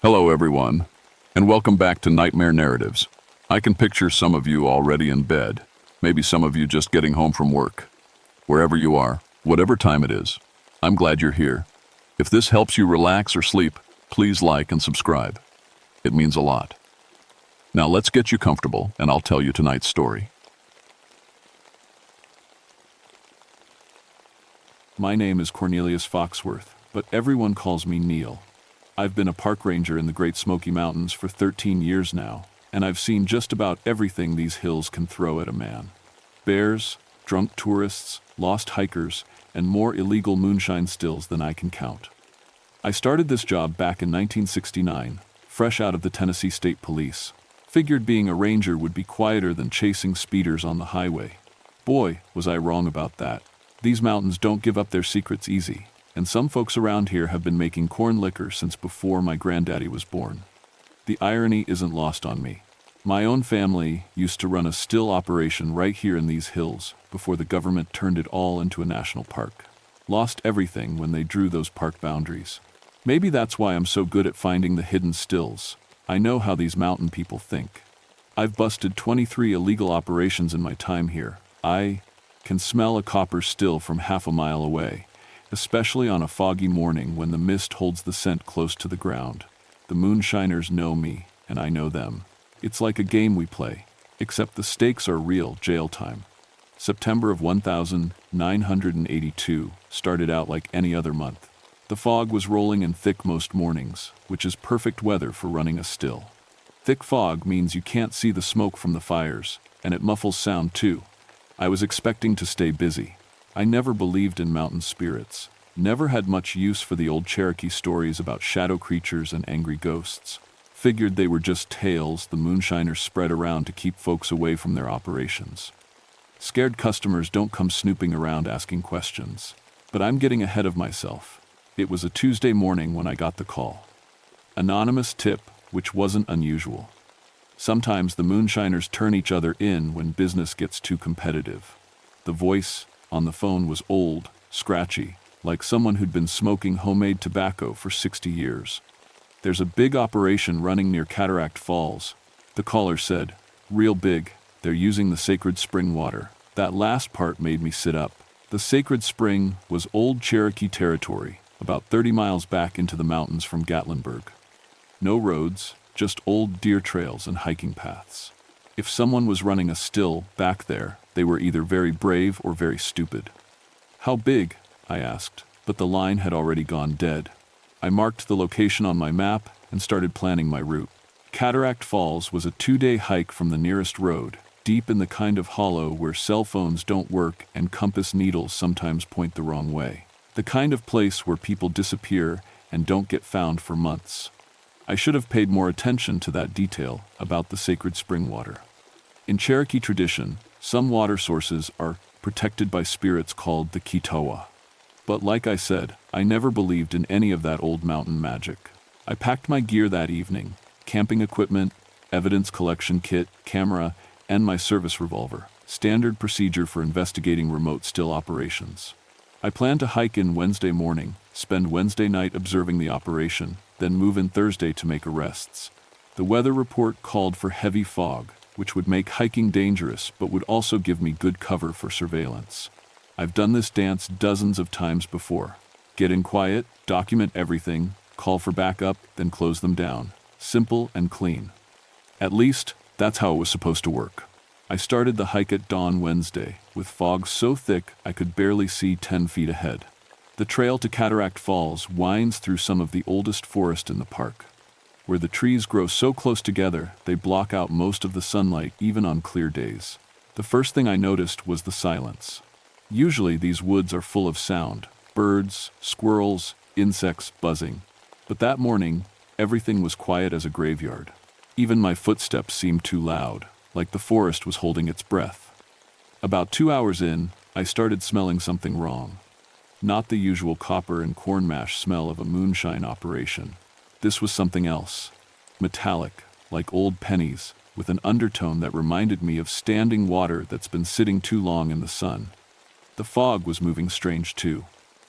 Hello, everyone, and welcome back to Nightmare Narratives. I can picture some of you already in bed, maybe some of you just getting home from work. Wherever you are, whatever time it is, I'm glad you're here. If this helps you relax or sleep, please like and subscribe. It means a lot. Now let's get you comfortable, and I'll tell you tonight's story. My name is Cornelius Foxworth, but everyone calls me Neil. I've been a park ranger in the Great Smoky Mountains for 13 years now, and I've seen just about everything these hills can throw at a man. Bears, drunk tourists, lost hikers, and more illegal moonshine stills than I can count. I started this job back in 1969, fresh out of the Tennessee State Police. Figured being a ranger would be quieter than chasing speeders on the highway. Boy, was I wrong about that. These mountains don't give up their secrets easy, and some folks around here have been making corn liquor since before my granddaddy was born. The irony isn't lost on me. My own family used to run a still operation right here in these hills before the government turned it all into a national park. Lost everything when they drew those park boundaries. Maybe that's why I'm so good at finding the hidden stills. I know how these mountain people think. I've busted 23 illegal operations in my time here. I can smell a copper still from half a mile away, especially on a foggy morning when the mist holds the scent close to the ground. The moonshiners know me, and I know them. It's like a game we play, except the stakes are real jail time. September of 1982 started out like any other month. The fog was rolling in thick most mornings, which is perfect weather for running a still. Thick fog means you can't see the smoke from the fires, and it muffles sound too. I was expecting to stay busy. I never believed in mountain spirits, never had much use for the old Cherokee stories about shadow creatures and angry ghosts. Figured they were just tales the moonshiners spread around to keep folks away from their operations. Scared customers don't come snooping around asking questions. But I'm getting ahead of myself. It was a Tuesday morning when I got the call. Anonymous tip, which wasn't unusual. Sometimes the moonshiners turn each other in when business gets too competitive. The voice on the phone was old, scratchy, like someone who'd been smoking homemade tobacco for 60 years. There's a big operation running near Cataract Falls. The caller said, real big, they're using the sacred spring water. That last part made me sit up. The sacred spring was old Cherokee territory, about 30 miles back into the mountains from Gatlinburg. No roads, just old deer trails and hiking paths. If someone was running a still back there, they were either very brave or very stupid. How big? I asked, but the line had already gone dead. I marked the location on my map and started planning my route. Cataract Falls was a 2-day hike from the nearest road, deep in the kind of hollow where cell phones don't work and compass needles sometimes point the wrong way. The kind of place where people disappear and don't get found for months. I should have paid more attention to that detail about the sacred spring water. In Cherokee tradition, some water sources are protected by spirits called the Kitowa. But like I said, I never believed in any of that old mountain magic. I packed my gear that evening, camping equipment, evidence collection kit, camera, and my service revolver, standard procedure for investigating remote still operations. I planned to hike in Wednesday morning, spend Wednesday night observing the operation, then move in Thursday to make arrests. The weather report called for heavy fog, which would make hiking dangerous but would also give me good cover for surveillance. I've done this dance dozens of times before. Get in quiet, document everything, call for backup, then close them down. Simple and clean. At least, that's how it was supposed to work. I started the hike at dawn Wednesday, with fog so thick I could barely see 10 feet ahead. The trail to Cataract Falls winds through some of the oldest forest in the park, where the trees grow so close together they block out most of the sunlight even on clear days. The first thing I noticed was the silence. Usually these woods are full of sound, birds, squirrels, insects buzzing. But that morning, everything was quiet as a graveyard. Even my footsteps seemed too loud, like the forest was holding its breath. About 2 hours in, I started smelling something wrong. Not the usual copper and corn mash smell of a moonshine operation. This was something else. Metallic, like old pennies, with an undertone that reminded me of standing water that's been sitting too long in the sun. The fog was moving strange too.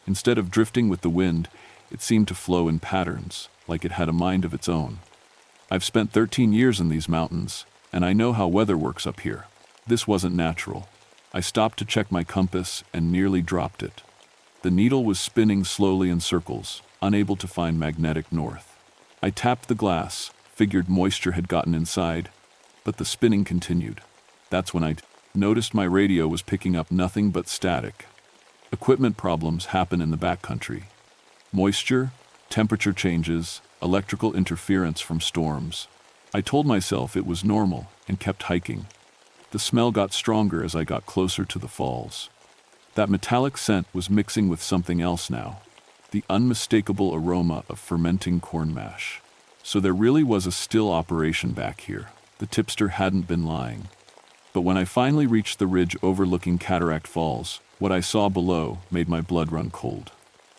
Instead of drifting with the wind, It seemed to flow in patterns, like it had a mind of its own. I've spent 13 years in these mountains, and I know how weather works up here. This wasn't natural. I stopped to check my compass and nearly dropped it. The needle was spinning slowly in circles, unable to find magnetic north. I tapped the glass, figured moisture had gotten inside, but the spinning continued. That's when I noticed my radio was picking up nothing but static. Equipment problems happen in the backcountry. Moisture, temperature changes, electrical interference from storms. I told myself it was normal and kept hiking. The smell got stronger as I got closer to the falls. That metallic scent was mixing with something else now, the unmistakable aroma of fermenting corn mash. So there really was a still operation back here. The tipster hadn't been lying. But when I finally reached the ridge overlooking Cataract Falls, what I saw below made my blood run cold.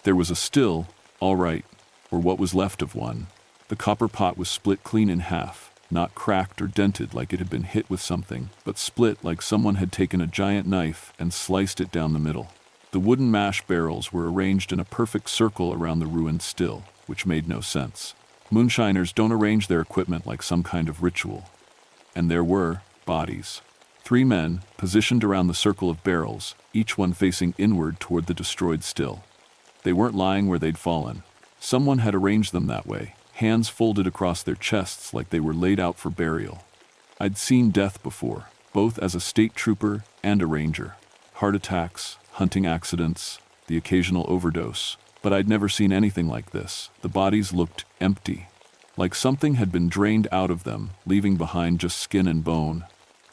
There was a still, all right, or what was left of one. The copper pot was split clean in half, not cracked or dented like it had been hit with something, but split like someone had taken a giant knife and sliced it down the middle. The wooden mash barrels were arranged in a perfect circle around the ruined still, which made no sense. Moonshiners don't arrange their equipment like some kind of ritual. And there were bodies. 3 men, positioned around the circle of barrels, each one facing inward toward the destroyed still. They weren't lying where they'd fallen. Someone had arranged them that way, hands folded across their chests like they were laid out for burial. I'd seen death before, both as a state trooper and a ranger. Heart attacks, hunting accidents, the occasional overdose. But I'd never seen anything like this. The bodies looked empty, like something had been drained out of them, leaving behind just skin and bone.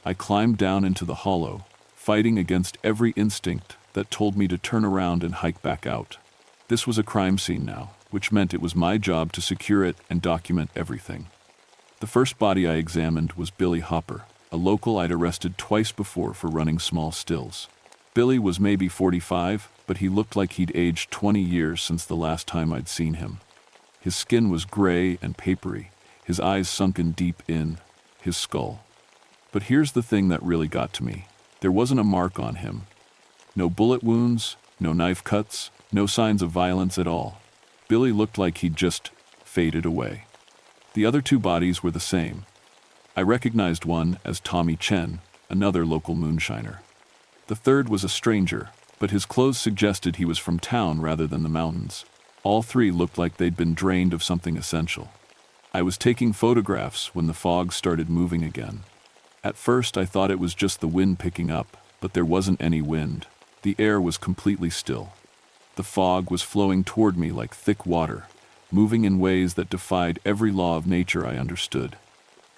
I climbed down into the hollow, fighting against every instinct that told me to turn around and hike back out. This was a crime scene now, which meant it was my job to secure it and document everything. The first body I examined was Billy Hopper, a local I'd arrested twice before for running small stills. Billy was maybe 45, but he looked like he'd aged 20 years since the last time I'd seen him. His skin was gray and papery, his eyes sunken deep in his skull. But here's the thing that really got to me. There wasn't a mark on him. No bullet wounds, no knife cuts, no signs of violence at all. Billy looked like he'd just faded away. The other 2 bodies were the same. I recognized one as Tommy Chen, another local moonshiner. The third was a stranger, but his clothes suggested he was from town rather than the mountains. All 3 looked like they'd been drained of something essential. I was taking photographs when the fog started moving again. At first I thought it was just the wind picking up, but there wasn't any wind. The air was completely still. The fog was flowing toward me like thick water, moving in ways that defied every law of nature I understood.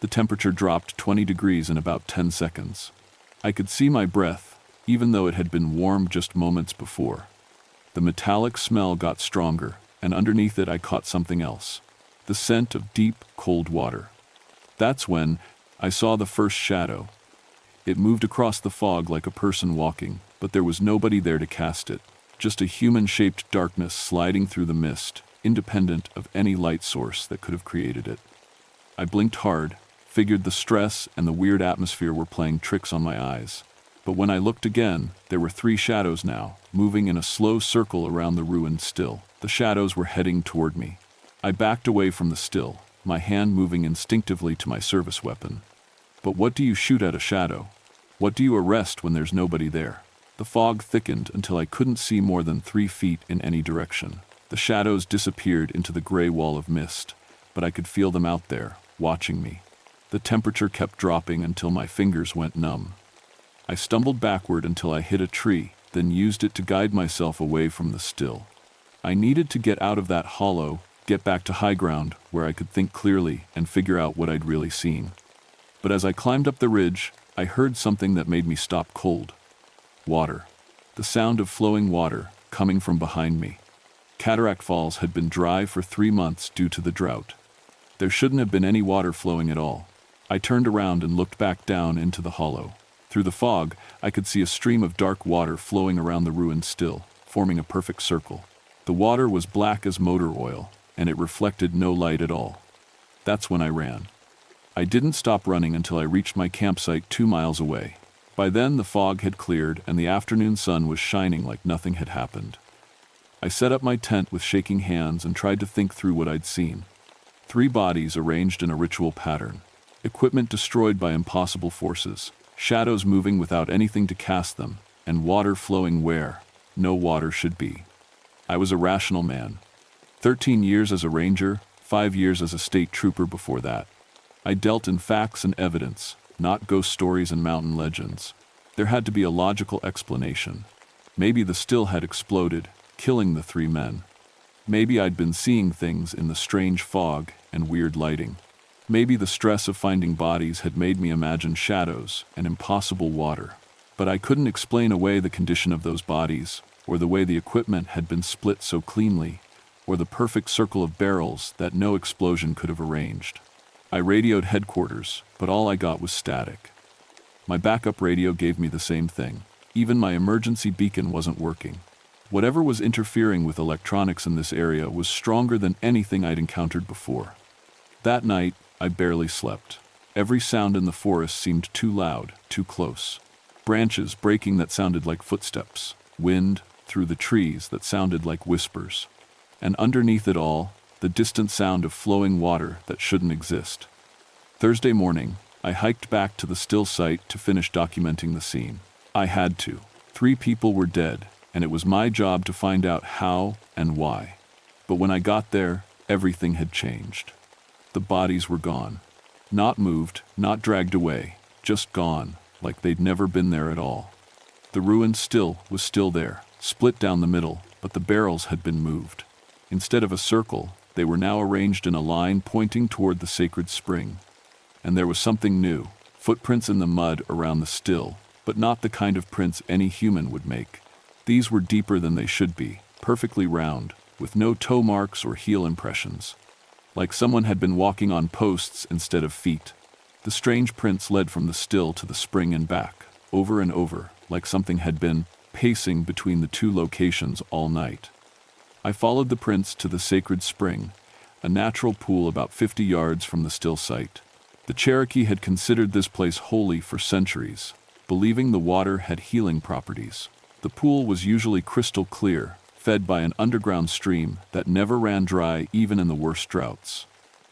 The temperature dropped 20 degrees in about 10 seconds. I could see my breath, even though it had been warm just moments before. The metallic smell got stronger, and underneath it I caught something else. The scent of deep, cold water. That's when I saw the first shadow. It moved across the fog like a person walking, but there was nobody there to cast it. Just a human-shaped darkness sliding through the mist, independent of any light source that could have created it. I blinked hard, figured the stress and the weird atmosphere were playing tricks on my eyes. But when I looked again, there were 3 shadows now, moving in a slow circle around the ruined still. The shadows were heading toward me. I backed away from the still, my hand moving instinctively to my service weapon. But what do you shoot at a shadow? What do you arrest when there's nobody there? The fog thickened until I couldn't see more than 3 feet in any direction. The shadows disappeared into the gray wall of mist, but I could feel them out there, watching me. The temperature kept dropping until my fingers went numb. I stumbled backward until I hit a tree, then used it to guide myself away from the still. I needed to get out of that hollow, get back to high ground, where I could think clearly and figure out what I'd really seen. But as I climbed up the ridge, I heard something that made me stop cold. Water. The sound of flowing water, coming from behind me. Cataract Falls had been dry for 3 months due to the drought. There shouldn't have been any water flowing at all. I turned around and looked back down into the hollow. Through the fog, I could see a stream of dark water flowing around the ruined still, forming a perfect circle. The water was black as motor oil, and it reflected no light at all. That's when I ran. I didn't stop running until I reached my campsite 2 miles away. By then the fog had cleared and the afternoon sun was shining like nothing had happened. I set up my tent with shaking hands and tried to think through what I'd seen. 3 bodies arranged in a ritual pattern. Equipment destroyed by impossible forces. Shadows moving without anything to cast them. And water flowing where no water should be. I was a rational man. 13 years as a ranger, 5 years as a state trooper before that. I dealt in facts and evidence, not ghost stories and mountain legends. There had to be a logical explanation. Maybe the still had exploded, killing the 3 men. Maybe I'd been seeing things in the strange fog and weird lighting. Maybe the stress of finding bodies had made me imagine shadows and impossible water. But I couldn't explain away the condition of those bodies, or the way the equipment had been split so cleanly, or the perfect circle of barrels that no explosion could have arranged. I radioed headquarters, but all I got was static. My backup radio gave me the same thing. Even my emergency beacon wasn't working. Whatever was interfering with electronics in this area was stronger than anything I'd encountered before. That night, I barely slept. Every sound in the forest seemed too loud, too close. Branches breaking that sounded like footsteps, wind through the trees that sounded like whispers. And underneath it all, the distant sound of flowing water that shouldn't exist. Thursday morning, I hiked back to the still site to finish documenting the scene. I had to. 3 people were dead, and it was my job to find out how and why. But when I got there, everything had changed. The bodies were gone. Not moved, not dragged away, just gone, like they'd never been there at all. The ruined still was still there, split down the middle, but the barrels had been moved. Instead of a circle, they were now arranged in a line pointing toward the sacred spring. And there was something new, footprints in the mud around the still, but not the kind of prints any human would make. These were deeper than they should be, perfectly round, with no toe marks or heel impressions. Like someone had been walking on posts instead of feet. The strange prints led from the still to the spring and back, over and over, like something had been pacing between the 2 locations all night. I followed the prints to the sacred spring, a natural pool about 50 yards from the still site. The Cherokee had considered this place holy for centuries, believing the water had healing properties. The pool was usually crystal clear, fed by an underground stream that never ran dry even in the worst droughts.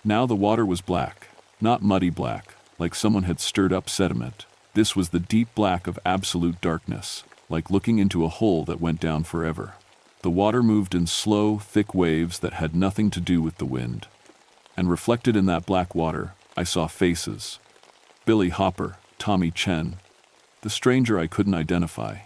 Now the water was black, not muddy black, like someone had stirred up sediment. This was the deep black of absolute darkness, like looking into a hole that went down forever. The water moved in slow, thick waves that had nothing to do with the wind. And reflected in that black water, I saw faces. Billy Hopper, Tommy Chen, the stranger I couldn't identify.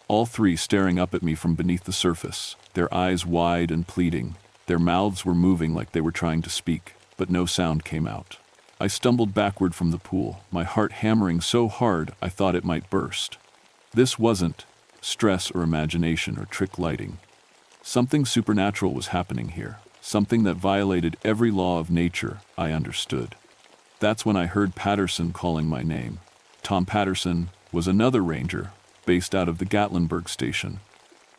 All 3 staring up at me from beneath the surface, their eyes wide and pleading. Their mouths were moving like they were trying to speak, but no sound came out. I stumbled backward from the pool, my heart hammering so hard I thought it might burst. This wasn't stress or imagination or trick lighting. Something supernatural was happening here, something that violated every law of nature I understood. That's when I heard Patterson calling my name. Tom Patterson was another ranger, based out of the Gatlinburg station.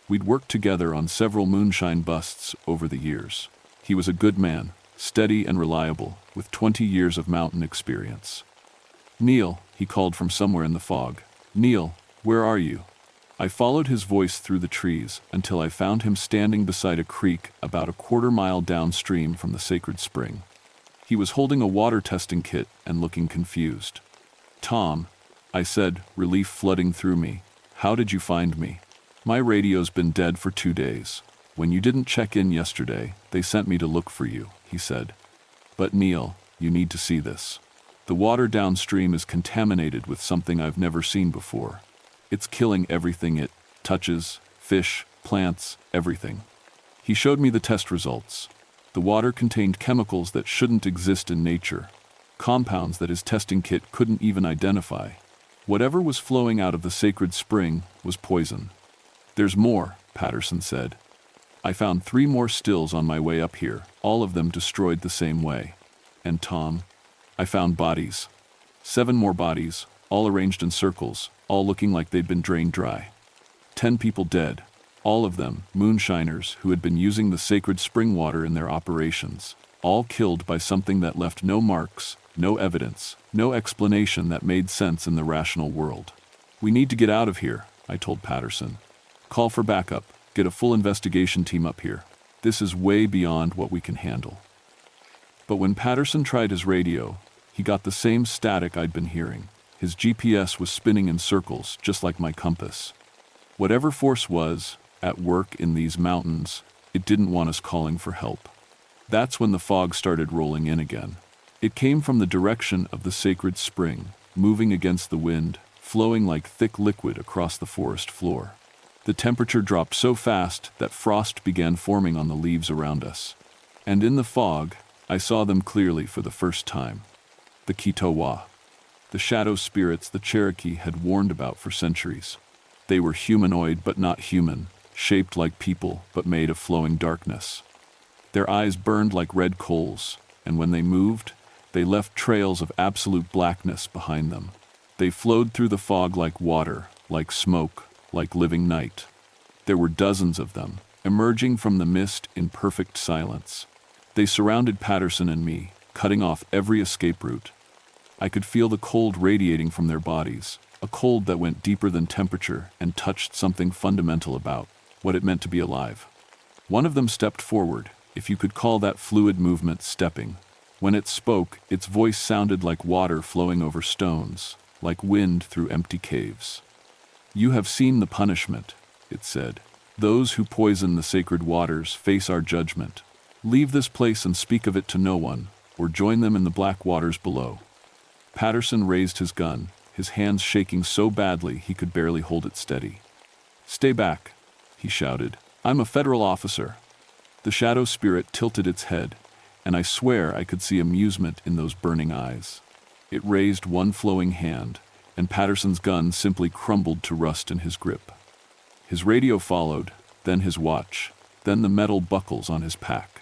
We'd worked together on several moonshine busts over the years. He was a good man, steady and reliable, with 20 years of mountain experience. "Neil," he called from somewhere in the fog. "Neil, where are you?" I followed his voice through the trees until I found him standing beside a creek about a quarter-mile downstream from the sacred spring. He was holding a water testing kit and looking confused. "Tom," I said, relief flooding through me, "how did you find me?" "My radio's been dead for 2 days. When you didn't check in yesterday, they sent me to look for you," he said. "But Neil, you need to see this. The water downstream is contaminated with something I've never seen before. It's killing everything it touches, fish, plants, everything." He showed me the test results. The water contained chemicals that shouldn't exist in nature, compounds that his testing kit couldn't even identify. Whatever was flowing out of the sacred spring was poison. "There's more," Patterson said. "I found 3 more stills on my way up here, all of them destroyed the same way. And Tom, I found bodies. 7 more bodies, all arranged in circles, all looking like they'd been drained dry. 10 people dead, all of them moonshiners who had been using the sacred spring water in their operations, all killed by something that left no marks, no evidence, no explanation that made sense in the rational world. We need to get out of here," I told Patterson. "Call for backup. Get a full investigation team up here. This is way beyond what we can handle." But when Patterson tried his radio, he got the same static I'd been hearing. His GPS was spinning in circles, just like my compass. Whatever force was at work in these mountains, it didn't want us calling for help. That's when the fog started rolling in again. It came from the direction of the sacred spring, moving against the wind, flowing like thick liquid across the forest floor. The temperature dropped so fast that frost began forming on the leaves around us. And in the fog, I saw them clearly for the first time. The Kitowa, the shadow spirits the Cherokee had warned about for centuries. They were humanoid but not human, shaped like people but made of flowing darkness. Their eyes burned like red coals, and when they moved, they left trails of absolute blackness behind them. They flowed through the fog like water, like smoke, like living night. There were dozens of them, emerging from the mist in perfect silence. They surrounded Patterson and me, cutting off every escape route. I could feel the cold radiating from their bodies, a cold that went deeper than temperature and touched something fundamental about what it meant to be alive. One of them stepped forward, if you could call that fluid movement stepping. When it spoke, its voice sounded like water flowing over stones, like wind through empty caves. "You have seen the punishment," it said. "Those who poison the sacred waters face our judgment. Leave this place and speak of it to no one, or join them in the black waters below." Patterson raised his gun, his hands shaking so badly he could barely hold it steady. "Stay back," he shouted. "I'm a federal officer." The shadow spirit tilted its head, and I swear I could see amusement in those burning eyes. It raised one flowing hand, and Patterson's gun simply crumbled to rust in his grip. His radio followed, then his watch, then the metal buckles on his pack.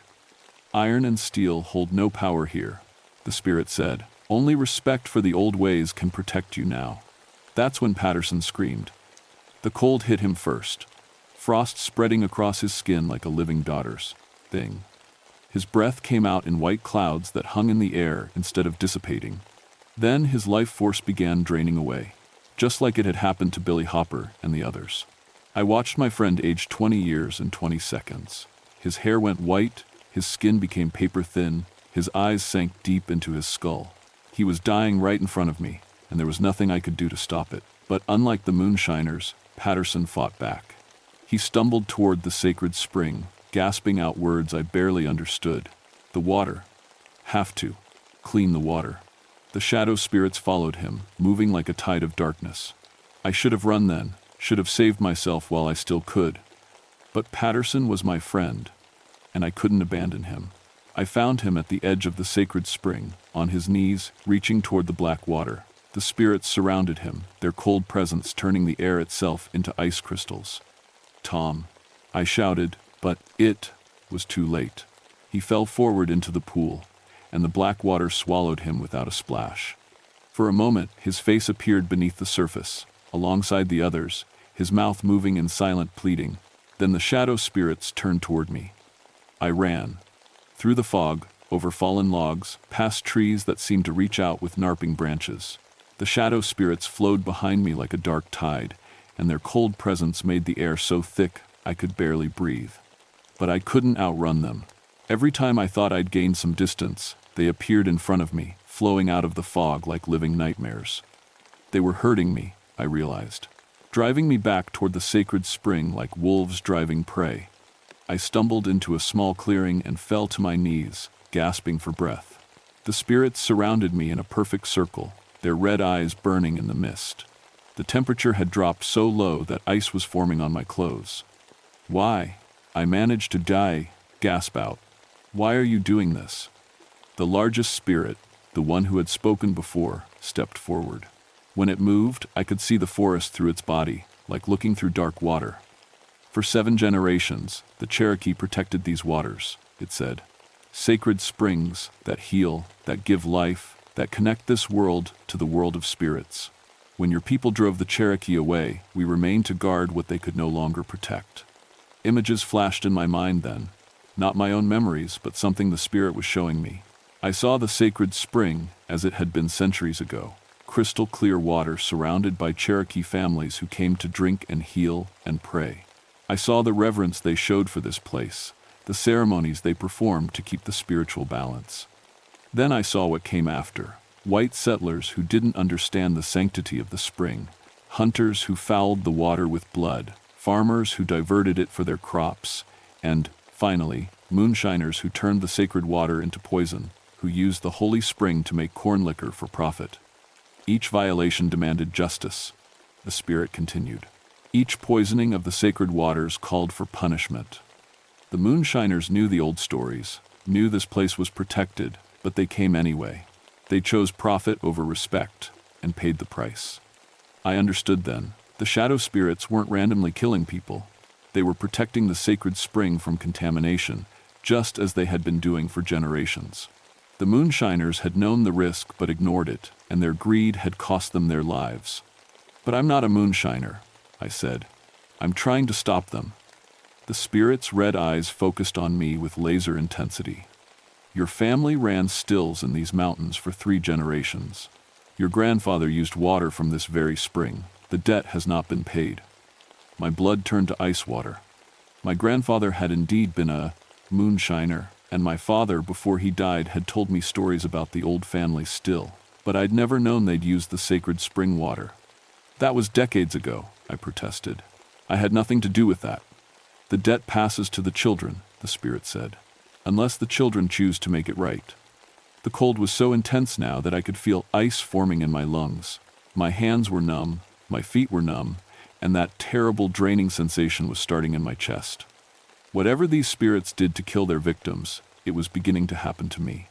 "Iron and steel hold no power here," the spirit said. "Only respect for the old ways can protect you now." That's when Patterson screamed. The cold hit him first, frost spreading across his skin like a living daughter's thing. His breath came out in white clouds that hung in the air instead of dissipating. Then his life force began draining away, just like it had happened to Billy Hopper and the others. I watched my friend age 20 years in 20 seconds. His hair went white, his skin became paper thin, his eyes sank deep into his skull. He was dying right in front of me, and there was nothing I could do to stop it. But unlike the moonshiners, Patterson fought back. He stumbled toward the sacred spring, gasping out words I barely understood. "The water. Have to. Clean the water." The shadow spirits followed him, moving like a tide of darkness. I should have run then, should have saved myself while I still could. But Patterson was my friend, and I couldn't abandon him. I found him at the edge of the sacred spring, on his knees, reaching toward the black water. The spirits surrounded him, their cold presence turning the air itself into ice crystals. "Tom," I shouted, but it was too late. He fell forward into the pool, and the black water swallowed him without a splash. For a moment, his face appeared beneath the surface, alongside the others, his mouth moving in silent pleading. Then the shadow spirits turned toward me. I ran. Through the fog, over fallen logs, past trees that seemed to reach out with narping branches. The shadow spirits flowed behind me like a dark tide, and their cold presence made the air so thick I could barely breathe. But I couldn't outrun them. Every time I thought I'd gained some distance, they appeared in front of me, flowing out of the fog like living nightmares. They were hurting me, I realized, driving me back toward the sacred spring like wolves driving prey. I stumbled into a small clearing and fell to my knees, gasping for breath. The spirits surrounded me in a perfect circle, their red eyes burning in the mist. The temperature had dropped so low that ice was forming on my clothes. "Why?" I managed to gasp out. "Why are you doing this?" The largest spirit, the one who had spoken before, stepped forward. When it moved, I could see the forest through its body, like looking through dark water. "For 7 generations, the Cherokee protected these waters," it said. "Sacred springs that heal, that give life, that connect this world to the world of spirits. When your people drove the Cherokee away, we remained to guard what they could no longer protect." Images flashed in my mind then, not my own memories, but something the spirit was showing me. I saw the sacred spring as it had been centuries ago, crystal clear water surrounded by Cherokee families who came to drink and heal and pray. I saw the reverence they showed for this place, the ceremonies they performed to keep the spiritual balance. Then I saw what came after: white settlers who didn't understand the sanctity of the spring, hunters who fouled the water with blood, farmers who diverted it for their crops, and, finally, moonshiners who turned the sacred water into poison, who used the holy spring to make corn liquor for profit. Each violation demanded justice, the spirit continued. Each poisoning of the sacred waters called for punishment. The moonshiners knew the old stories, knew this place was protected, but they came anyway. They chose profit over respect, and paid the price. I understood then. The shadow spirits weren't randomly killing people. They were protecting the sacred spring from contamination, just as they had been doing for generations. The moonshiners had known the risk but ignored it, and their greed had cost them their lives. "But I'm not a moonshiner," I said. "I'm trying to stop them." The spirit's red eyes focused on me with laser intensity. "Your family ran stills in these mountains for 3 generations. Your grandfather used water from this very spring. The debt has not been paid." My blood turned to ice water. My grandfather had indeed been a moonshiner, and my father, before he died, had told me stories about the old family still, but I'd never known they'd used the sacred spring water. "That was decades ago," I protested. "I had nothing to do with that." "The debt passes to the children," the spirit said, "unless the children choose to make it right." The cold was so intense now that I could feel ice forming in my lungs. My hands were numb, my feet were numb, and that terrible draining sensation was starting in my chest. Whatever these spirits did to kill their victims, it was beginning to happen to me.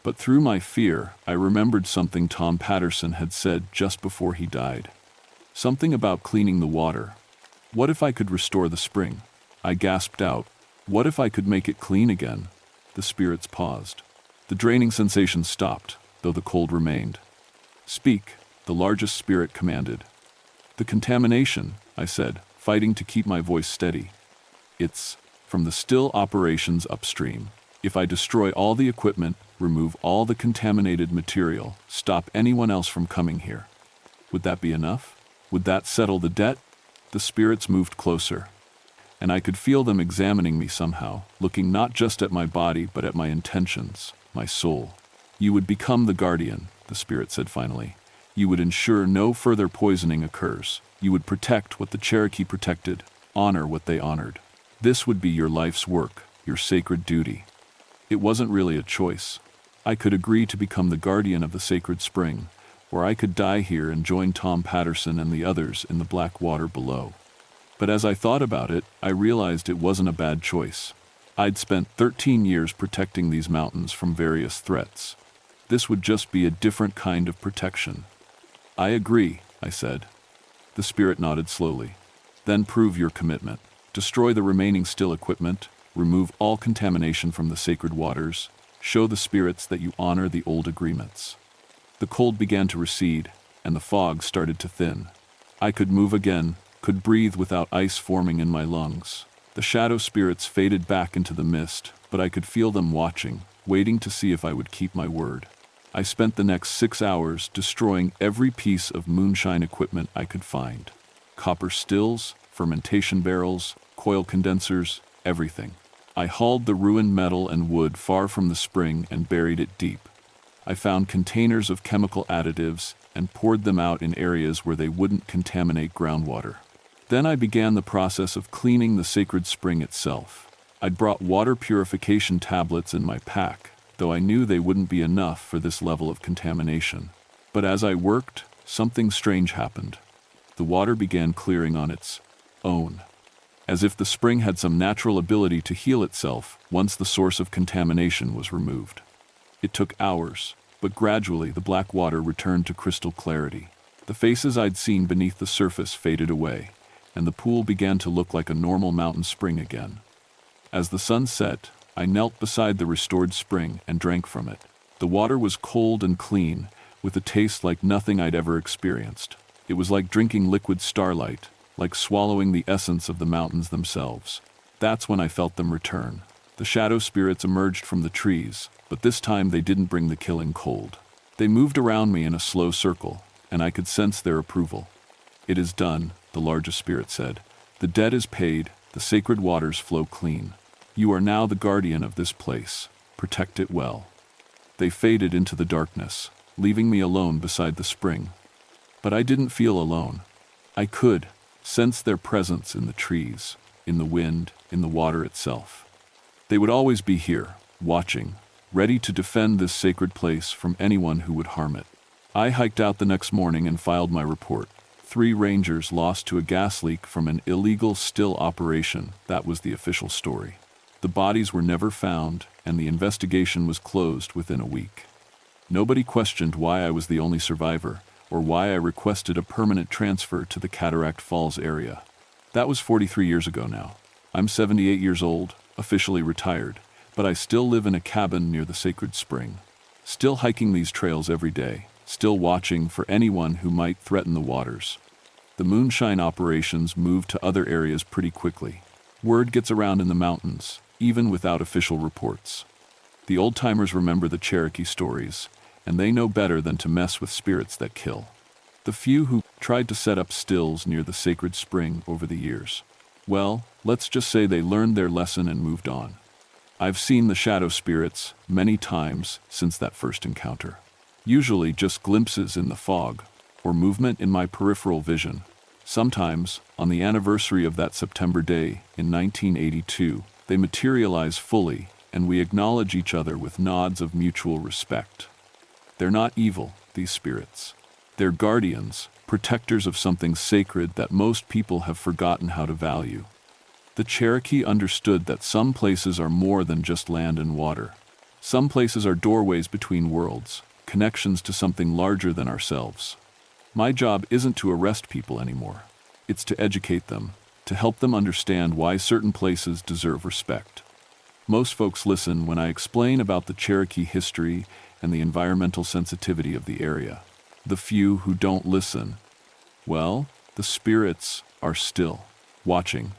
But through my fear, I remembered something Tom Patterson had said just before he died. Something about cleaning the water. What if I could restore the spring? I gasped out. What if I could make it clean again? The spirits paused. The draining sensation stopped, though the cold remained. "Speak," the largest spirit commanded. "The contamination," I said, fighting to keep my voice steady. "It's from the still operations upstream. If I destroy all the equipment, remove all the contaminated material, stop anyone else from coming here. Would that be enough? Would that settle the debt?" The spirits moved closer, and I could feel them examining me somehow, looking not just at my body but at my intentions, my soul. "You would become the guardian," the spirit said finally. "You would ensure no further poisoning occurs. You would protect what the Cherokee protected, honor what they honored. This would be your life's work, your sacred duty." It wasn't really a choice. I could agree to become the guardian of the sacred spring, or I could die here and join Tom Patterson and the others in the black water below. But as I thought about it, I realized it wasn't a bad choice. I'd spent 13 years protecting these mountains from various threats. This would just be a different kind of protection. "I agree," I said. The spirit nodded slowly. "Then prove your commitment. Destroy the remaining still equipment, remove all contamination from the sacred waters, show the spirits that you honor the old agreements." The cold began to recede, and the fog started to thin. I could move again, could breathe without ice forming in my lungs. The shadow spirits faded back into the mist, but I could feel them watching, waiting to see if I would keep my word. I spent the next 6 hours destroying every piece of moonshine equipment I could find. Copper stills, fermentation barrels, coil condensers, everything. I hauled the ruined metal and wood far from the spring and buried it deep. I found containers of chemical additives and poured them out in areas where they wouldn't contaminate groundwater. Then I began the process of cleaning the sacred spring itself. I'd brought water purification tablets in my pack, though I knew they wouldn't be enough for this level of contamination. But as I worked, something strange happened. The water began clearing on its own, as if the spring had some natural ability to heal itself once the source of contamination was removed. It took hours, but gradually the black water returned to crystal clarity. The faces I'd seen beneath the surface faded away, and the pool began to look like a normal mountain spring again. As the sun set, I knelt beside the restored spring and drank from it. The water was cold and clean, with a taste like nothing I'd ever experienced. It was like drinking liquid starlight, like swallowing the essence of the mountains themselves. That's when I felt them return. The shadow spirits emerged from the trees, but this time they didn't bring the killing cold. They moved around me in a slow circle, and I could sense their approval. "It is done," the largest spirit said. "The debt is paid, The sacred waters flow clean. You are now the guardian of this place. Protect it well." They faded into the darkness, leaving me alone beside the spring. But I didn't feel alone. I could sense their presence in the trees, in the wind, in the water itself. They would always be here, watching, ready to defend this sacred place from anyone who would harm it. I hiked out the next morning and filed my report. 3 rangers lost to a gas leak from an illegal still operation. That was the official story. The bodies were never found, and the investigation was closed within a week. Nobody questioned why I was the only survivor, or why I requested a permanent transfer to the Cataract Falls area. That was 43 years ago now. I'm 78 years old, officially retired, but I still live in a cabin near the sacred spring. Still hiking these trails every day, still watching for anyone who might threaten the waters. The moonshine operations move to other areas pretty quickly. Word gets around in the mountains, even without official reports. The old-timers remember the Cherokee stories, and they know better than to mess with spirits that kill. The few who tried to set up stills near the sacred spring over the years, well, let's just say they learned their lesson and moved on. I've seen the shadow spirits many times since that first encounter. Usually just glimpses in the fog, or movement in my peripheral vision. Sometimes, on the anniversary of that September day in 1982, they materialize fully, and we acknowledge each other with nods of mutual respect. They're not evil, these spirits. They're guardians, protectors of something sacred that most people have forgotten how to value. The Cherokee understood that some places are more than just land and water. Some places are doorways between worlds, connections to something larger than ourselves. My job isn't to arrest people anymore. It's to educate them, to help them understand why certain places deserve respect. Most folks listen when I explain about the Cherokee history and the environmental sensitivity of the area. The few who don't listen, well, the spirits are still watching.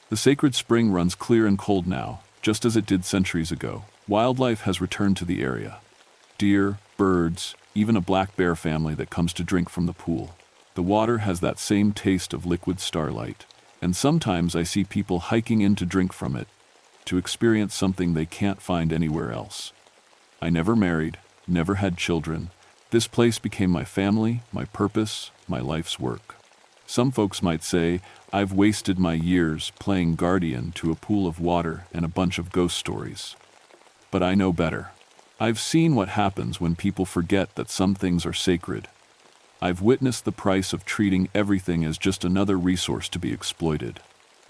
The sacred spring runs clear and cold now, just as it did centuries ago. Wildlife has returned to the area. Deer, birds, even a black bear family that comes to drink from the pool. The water has that same taste of liquid starlight, and sometimes I see people hiking in to drink from it, to experience something they can't find anywhere else. I never married, never had children. This place became my family, my purpose, my life's work. Some folks might say I've wasted my years playing guardian to a pool of water and a bunch of ghost stories. But I know better. I've seen what happens when people forget that some things are sacred. I've witnessed the price of treating everything as just another resource to be exploited.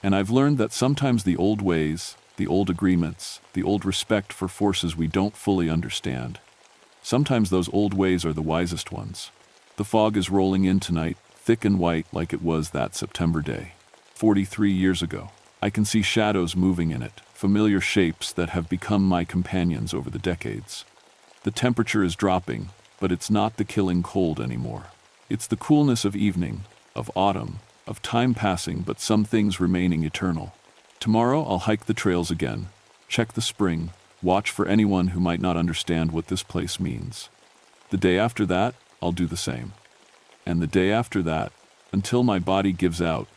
And I've learned that sometimes the old ways, the old agreements, the old respect for forces we don't fully understand, sometimes those old ways are the wisest ones. The fog is rolling in tonight, thick and white like it was that September day. 43 years ago. I can see shadows moving in it, familiar shapes that have become my companions over the decades. The temperature is dropping, but it's not the killing cold anymore. It's the coolness of evening, of autumn, of time passing but some things remaining eternal. Tomorrow I'll hike the trails again, check the spring, watch for anyone who might not understand what this place means. The day after that, I'll do the same. And the day after that, until my body gives out,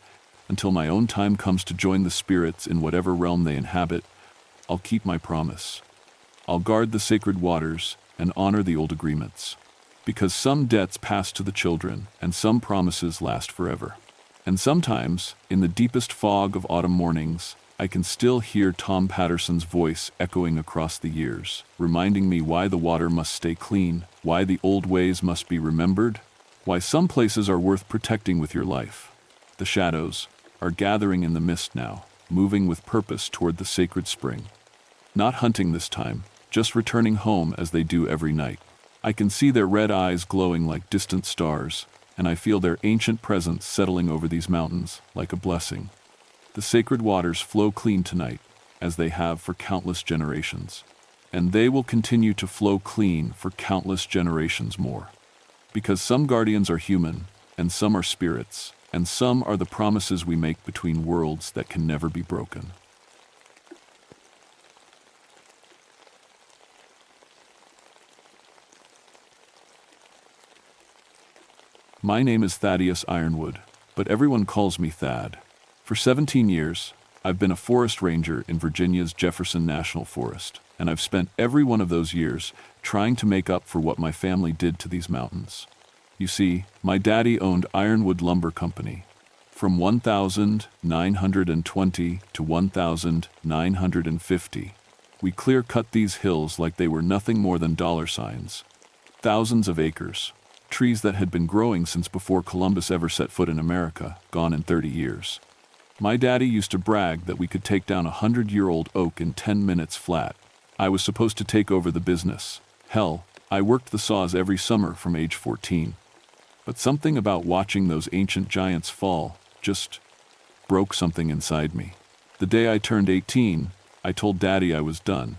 until my own time comes to join the spirits in whatever realm they inhabit, I'll keep my promise. I'll guard the sacred waters and honor the old agreements. Because some debts pass to the children, and some promises last forever. And sometimes, in the deepest fog of autumn mornings, I can still hear Tom Patterson's voice echoing across the years, reminding me why the water must stay clean, why the old ways must be remembered, why some places are worth protecting with your life. The shadows are gathering in the mist now, moving with purpose toward the sacred spring. Not hunting this time, just returning home as they do every night. I can see their red eyes glowing like distant stars, and I feel their ancient presence settling over these mountains like a blessing. The sacred waters flow clean tonight, as they have for countless generations. And they will continue to flow clean for countless generations more. Because some guardians are human, and some are spirits, and some are the promises we make between worlds that can never be broken. My name is Thaddeus Ironwood, but everyone calls me Thad. For 17 years, I've been a forest ranger in Virginia's Jefferson National Forest, and I've spent every one of those years trying to make up for what my family did to these mountains. You see, my daddy owned Ironwood Lumber Company. From 1920 to 1950, we clear-cut these hills like they were nothing more than dollar signs. Thousands of acres, trees that had been growing since before Columbus ever set foot in America, gone in 30 years. My daddy used to brag that we could take down a 100-year-old oak in 10 minutes flat. I was supposed to take over the business. Hell, I worked the saws every summer from age 14. But something about watching those ancient giants fall just broke something inside me. The day I turned 18, I told Daddy I was done.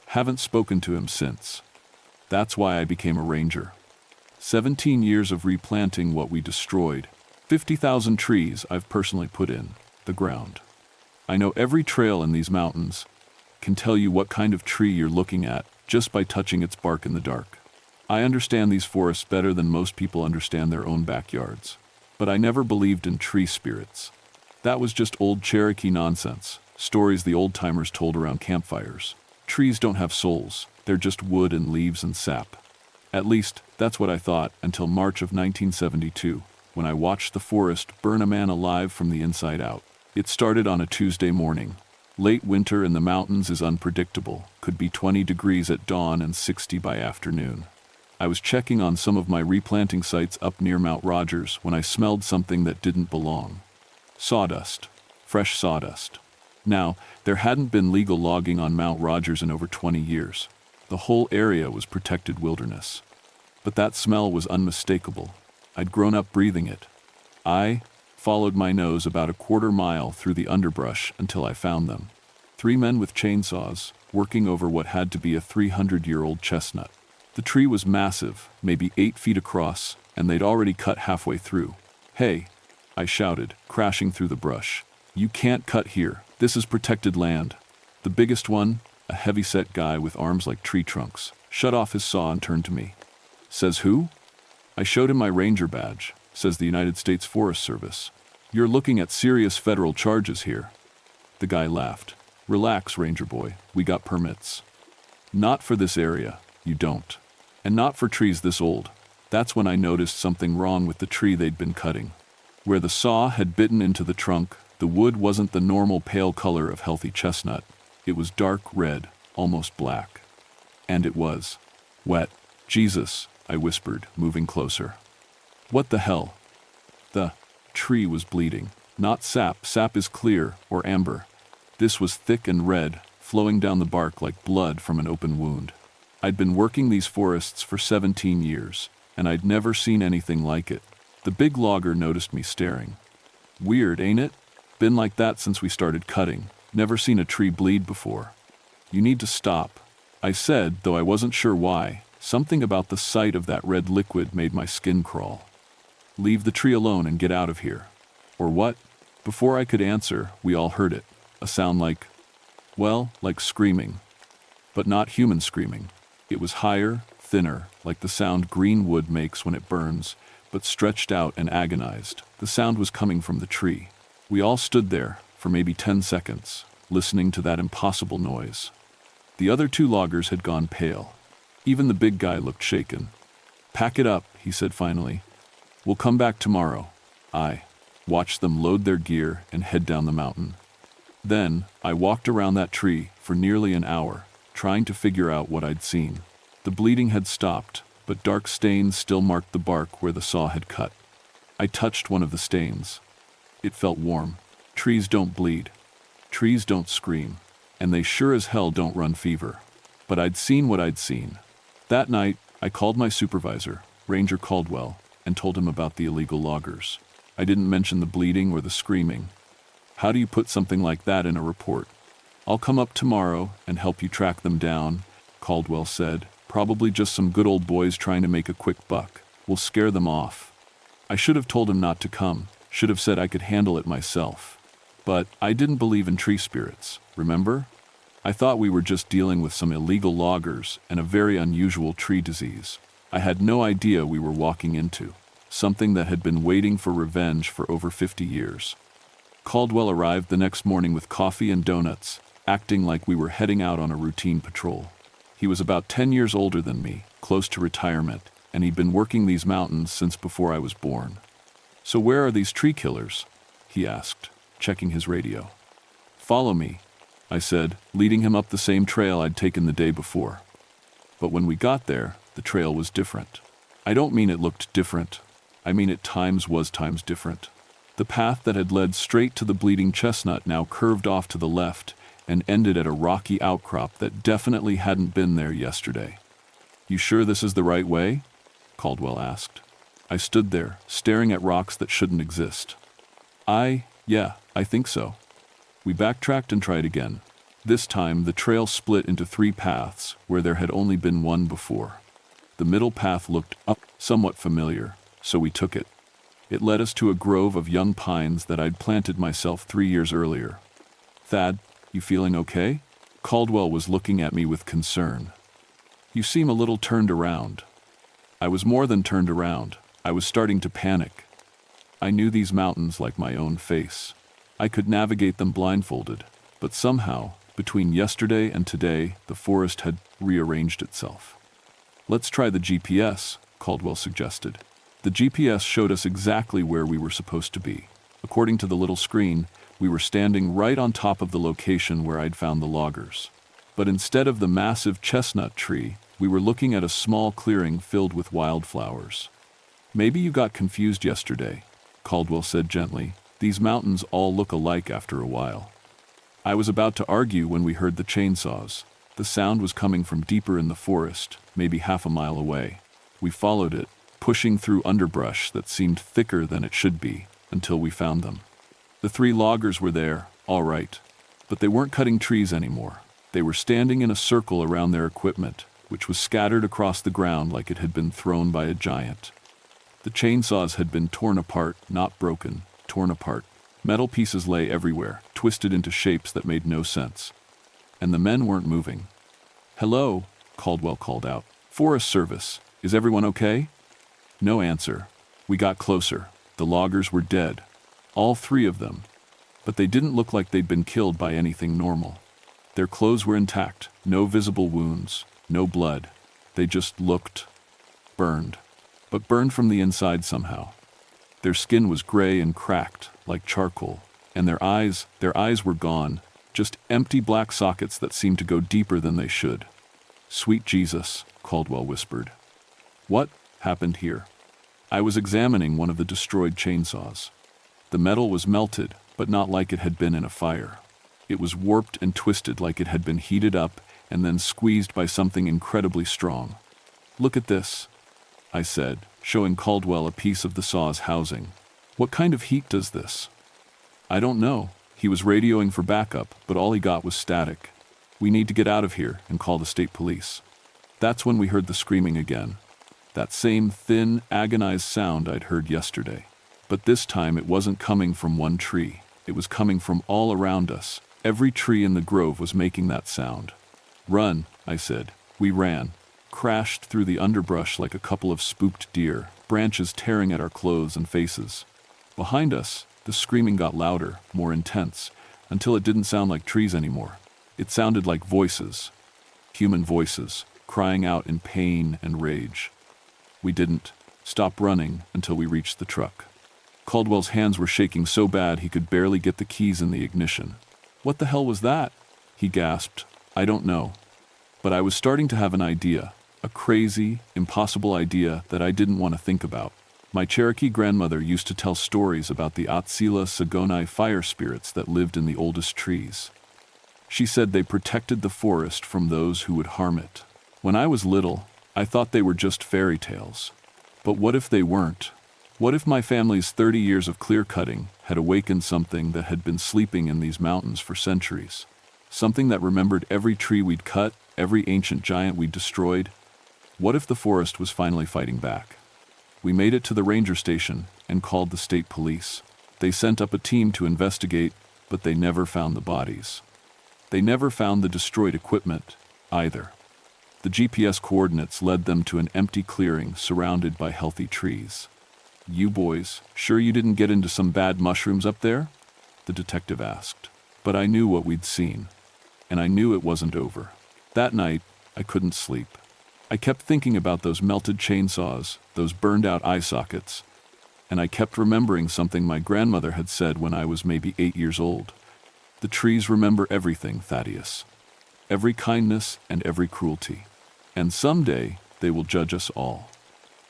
Haven't spoken to him since. That's why I became a ranger. 17 years of replanting what we destroyed. 50,000 trees I've personally put in the ground. I know every trail in these mountains, can tell you what kind of tree you're looking at just by touching its bark in the dark. I understand these forests better than most people understand their own backyards. But I never believed in tree spirits. That was just old Cherokee nonsense, stories the old-timers told around campfires. Trees don't have souls, they're just wood and leaves and sap. At least, that's what I thought until March of 1972, when I watched the forest burn a man alive from the inside out. It started on a Tuesday morning. Late winter in the mountains is unpredictable, could be 20 degrees at dawn and 60 by afternoon. I was checking on some of my replanting sites up near Mount Rogers when I smelled something that didn't belong. Sawdust. Fresh sawdust. Now, there hadn't been legal logging on Mount Rogers in over 20 years. The whole area was protected wilderness. But that smell was unmistakable. I'd grown up breathing it. I followed my nose about a quarter mile through the underbrush until I found them. 3 men with chainsaws, working over what had to be a 300-year-old chestnut. The tree was massive, maybe 8 feet across, and they'd already cut halfway through. "Hey," I shouted, crashing through the brush. "You can't cut here. This is protected land." The biggest one, a heavy-set guy with arms like tree trunks, shut off his saw and turned to me. "Says who?" I showed him my ranger badge. Says the United States Forest Service. "You're looking at serious federal charges here." The guy laughed. "Relax, ranger boy. We got permits." "Not for this area. You don't. And not for trees this old." That's when I noticed something wrong with the tree they'd been cutting. Where the saw had bitten into the trunk, the wood wasn't the normal pale color of healthy chestnut. It was dark red, almost black. And it was wet. "Jesus," I whispered, moving closer. "What the hell?" The tree was bleeding. Not sap. Sap is clear, or amber. This was thick and red, flowing down the bark like blood from an open wound. I'd been working these forests for 17 years, and I'd never seen anything like it. The big logger noticed me staring. "Weird, ain't it? Been like that since we started cutting. Never seen a tree bleed before." "You need to stop," I said, though I wasn't sure why. Something about the sight of that red liquid made my skin crawl. "Leave the tree alone and get out of here." "Or what?" Before I could answer, we all heard it. A sound like screaming. But not human screaming. It was higher, thinner, like the sound green wood makes when it burns, but stretched out and agonized. The sound was coming from the tree. We all stood there, for maybe 10 seconds, listening to that impossible noise. The other 2 loggers had gone pale. Even the big guy looked shaken. "Pack it up," he said finally. "We'll come back tomorrow." I watched them load their gear and head down the mountain. Then, I walked around that tree for nearly an hour, trying to figure out what I'd seen. The bleeding had stopped, but dark stains still marked the bark where the saw had cut. I touched one of the stains. It felt warm. Trees don't bleed. Trees don't scream. And they sure as hell don't run fever. But I'd seen what I'd seen. That night, I called my supervisor, Ranger Caldwell, and told him about the illegal loggers. I didn't mention the bleeding or the screaming. How do you put something like that in a report? "I'll come up tomorrow and help you track them down," Caldwell said. "Probably just some good old boys trying to make a quick buck. We'll scare them off." I should have told him not to come, should have said I could handle it myself. But I didn't believe in tree spirits, remember? I thought we were just dealing with some illegal loggers and a very unusual tree disease. I had no idea we were walking into something that had been waiting for revenge for over 50 years. Caldwell arrived the next morning with coffee and donuts, acting like we were heading out on a routine patrol. He was about 10 years older than me, close to retirement, and he'd been working these mountains since before I was born. "So where are these tree killers?" he asked, checking his radio. "Follow me," I said, leading him up the same trail I'd taken the day before. But when we got there, the trail was different. I don't mean it looked different. I mean it was times different. The path that had led straight to the Bleeding Chestnut now curved off to the left and ended at a rocky outcrop that definitely hadn't been there yesterday. "You sure this is the right way?" Caldwell asked. I stood there, staring at rocks that shouldn't exist. Yeah, I think so." We backtracked and tried again. This time, the trail split into 3 paths where there had only been one before. The middle path looked somewhat familiar, so we took it. It led us to a grove of young pines that I'd planted myself 3 years earlier. "Thad, you feeling okay?" Caldwell was looking at me with concern. "You seem a little turned around." I was more than turned around. I was starting to panic. I knew these mountains like my own face. I could navigate them blindfolded, but somehow, between yesterday and today, the forest had rearranged itself. "Let's try the GPS," Caldwell suggested. The GPS showed us exactly where we were supposed to be. According to the little screen, we were standing right on top of the location where I'd found the loggers. But instead of the massive chestnut tree, we were looking at a small clearing filled with wildflowers. "Maybe you got confused yesterday," Caldwell said gently. "These mountains all look alike after a while." I was about to argue when we heard the chainsaws. The sound was coming from deeper in the forest, maybe half a mile away. We followed it, pushing through underbrush that seemed thicker than it should be, until we found them. The 3 loggers were there, all right, but they weren't cutting trees anymore. They were standing in a circle around their equipment, which was scattered across the ground like it had been thrown by a giant. The chainsaws had been torn apart, not broken, torn apart. Metal pieces lay everywhere, twisted into shapes that made no sense. And the men weren't moving. "Hello," Caldwell called out. "Forest Service, is everyone okay?" No answer. We got closer. The loggers were dead. All 3 of them. But they didn't look like they'd been killed by anything normal. Their clothes were intact, no visible wounds, no blood. They just looked burned. But burned from the inside somehow. Their skin was gray and cracked, like charcoal, and their eyes were gone, just empty black sockets that seemed to go deeper than they should. "Sweet Jesus," Caldwell whispered. "What happened here?" I was examining one of the destroyed chainsaws. The metal was melted, but not like it had been in a fire. It was warped and twisted like it had been heated up and then squeezed by something incredibly strong. "Look at this," I said, showing Caldwell a piece of the saw's housing. "What kind of heat does this?" "I don't know." He was radioing for backup, but all he got was static. "We need to get out of here and call the state police." That's when we heard the screaming again. That same thin, agonized sound I'd heard yesterday. But this time it wasn't coming from one tree. It was coming from all around us. Every tree in the grove was making that sound. "Run," I said. We ran. Crashed through the underbrush like a couple of spooked deer, branches tearing at our clothes and faces. Behind us, the screaming got louder, more intense, until it didn't sound like trees anymore. It sounded like voices, human voices, crying out in pain and rage. We didn't stop running until we reached the truck. Caldwell's hands were shaking so bad he could barely get the keys in the ignition. "What the hell was that?" he gasped. "I don't know." But I was starting to have an idea. A crazy, impossible idea that I didn't want to think about. My Cherokee grandmother used to tell stories about the Atsila Sagonai fire spirits that lived in the oldest trees. She said they protected the forest from those who would harm it. When I was little, I thought they were just fairy tales. But what if they weren't? What if my family's 30 years of clear-cutting had awakened something that had been sleeping in these mountains for centuries? Something that remembered every tree we'd cut, every ancient giant we'd destroyed? What if the forest was finally fighting back? We made it to the ranger station and called the state police. They sent up a team to investigate, but they never found the bodies. They never found the destroyed equipment, either. The GPS coordinates led them to an empty clearing surrounded by healthy trees. "You boys, sure you didn't get into some bad mushrooms up there?" the detective asked. But I knew what we'd seen, and I knew it wasn't over. That night, I couldn't sleep. I kept thinking about those melted chainsaws, those burned-out eye sockets, and I kept remembering something my grandmother had said when I was maybe 8 years old. The trees remember everything, Thaddeus. Every kindness and every cruelty. And someday, they will judge us all.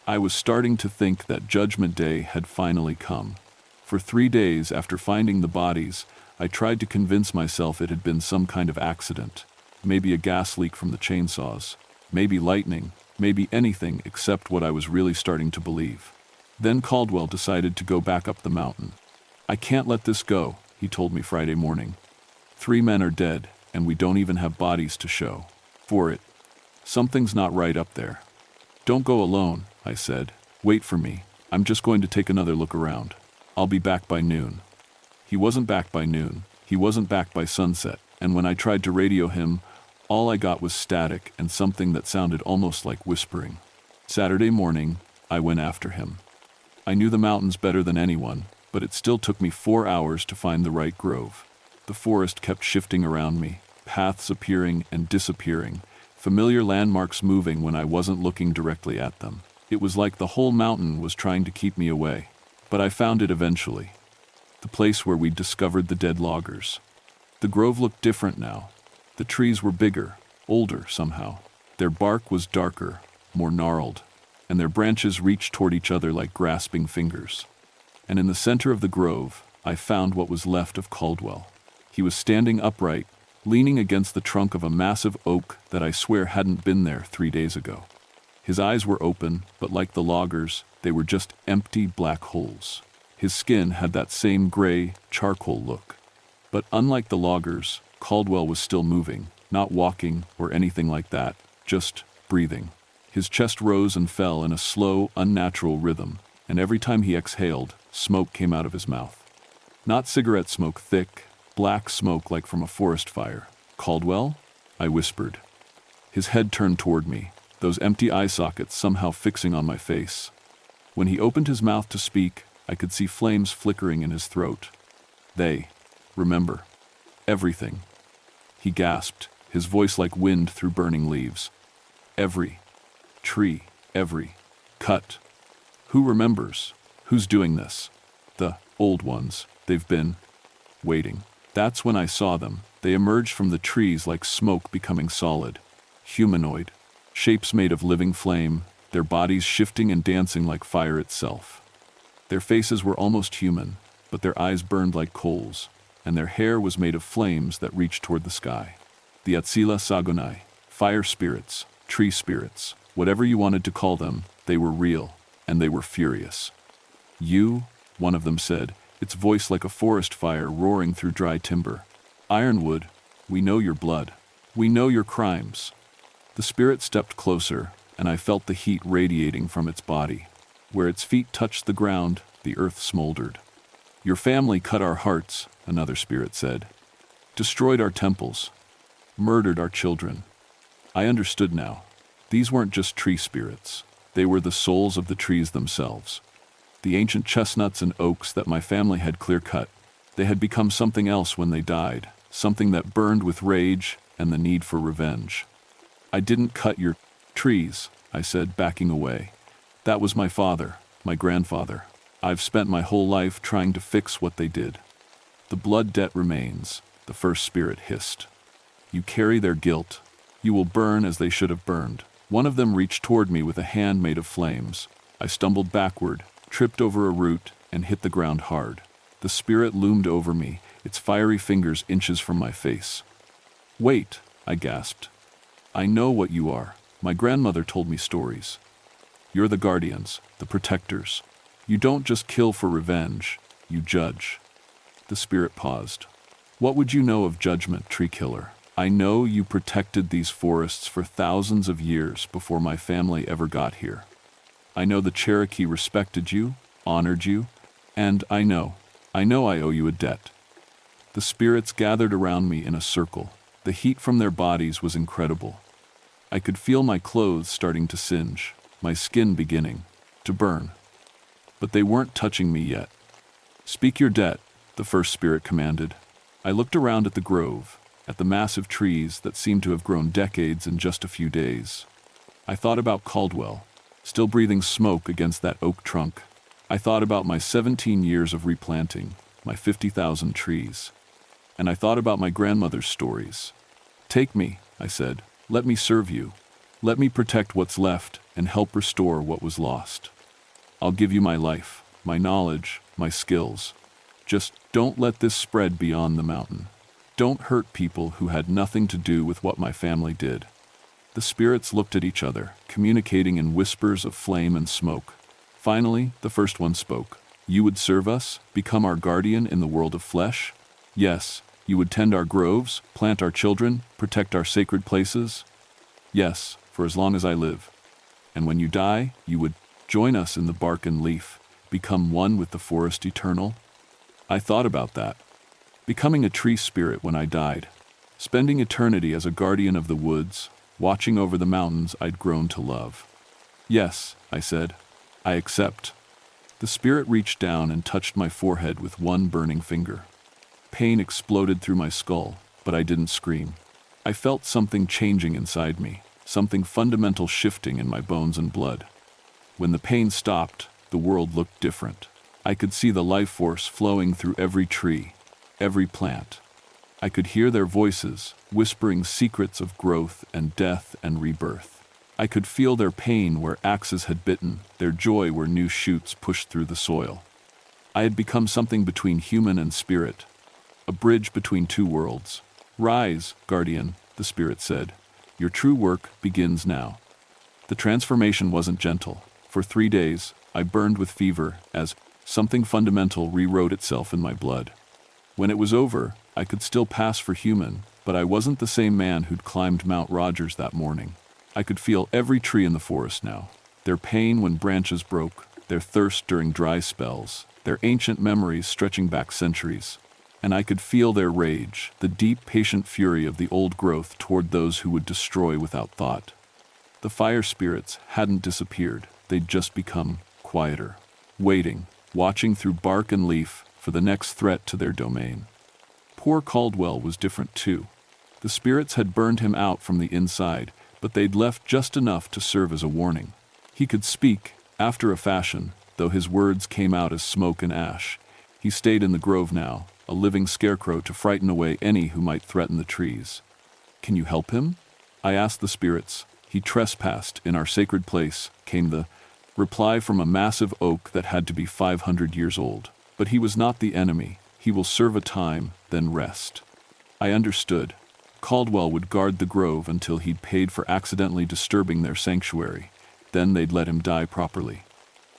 I was starting to think that Judgment Day had finally come. For 3 days after finding the bodies, I tried to convince myself it had been some kind of accident. Maybe a gas leak from the chainsaws. Maybe lightning. Maybe anything except what I was really starting to believe. Then Caldwell decided to go back up the mountain. "I can't let this go," he told me Friday morning. 3 men are dead, and we don't even have bodies to show for it. Something's not right up there. "Don't go alone," I said. "Wait for me. I'm just going to take another look around. I'll be back by noon." He wasn't back by noon. He wasn't back by sunset. And when I tried to radio him, all I got was static and something that sounded almost like whispering. Saturday morning, I went after him. I knew the mountains better than anyone, but it still took me 4 hours to find the right grove. The forest kept shifting around me, paths appearing and disappearing, familiar landmarks moving when I wasn't looking directly at them. It was like the whole mountain was trying to keep me away. But I found it eventually. The place where we'd discovered the dead loggers. The grove looked different now. The trees were bigger, older somehow. Their bark was darker, more gnarled, and their branches reached toward each other like grasping fingers. And in the center of the grove, I found what was left of Caldwell. He was standing upright, leaning against the trunk of a massive oak that I swear hadn't been there 3 days ago. His eyes were open, but like the loggers, they were just empty black holes. His skin had that same gray, charcoal look. But unlike the loggers, Caldwell was still moving, not walking or anything like that, just breathing. His chest rose and fell in a slow, unnatural rhythm, and every time he exhaled, smoke came out of his mouth. Not cigarette smoke, thick, black smoke like from a forest fire. "Caldwell?" I whispered. His head turned toward me, those empty eye sockets somehow fixing on my face. When he opened his mouth to speak, I could see flames flickering in his throat. "They remember everything," he gasped, his voice like wind through burning leaves. "Every tree, every cut. Who remembers? Who's doing this?" "The old ones. They've been waiting." That's when I saw them. They emerged from the trees like smoke becoming solid. Humanoid. Shapes made of living flame, their bodies shifting and dancing like fire itself. Their faces were almost human, but their eyes burned like coals, and their hair was made of flames that reached toward the sky. The Atsila Sagonai, fire spirits, tree spirits, whatever you wanted to call them, they were real, and they were furious. "You," one of them said, its voice like a forest fire roaring through dry timber. "Ironwood, we know your blood. We know your crimes." The spirit stepped closer, and I felt the heat radiating from its body. Where its feet touched the ground, the earth smoldered. "Your family cut our hearts," another spirit said. "Destroyed our temples. Murdered our children." I understood now. These weren't just tree spirits. They were the souls of the trees themselves. The ancient chestnuts and oaks that my family had clear-cut. They had become something else when they died, something that burned with rage and the need for revenge. "I didn't cut your trees," I said, backing away. "That was my father, my grandfather. I've spent my whole life trying to fix what they did." "The blood debt remains," the first spirit hissed. "You carry their guilt. You will burn as they should have burned." One of them reached toward me with a hand made of flames. I stumbled backward, tripped over a root, and hit the ground hard. The spirit loomed over me, its fiery fingers inches from my face. "Wait," I gasped. "I know what you are. My grandmother told me stories. You're the guardians, the protectors. You don't just kill for revenge, you judge." The spirit paused. "What would you know of judgment, tree killer? I know you protected these forests for thousands of years before my family ever got here. I know the Cherokee respected you, honored you, and I know I owe you a debt." The spirits gathered around me in a circle. The heat from their bodies was incredible. I could feel my clothes starting to singe, my skin beginning to burn. But they weren't touching me yet. "Speak your debt," the first spirit commanded. I looked around at the grove, at the massive trees that seemed to have grown decades in just a few days. I thought about Caldwell, still breathing smoke against that oak trunk. I thought about my 17 years of replanting, my 50,000 trees. And I thought about my grandmother's stories. "Take me," I said. "Let me serve you. Let me protect what's left and help restore what was lost. I'll give you my life, my knowledge, my skills. Just don't let this spread beyond the mountain. Don't hurt people who had nothing to do with what my family did." The spirits looked at each other, communicating in whispers of flame and smoke. Finally, the first one spoke. "You would serve us, become our guardian in the world of flesh? Yes. You would tend our groves, plant our children, protect our sacred places? Yes, for as long as I live. And when you die, you would join us in the bark and leaf, become one with the forest eternal?" I thought about that. Becoming a tree spirit when I died. Spending eternity as a guardian of the woods, watching over the mountains I'd grown to love. "Yes," I said. "I accept." The spirit reached down and touched my forehead with one burning finger. Pain exploded through my skull, but I didn't scream. I felt something changing inside me, something fundamental shifting in my bones and blood. When the pain stopped, the world looked different. I could see the life force flowing through every tree, every plant. I could hear their voices, whispering secrets of growth and death and rebirth. I could feel their pain where axes had bitten, their joy where new shoots pushed through the soil. I had become something between human and spirit, a bridge between two worlds. "Rise, guardian," the spirit said. "Your true work begins now." The transformation wasn't gentle. For 3 days, I burned with fever as something fundamental rewrote itself in my blood. When it was over, I could still pass for human, but I wasn't the same man who'd climbed Mount Rogers that morning. I could feel every tree in the forest now, their pain when branches broke, their thirst during dry spells, their ancient memories stretching back centuries. And I could feel their rage, the deep, patient fury of the old growth toward those who would destroy without thought. The fire spirits hadn't disappeared, they'd just become quieter, waiting, watching through bark and leaf for the next threat to their domain. Poor Caldwell was different too. The spirits had burned him out from the inside, but they'd left just enough to serve as a warning. He could speak, after a fashion, though his words came out as smoke and ash. He stayed in the grove now, a living scarecrow to frighten away any who might threaten the trees. "Can you help him?" I asked the spirits. "He trespassed in our sacred place," came the reply from a massive oak that had to be 500 years old. "But he was not the enemy. He will serve a time, then rest." I understood. Caldwell would guard the grove until he'd paid for accidentally disturbing their sanctuary. Then they'd let him die properly.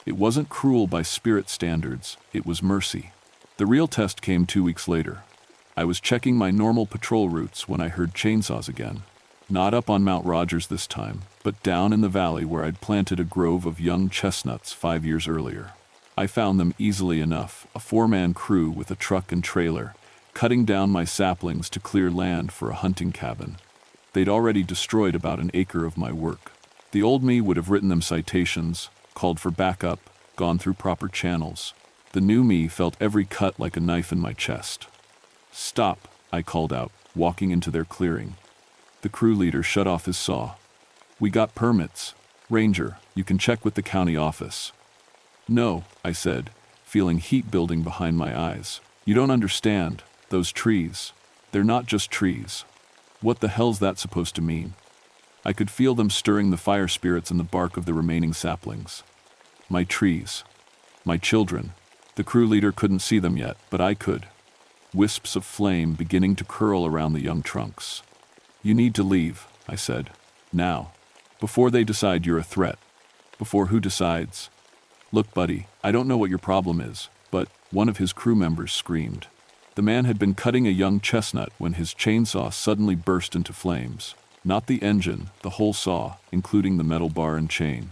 It wasn't cruel by spirit standards, it was mercy. The real test came 2 weeks later. I was checking my normal patrol routes when I heard chainsaws again. Not up on Mount Rogers this time, but down in the valley where I'd planted a grove of young chestnuts 5 years earlier. I found them easily enough, a 4-man crew with a truck and trailer, cutting down my saplings to clear land for a hunting cabin. They'd already destroyed about an acre of my work. The old me would have written them citations, called for backup, gone through proper channels. The new me felt every cut like a knife in my chest. "Stop," I called out, walking into their clearing. The crew leader shut off his saw. "We got permits. Ranger, you can check with the county office." "No," I said, feeling heat building behind my eyes. "You don't understand. Those trees. They're not just trees. What the hell's that supposed to mean?" I could feel them stirring the fire spirits in the bark of the remaining saplings. My trees. My children. The crew leader couldn't see them yet, but I could. Wisps of flame beginning to curl around the young trunks. "You need to leave," I said. "Now. Before they decide you're a threat." "Before who decides?" "Look, buddy, I don't know what your problem is, but," one of his crew members screamed. The man had been cutting a young chestnut when his chainsaw suddenly burst into flames. Not the engine, the whole saw, including the metal bar and chain.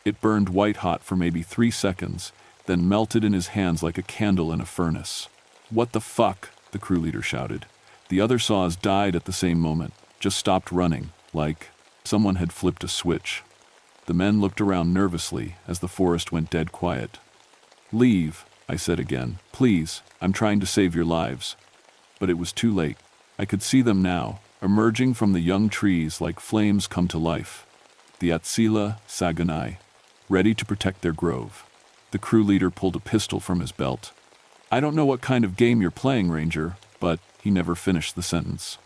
It burned white-hot for maybe 3 seconds, then melted in his hands like a candle in a furnace. "What the fuck?" the crew leader shouted. The other saws died at the same moment, just stopped running, like someone had flipped a switch. The men looked around nervously as the forest went dead quiet. "Leave," I said again. Please, I'm trying to save your lives. But it was too late. I could see them now, emerging from the young trees like flames come to life. The Atsila Saganai, ready to protect their grove. The crew leader pulled a pistol from his belt. I don't know what kind of game you're playing, Ranger, but he never finished the sentence.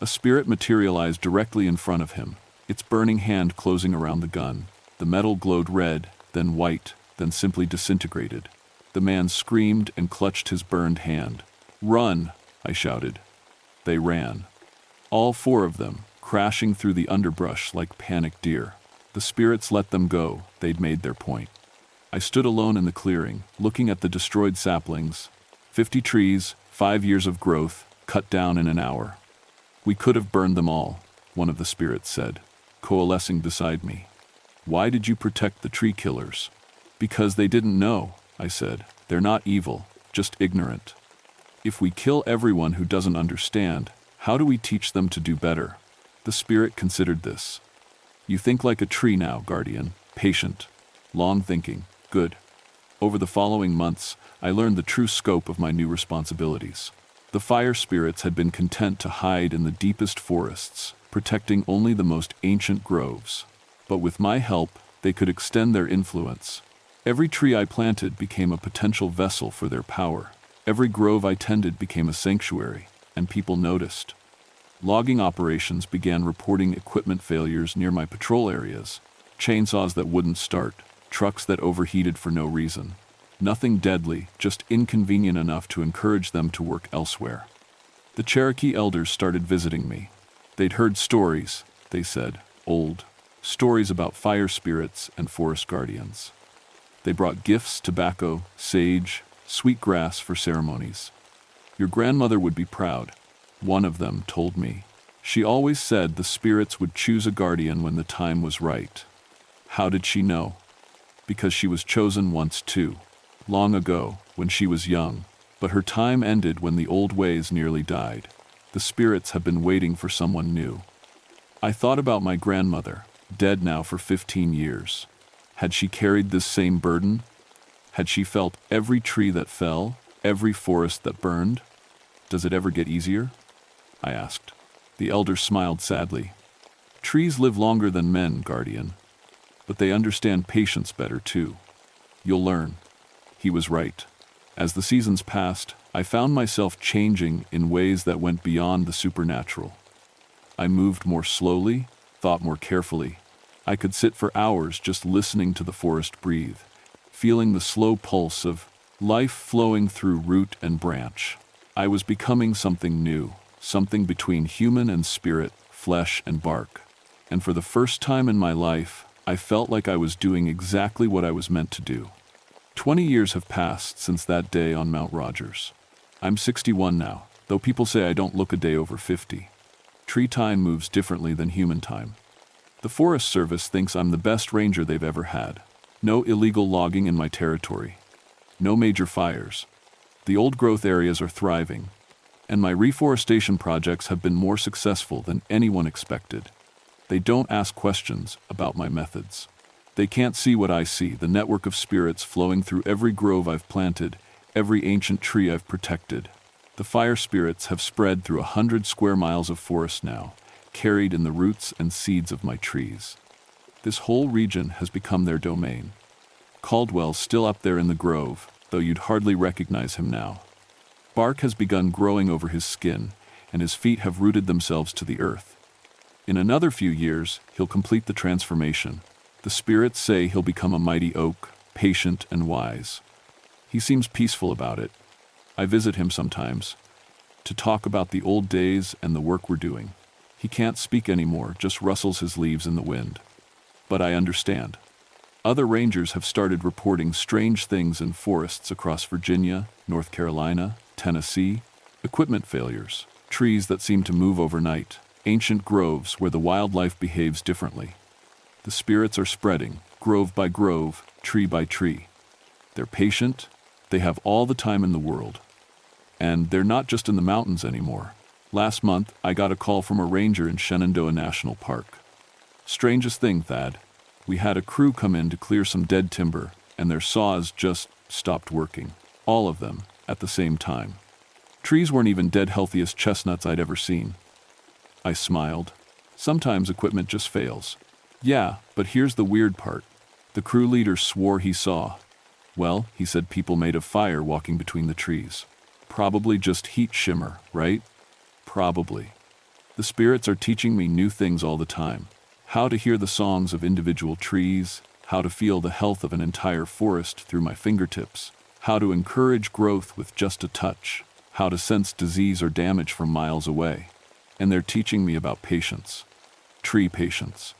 A spirit materialized directly in front of him, its burning hand closing around the gun. The metal glowed red, then white, then simply disintegrated. The man screamed and clutched his burned hand. "Run!" I shouted. They ran. All four of them, crashing through the underbrush like panicked deer. The spirits let them go. They'd made their point. I stood alone in the clearing, looking at the destroyed saplings. 50 trees, 5 years of growth, cut down in an hour. We could have burned them all, one of the spirits said, coalescing beside me. Why did you protect the tree killers? Because they didn't know, I said. They're not evil, just ignorant. If we kill everyone who doesn't understand, how do we teach them to do better? The spirit considered this. You think like a tree now, Guardian. Patient. Long thinking. Good. Over the following months, I learned the true scope of my new responsibilities. The fire spirits had been content to hide in the deepest forests, protecting only the most ancient groves. But with my help, they could extend their influence. Every tree I planted became a potential vessel for their power. Every grove I tended became a sanctuary, and people noticed. Logging operations began reporting equipment failures near my patrol areas. Chainsaws that wouldn't start, trucks that overheated for no reason. Nothing deadly, just inconvenient enough to encourage them to work elsewhere. The Cherokee elders started visiting me. They'd heard stories, they said, old stories about fire spirits and forest guardians. They brought gifts, tobacco, sage, sweet grass for ceremonies. Your grandmother would be proud, one of them told me. She always said the spirits would choose a guardian when the time was right. How did she know? Because she was chosen once too. Long ago, when she was young, but her time ended when the old ways nearly died. The spirits have been waiting for someone new. I thought about my grandmother, dead now for 15 years. Had she carried this same burden? Had she felt every tree that fell, every forest that burned? Does it ever get easier? I asked. The elder smiled sadly. Trees live longer than men, Guardian, but they understand patience better too. You'll learn. He was right. As the seasons passed, I found myself changing in ways that went beyond the supernatural. I moved more slowly, thought more carefully. I could sit for hours just listening to the forest breathe, feeling the slow pulse of life flowing through root and branch. I was becoming something new, something between human and spirit, flesh and bark. And for the first time in my life, I felt like I was doing exactly what I was meant to do. 20 years have passed since that day on Mount Rogers. I'm 61 now, though people say I don't look a day over 50. Tree time moves differently than human time. The Forest Service thinks I'm the best ranger they've ever had. No illegal logging in my territory. No major fires. The old growth areas are thriving, and my reforestation projects have been more successful than anyone expected. They don't ask questions about my methods. They can't see what I see, the network of spirits flowing through every grove I've planted, every ancient tree I've protected. The fire spirits have spread through 100 square miles of forest now, carried in the roots and seeds of my trees. This whole region has become their domain. Caldwell's still up there in the grove, though you'd hardly recognize him now. Bark has begun growing over his skin, and his feet have rooted themselves to the earth. In another few years, he'll complete the transformation. The spirits say he'll become a mighty oak, patient and wise. He seems peaceful about it. I visit him sometimes, to talk about the old days and the work we're doing. He can't speak anymore, just rustles his leaves in the wind. But I understand. Other rangers have started reporting strange things in forests across Virginia, North Carolina, Tennessee. Equipment failures, trees that seem to move overnight, ancient groves where the wildlife behaves differently. The spirits are spreading, grove by grove, tree by tree. They're patient, they have all the time in the world. And they're not just in the mountains anymore. Last month, I got a call from a ranger in Shenandoah National Park. Strangest thing, Thad. We had a crew come in to clear some dead timber, and their saws just stopped working. All of them, at the same time. Trees weren't even dead healthiest chestnuts I'd ever seen. I smiled. Sometimes equipment just fails. Yeah, but here's the weird part. The crew leader swore he saw. Well, he said people made of fire walking between the trees. Probably just heat shimmer, right? Probably. The spirits are teaching me new things all the time. How to hear the songs of individual trees, how to feel the health of an entire forest through my fingertips, how to encourage growth with just a touch, how to sense disease or damage from miles away. And they're teaching me about patience. Tree patience.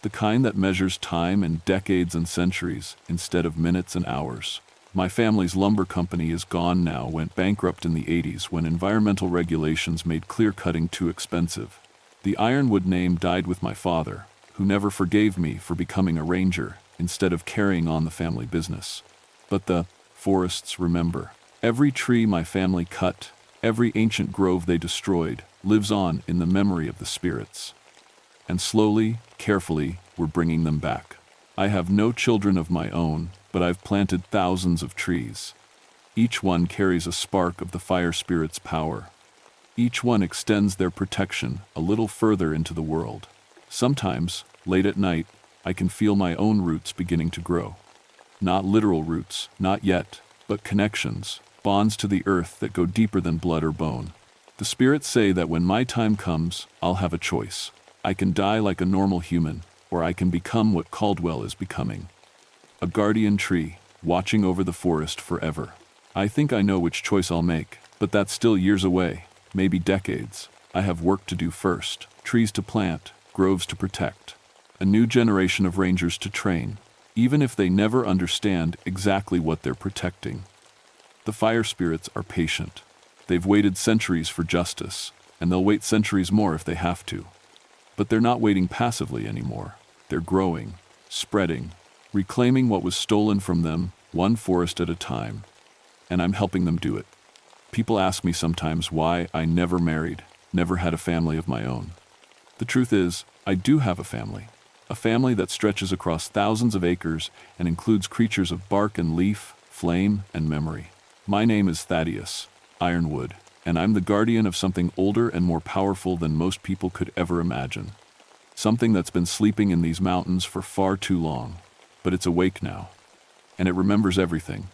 The kind that measures time in decades and centuries instead of minutes and hours. My family's lumber company is gone now, went bankrupt in the 80s when environmental regulations made clear-cutting too expensive. The ironwood name died with my father, who never forgave me for becoming a ranger instead of carrying on the family business. But the forests remember. Every tree my family cut, every ancient grove they destroyed, lives on in the memory of the spirits. And slowly, carefully, we're bringing them back. I have no children of my own, but I've planted thousands of trees. Each one carries a spark of the fire spirit's power. Each one extends their protection a little further into the world. Sometimes, late at night, I can feel my own roots beginning to grow. Not literal roots, not yet, but connections, bonds to the earth that go deeper than blood or bone. The spirits say that when my time comes, I'll have a choice. I can die like a normal human, or I can become what Caldwell is becoming. A guardian tree, watching over the forest forever. I think I know which choice I'll make, but that's still years away, maybe decades. I have work to do first, trees to plant, groves to protect. A new generation of rangers to train, even if they never understand exactly what they're protecting. The fire spirits are patient. They've waited centuries for justice, and they'll wait centuries more if they have to. But they're not waiting passively anymore. They're growing, spreading, reclaiming what was stolen from them, one forest at a time. And I'm helping them do it. People ask me sometimes why I never married, never had a family of my own. The truth is, I do have a family that stretches across thousands of acres and includes creatures of bark and leaf, flame and memory. My name is Thaddeus, Ironwood, and I'm the guardian of something older and more powerful than most people could ever imagine. Something that's been sleeping in these mountains for far too long, but it's awake now, and it remembers everything.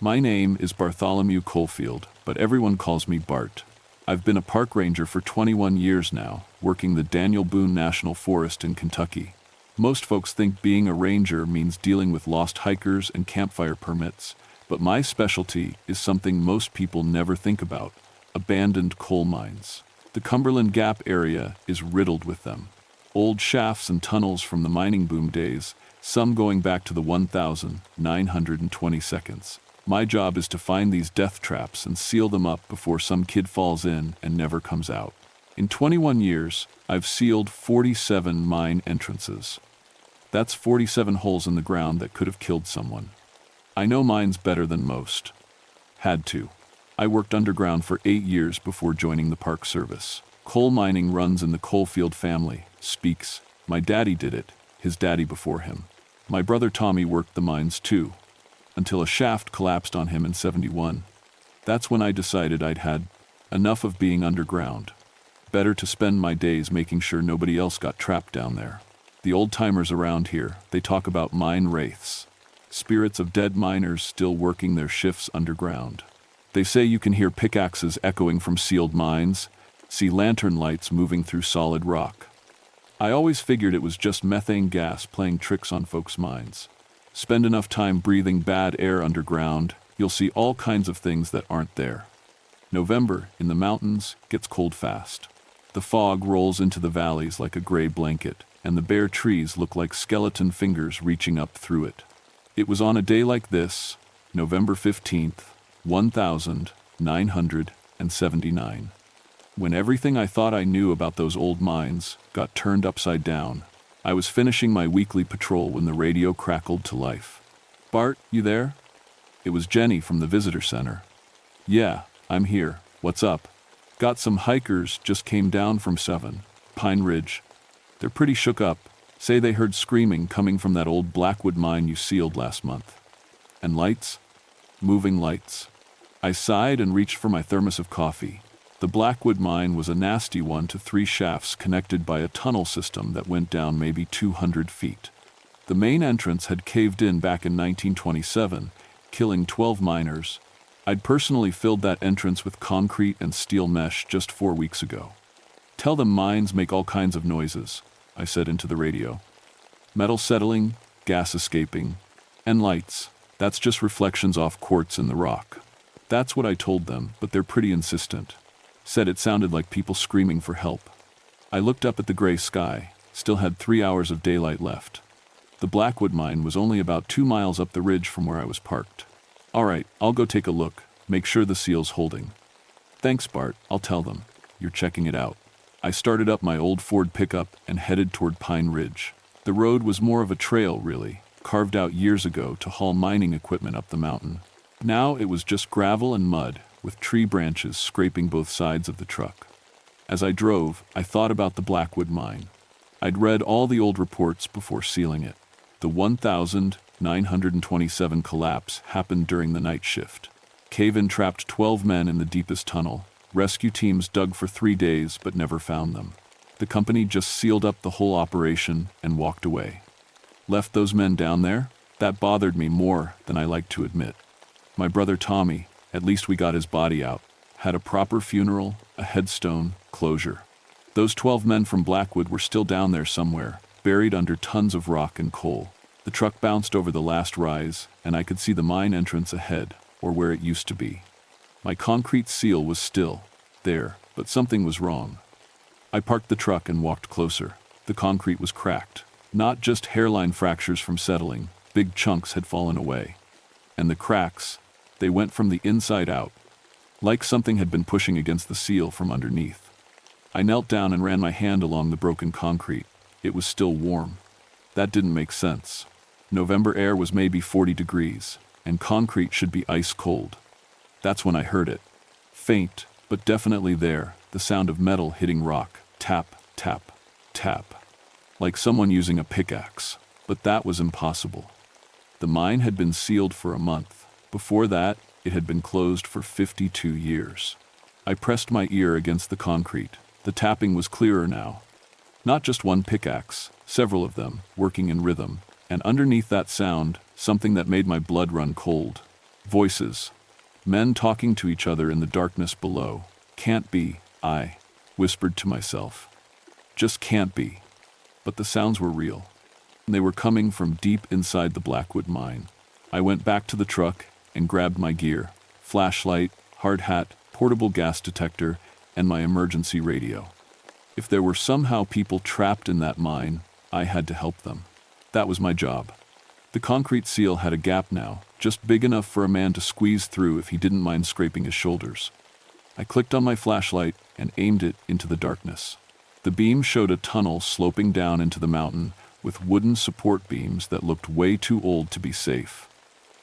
My name is Bartholomew Coalfield, but everyone calls me Bart. I've been a park ranger for 21 years now, working the Daniel Boone National Forest in Kentucky. Most folks think being a ranger means dealing with lost hikers and campfire permits, but my specialty is something most people never think about: abandoned coal mines. The Cumberland Gap area is riddled with them. Old shafts and tunnels from the mining boom days, some going back to the 1,920 seconds. My job is to find these death traps and seal them up before some kid falls in and never comes out. In 21 years, I've sealed 47 mine entrances. That's 47 holes in the ground that could have killed someone. I know mines better than most. Had to. I worked underground for 8 years before joining the Park Service. Coal mining runs in the Coalfield family, Speaks. My daddy did it, his daddy before him. My brother Tommy worked the mines too, until a shaft collapsed on him in '71. That's when I decided I'd had enough of being underground. Better to spend my days making sure nobody else got trapped down there. The old-timers around here, they talk about mine wraiths, spirits of dead miners still working their shifts underground. They say you can hear pickaxes echoing from sealed mines, see lantern lights moving through solid rock. I always figured it was just methane gas playing tricks on folks' minds. Spend enough time breathing bad air underground, you'll see all kinds of things that aren't there. November, in the mountains, gets cold fast. The fog rolls into the valleys like a gray blanket, and the bare trees look like skeleton fingers reaching up through it. It was on a day like this, November 15th, 1979, when everything I thought I knew about those old mines got turned upside down. I was finishing my weekly patrol when the radio crackled to life. "Bart, you there?" It was Jenny from the visitor center. "Yeah, I'm here. What's up?" Got some hikers just came down from 7 Pine Ridge. They're pretty shook up, say they heard screaming coming from that old Blackwood mine you sealed last month. And lights? Moving lights. I sighed and reached for my thermos of coffee. The Blackwood mine was a nasty one to 3 shafts connected by a tunnel system that went down maybe 200 feet. The main entrance had caved in back in 1927, killing 12 miners. I'd personally filled that entrance with concrete and steel mesh just 4 weeks ago. Tell them mines make all kinds of noises, I said into the radio. Metal settling, gas escaping, and lights. That's just reflections off quartz in the rock. That's what I told them, but they're pretty insistent. Said it sounded like people screaming for help. I looked up at the gray sky, still had 3 hours of daylight left. The Blackwood mine was only about 2 miles up the ridge from where I was parked. All right, I'll go take a look, make sure the seal's holding. Thanks, Bart, I'll tell them. You're checking it out. I started up my old Ford pickup and headed toward Pine Ridge. The road was more of a trail, really, carved out years ago to haul mining equipment up the mountain. Now it was just gravel and mud, with tree branches scraping both sides of the truck. As I drove, I thought about the Blackwood mine. I'd read all the old reports before sealing it. The 1,927 collapse happened during the night shift. Cave-in trapped 12 men in the deepest tunnel. Rescue teams dug for 3 days but never found them. The company just sealed up the whole operation and walked away. Left those men down there? That bothered me more than I like to admit. My brother Tommy, at least we got his body out, had a proper funeral, a headstone, closure. Those 12 men from Blackwood were still down there somewhere, buried under tons of rock and coal. The truck bounced over the last rise, and I could see the mine entrance ahead, or where it used to be. My concrete seal was still there, but something was wrong. I parked the truck and walked closer. The concrete was cracked. Not just hairline fractures from settling, big chunks had fallen away. And the cracks, they went from the inside out, like something had been pushing against the seal from underneath. I knelt down and ran my hand along the broken concrete. It was still warm. That didn't make sense. November air was maybe 40 degrees, and concrete should be ice cold. That's when I heard it. Faint, but definitely there, the sound of metal hitting rock. Tap, tap, tap. Like someone using a pickaxe. But that was impossible. The mine had been sealed for a month. Before that, it had been closed for 52 years. I pressed my ear against the concrete. The tapping was clearer now. Not just one pickaxe, several of them, working in rhythm. And underneath that sound, something that made my blood run cold. Voices. Men talking to each other in the darkness below. Can't be, I whispered to myself. Just can't be. But the sounds were real. They were coming from deep inside the Blackwood mine. I went back to the truck and grabbed my gear. Flashlight, hard hat, portable gas detector, and my emergency radio. If there were somehow people trapped in that mine, I had to help them. That was my job. The concrete seal had a gap now, just big enough for a man to squeeze through if he didn't mind scraping his shoulders. I clicked on my flashlight and aimed it into the darkness. The beam showed a tunnel sloping down into the mountain with wooden support beams that looked way too old to be safe.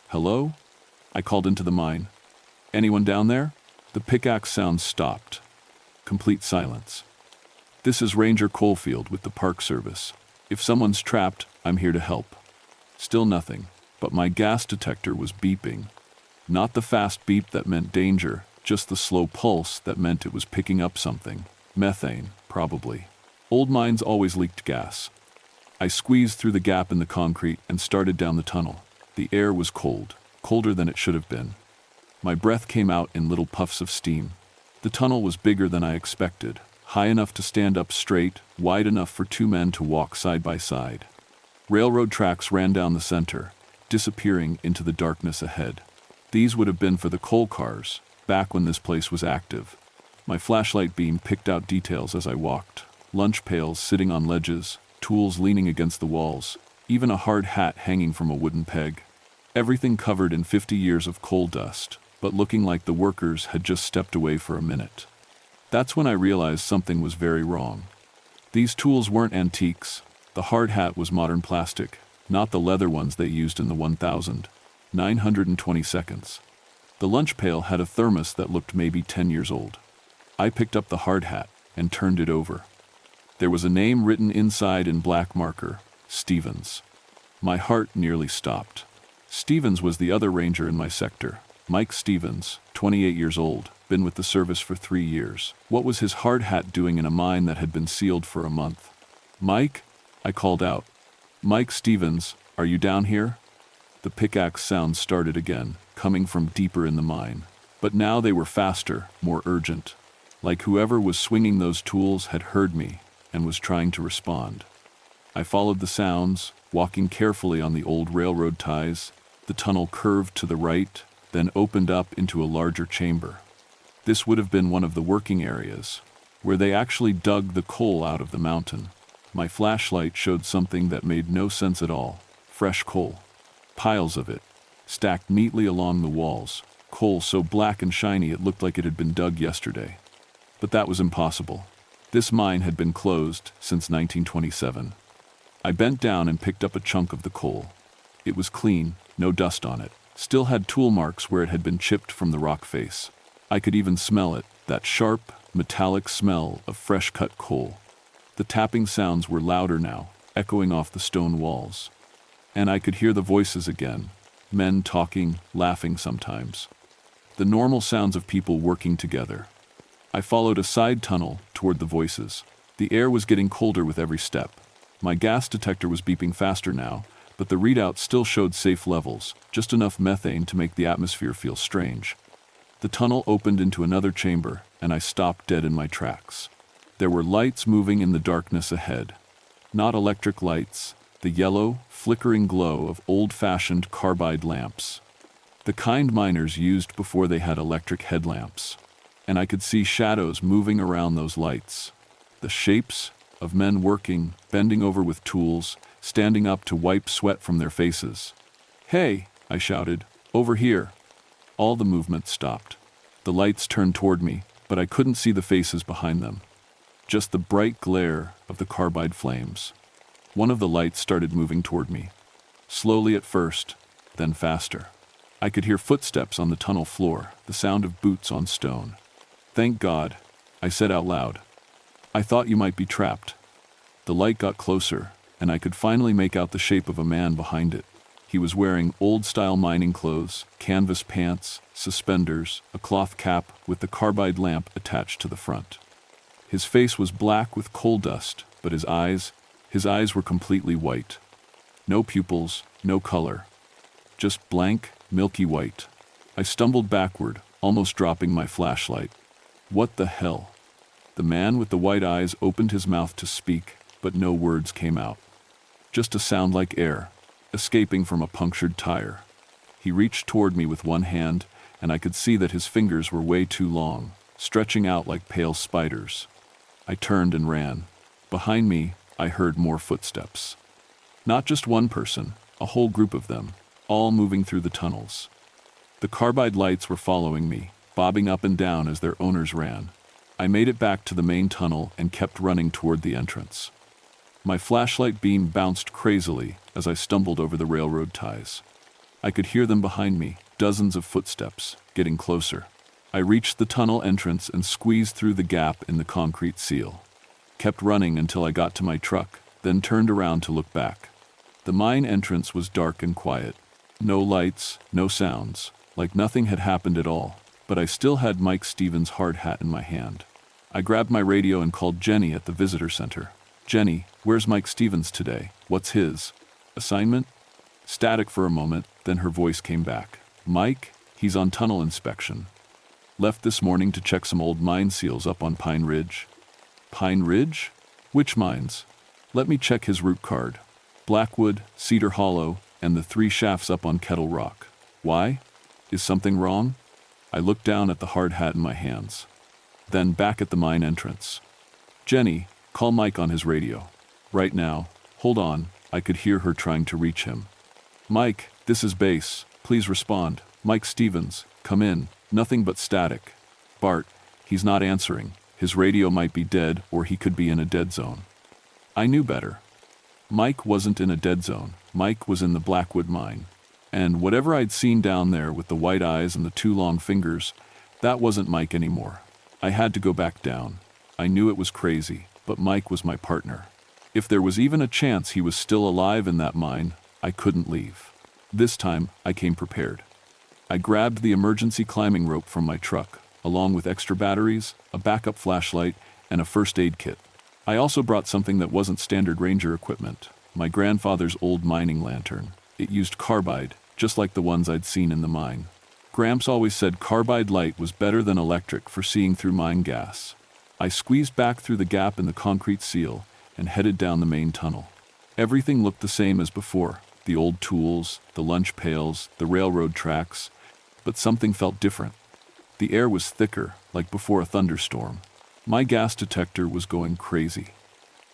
Hello? I called into the mine. Anyone down there? The pickaxe sound stopped. Complete silence. This is Ranger Coalfield with the Park Service. If someone's trapped, I'm here to help. Still nothing, but my gas detector was beeping. Not the fast beep that meant danger, just the slow pulse that meant it was picking up something. Methane, probably. Old mines always leaked gas. I squeezed through the gap in the concrete and started down the tunnel. The air was cold, colder than it should have been. My breath came out in little puffs of steam. The tunnel was bigger than I expected, high enough to stand up straight, wide enough for 2 men to walk side by side. Railroad tracks ran down the center, disappearing into the darkness ahead. These would have been for the coal cars, back when this place was active. My flashlight beam picked out details as I walked. Lunch pails sitting on ledges, tools leaning against the walls, even a hard hat hanging from a wooden peg. Everything covered in 50 years of coal dust, but looking like the workers had just stepped away for a minute. That's when I realized something was very wrong. These tools weren't antiques. The hard hat was modern plastic, not the leather ones they used in the 1,920 seconds. The lunch pail had a thermos that looked maybe 10 years old. I picked up the hard hat and turned it over. There was a name written inside in black marker, Stevens. My heart nearly stopped. Stevens was the other ranger in my sector. Mike Stevens, 28 years old, been with the service for 3 years. What was his hard hat doing in a mine that had been sealed for a month? "Mike?" I called out. "Mike Stevens, are you down here?" The pickaxe sounds started again, coming from deeper in the mine. But now they were faster, more urgent. Like whoever was swinging those tools had heard me and was trying to respond. I followed the sounds, walking carefully on the old railroad ties. The tunnel curved to the right, then opened up into a larger chamber. This would have been one of the working areas, where they actually dug the coal out of the mountain. My flashlight showed something that made no sense at all. Fresh coal. Piles of it, stacked neatly along the walls. Coal so black and shiny it looked like it had been dug yesterday. But that was impossible. This mine had been closed since 1927. I bent down and picked up a chunk of the coal. It was clean, no dust on it. Still had tool marks where it had been chipped from the rock face. I could even smell it, that sharp, metallic smell of fresh-cut coal. The tapping sounds were louder now, echoing off the stone walls. And I could hear the voices again, men talking, laughing sometimes. The normal sounds of people working together. I followed a side tunnel toward the voices. The air was getting colder with every step. My gas detector was beeping faster now, but the readout still showed safe levels, just enough methane to make the atmosphere feel strange. The tunnel opened into another chamber, and I stopped dead in my tracks. There were lights moving in the darkness ahead. Not electric lights, the yellow, flickering glow of old-fashioned carbide lamps. The kind miners used before they had electric headlamps. And I could see shadows moving around those lights. The shapes of men working, bending over with tools, standing up to wipe sweat from their faces. "Hey!" I shouted. "Over here!" All the movement stopped. The lights turned toward me, but I couldn't see the faces behind them. Just the bright glare of the carbide flames. One of the lights started moving toward me. Slowly at first, then faster. I could hear footsteps on the tunnel floor, the sound of boots on stone. "Thank God," I said out loud. "I thought you might be trapped." The light got closer, and I could finally make out the shape of a man behind it. He was wearing old-style mining clothes, canvas pants, suspenders, a cloth cap with the carbide lamp attached to the front. His face was black with coal dust, but his eyes were completely white. No pupils, no color. Just blank, milky white. I stumbled backward, almost dropping my flashlight. What the hell? The man with the white eyes opened his mouth to speak, but no words came out. Just a sound like air, escaping from a punctured tire. He reached toward me with one hand, and I could see that his fingers were way too long, stretching out like pale spiders. I turned and ran. Behind me, I heard more footsteps. Not just one person, a whole group of them, all moving through the tunnels. The carbide lights were following me, bobbing up and down as their owners ran. I made it back to the main tunnel and kept running toward the entrance. My flashlight beam bounced crazily as I stumbled over the railroad ties. I could hear them behind me, dozens of footsteps, getting closer. I reached the tunnel entrance and squeezed through the gap in the concrete seal. Kept running until I got to my truck, then turned around to look back. The mine entrance was dark and quiet. No lights, no sounds, like nothing had happened at all, but I still had Mike Stevens' hard hat in my hand. I grabbed my radio and called Jenny at the visitor center. "Jenny, where's Mike Stevens today? What's his assignment?" Static for a moment, then her voice came back. "Mike, he's on tunnel inspection. Left this morning to check some old mine seals up on Pine Ridge." "Pine Ridge? Which mines?" "Let me check his route card. Blackwood, Cedar Hollow, and the 3 shafts up on Kettle Rock." "Why? Is something wrong?" I looked down at the hard hat in my hands. Then back at the mine entrance. "Jenny, call Mike on his radio. Right now. Hold on." I could hear her trying to reach him. "Mike, this is base. Please respond. Mike Stevens, come in." Nothing but static. "Bart, he's not answering. His radio might be dead, or he could be in a dead zone." I knew better. Mike wasn't in a dead zone. Mike was in the Blackwood mine. And whatever I'd seen down there with the white eyes and the 2 long fingers, that wasn't Mike anymore. I had to go back down. I knew it was crazy, but Mike was my partner. If there was even a chance he was still alive in that mine, I couldn't leave. This time, I came prepared. I grabbed the emergency climbing rope from my truck, along with extra batteries, a backup flashlight, and a first aid kit. I also brought something that wasn't standard ranger equipment, my grandfather's old mining lantern. It used carbide, just like the ones I'd seen in the mine. Gramps always said carbide light was better than electric for seeing through mine gas. I squeezed back through the gap in the concrete seal and headed down the main tunnel. Everything looked the same as before, the old tools, the lunch pails, the railroad tracks, but something felt different. The air was thicker, like before a thunderstorm. My gas detector was going crazy.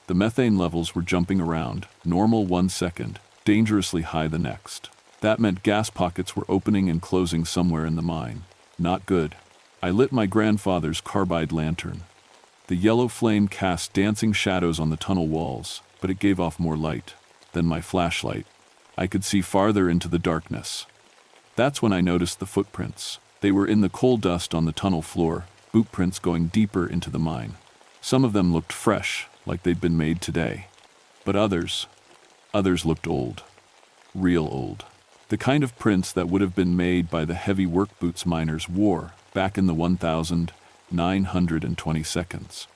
The methane levels were jumping around, normal 1 second, dangerously high the next. That meant gas pockets were opening and closing somewhere in the mine. Not good. I lit my grandfather's carbide lantern. The yellow flame cast dancing shadows on the tunnel walls, but it gave off more light. Then my flashlight. I could see farther into the darkness. That's when I noticed the footprints. They were in the coal dust on the tunnel floor, boot prints going deeper into the mine. Some of them looked fresh, like they'd been made today. But others looked old. Real old. The kind of prints that would have been made by the heavy work boots miners wore back in the 1922.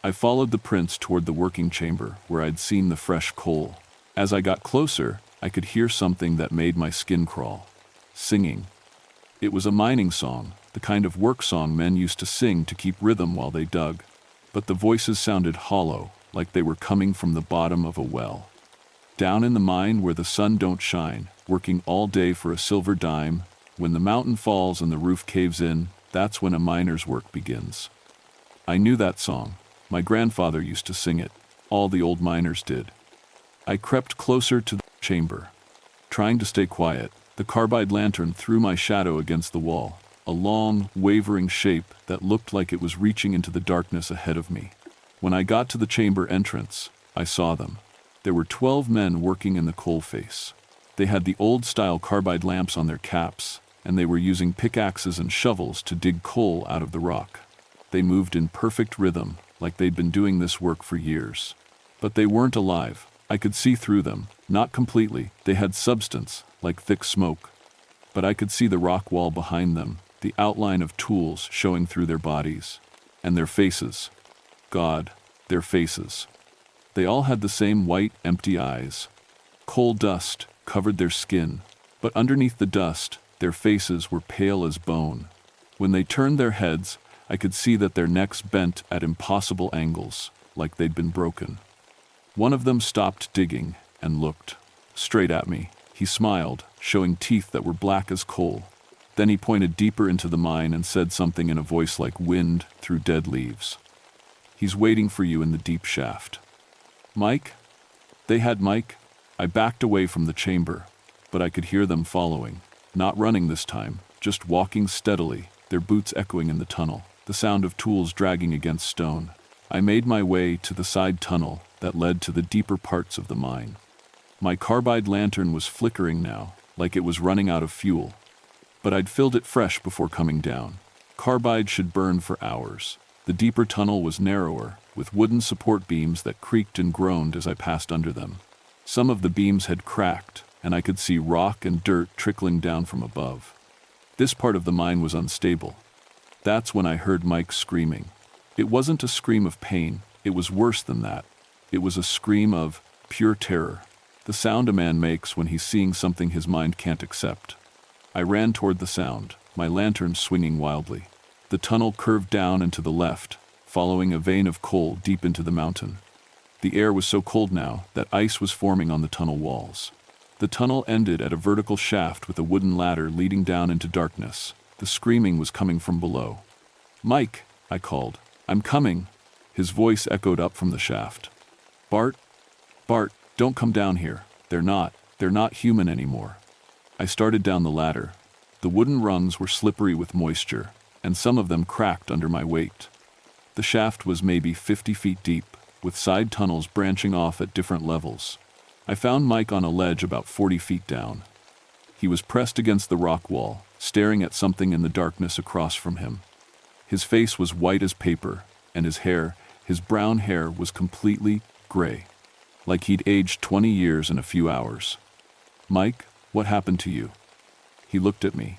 I followed the prints toward the working chamber where I'd seen the fresh coal. As I got closer, I could hear something that made my skin crawl. Singing. It was a mining song, the kind of work song men used to sing to keep rhythm while they dug. But the voices sounded hollow, like they were coming from the bottom of a well. Down in the mine where the sun don't shine, working all day for a silver dime, when the mountain falls and the roof caves in, that's when a miner's work begins. I knew that song. My grandfather used to sing it. All the old miners did. I crept closer to the chamber. Trying to stay quiet, the carbide lantern threw my shadow against the wall, a long, wavering shape that looked like it was reaching into the darkness ahead of me. When I got to the chamber entrance, I saw them. There were 12 men working in the coal face. They had the old-style carbide lamps on their caps, and they were using pickaxes and shovels to dig coal out of the rock. They moved in perfect rhythm, like they'd been doing this work for years. But they weren't alive. I could see through them, not completely. They had substance, like thick smoke. But I could see the rock wall behind them, the outline of tools showing through their bodies. And their faces. God, their faces. They all had the same white, empty eyes. Coal dust covered their skin, but underneath the dust, their faces were pale as bone. When they turned their heads, I could see that their necks bent at impossible angles, like they'd been broken. One of them stopped digging and looked straight at me. He smiled, showing teeth that were black as coal. Then he pointed deeper into the mine and said something in a voice like wind through dead leaves. "He's waiting for you in the deep shaft." Mike? They had Mike? I backed away from the chamber, but I could hear them following. Not running this time, just walking steadily, their boots echoing in the tunnel, the sound of tools dragging against stone. I made my way to the side tunnel that led to the deeper parts of the mine. My carbide lantern was flickering now, like it was running out of fuel. But I'd filled it fresh before coming down. Carbide should burn for hours. The deeper tunnel was narrower, with wooden support beams that creaked and groaned as I passed under them. Some of the beams had cracked, and I could see rock and dirt trickling down from above. This part of the mine was unstable. That's when I heard Mike screaming. It wasn't a scream of pain, it was worse than that. It was a scream of pure terror, the sound a man makes when he's seeing something his mind can't accept. I ran toward the sound, my lantern swinging wildly. The tunnel curved down and to the left, following a vein of coal deep into the mountain. The air was so cold now that ice was forming on the tunnel walls. The tunnel ended at a vertical shaft with a wooden ladder leading down into darkness. The screaming was coming from below. "Mike," I called. "I'm coming." His voice echoed up from the shaft. Bart, don't come down here. They're not human anymore." I started down the ladder. The wooden rungs were slippery with moisture, and some of them cracked under my weight. The shaft was maybe 50 feet deep, with side tunnels branching off at different levels. I found Mike on a ledge about 40 feet down. He was pressed against the rock wall, staring at something in the darkness across from him. His face was white as paper, and his brown hair was completely gray, like he'd aged 20 years in a few hours. "Mike, what happened to you?" He looked at me,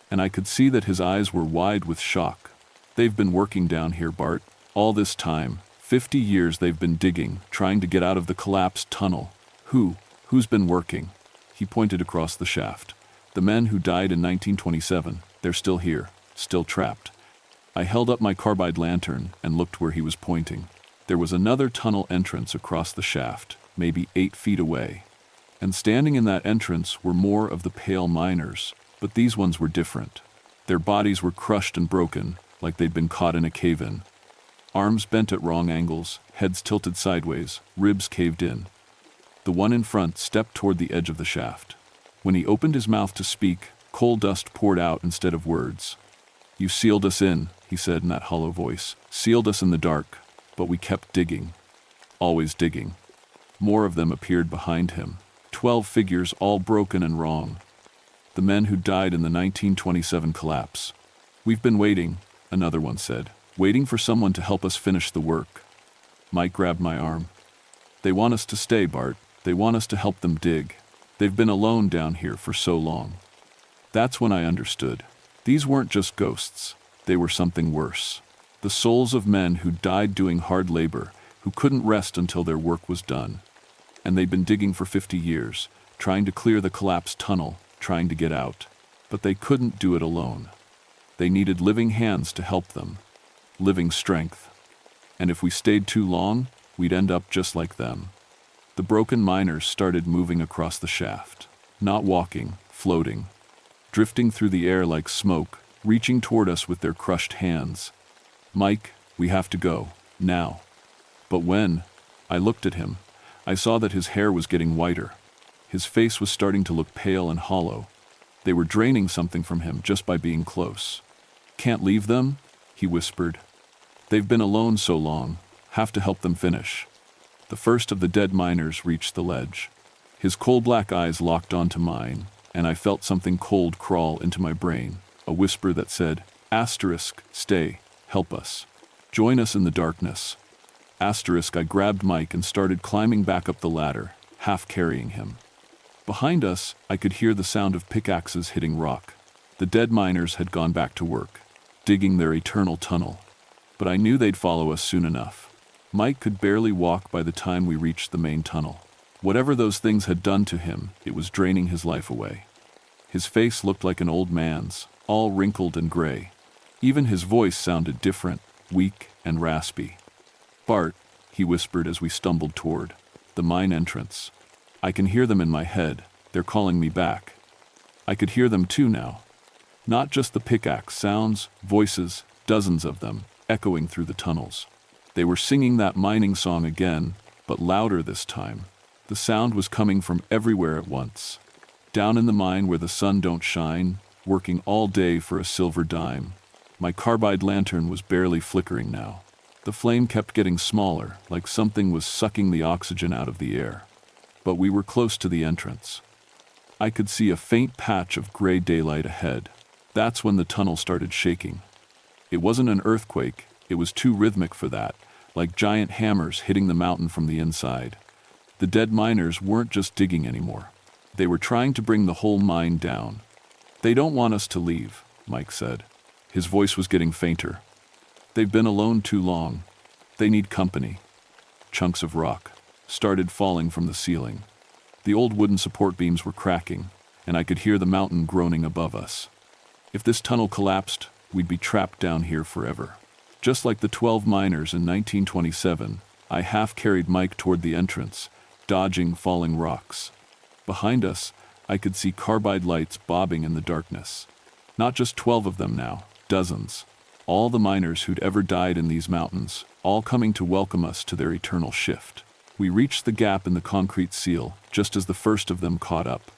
and I could see that his eyes were wide with shock. "They've been working down here, Bart, all this time. 50 years they've been digging, trying to get out of the collapsed tunnel." Who's been working?" He pointed across the shaft. "The men who died in 1927, they're still here, still trapped." I held up my carbide lantern and looked where he was pointing. There was another tunnel entrance across the shaft, maybe 8 feet away. And standing in that entrance were more of the pale miners, but these ones were different. Their bodies were crushed and broken, like they'd been caught in a cave-in. Arms bent at wrong angles, heads tilted sideways, ribs caved in. The one in front stepped toward the edge of the shaft. When he opened his mouth to speak, coal dust poured out instead of words. "You sealed us in," he said in that hollow voice. "Sealed us in the dark, but we kept digging. Always digging." More of them appeared behind him. 12 figures, all broken and wrong. The men who died in the 1927 collapse. "We've been waiting," another one said. "Waiting for someone to help us finish the work." Mike grabbed my arm. "They want us to stay, Bart. They want us to help them dig. They've been alone down here for so long." That's when I understood. These weren't just ghosts. They were something worse. The souls of men who died doing hard labor, who couldn't rest until their work was done. And they'd been digging for 50 years, trying to clear the collapsed tunnel, trying to get out. But they couldn't do it alone. They needed living hands to help them. Living strength. And if we stayed too long, we'd end up just like them. The broken miners started moving across the shaft. Not walking, floating. Drifting through the air like smoke, reaching toward us with their crushed hands. "Mike, we have to go. Now." But when I looked at him, I saw that his hair was getting whiter. His face was starting to look pale and hollow. They were draining something from him just by being close. "Can't leave them?" he whispered. "They've been alone so long. Have to help them finish." The first of the dead miners reached the ledge. His coal-black eyes locked onto mine, and I felt something cold crawl into my brain, a whisper that said, "Stay, help us. Join us in the darkness." I grabbed Mike and started climbing back up the ladder, half carrying him. Behind us, I could hear the sound of pickaxes hitting rock. The dead miners had gone back to work, digging their eternal tunnel. But I knew they'd follow us soon enough. Mike could barely walk by the time we reached the main tunnel. Whatever those things had done to him, it was draining his life away. His face looked like an old man's, all wrinkled and gray. Even his voice sounded different, weak and raspy. "Bart," he whispered as we stumbled toward the mine entrance. "I can hear them in my head. They're calling me back." I could hear them too now. Not just the pickaxe sounds, voices, dozens of them, echoing through the tunnels. They were singing that mining song again, but louder this time. The sound was coming from everywhere at once. Down in the mine where the sun don't shine, working all day for a silver dime. My carbide lantern was barely flickering now. The flame kept getting smaller, like something was sucking the oxygen out of the air. But we were close to the entrance. I could see a faint patch of gray daylight ahead. That's when the tunnel started shaking. It wasn't an earthquake, it was too rhythmic for that, like giant hammers hitting the mountain from the inside. The dead miners weren't just digging anymore. They were trying to bring the whole mine down. "They don't want us to leave," Mike said. His voice was getting fainter. "They've been alone too long. They need company." Chunks of rock started falling from the ceiling. The old wooden support beams were cracking, and I could hear the mountain groaning above us. If this tunnel collapsed, we'd be trapped down here forever. Just like the 12 miners in 1927, I half-carried Mike toward the entrance, dodging falling rocks. Behind us, I could see carbide lights bobbing in the darkness. Not just 12 of them now, dozens. All the miners who'd ever died in these mountains, all coming to welcome us to their eternal shift. We reached the gap in the concrete seal, just as the first of them caught up.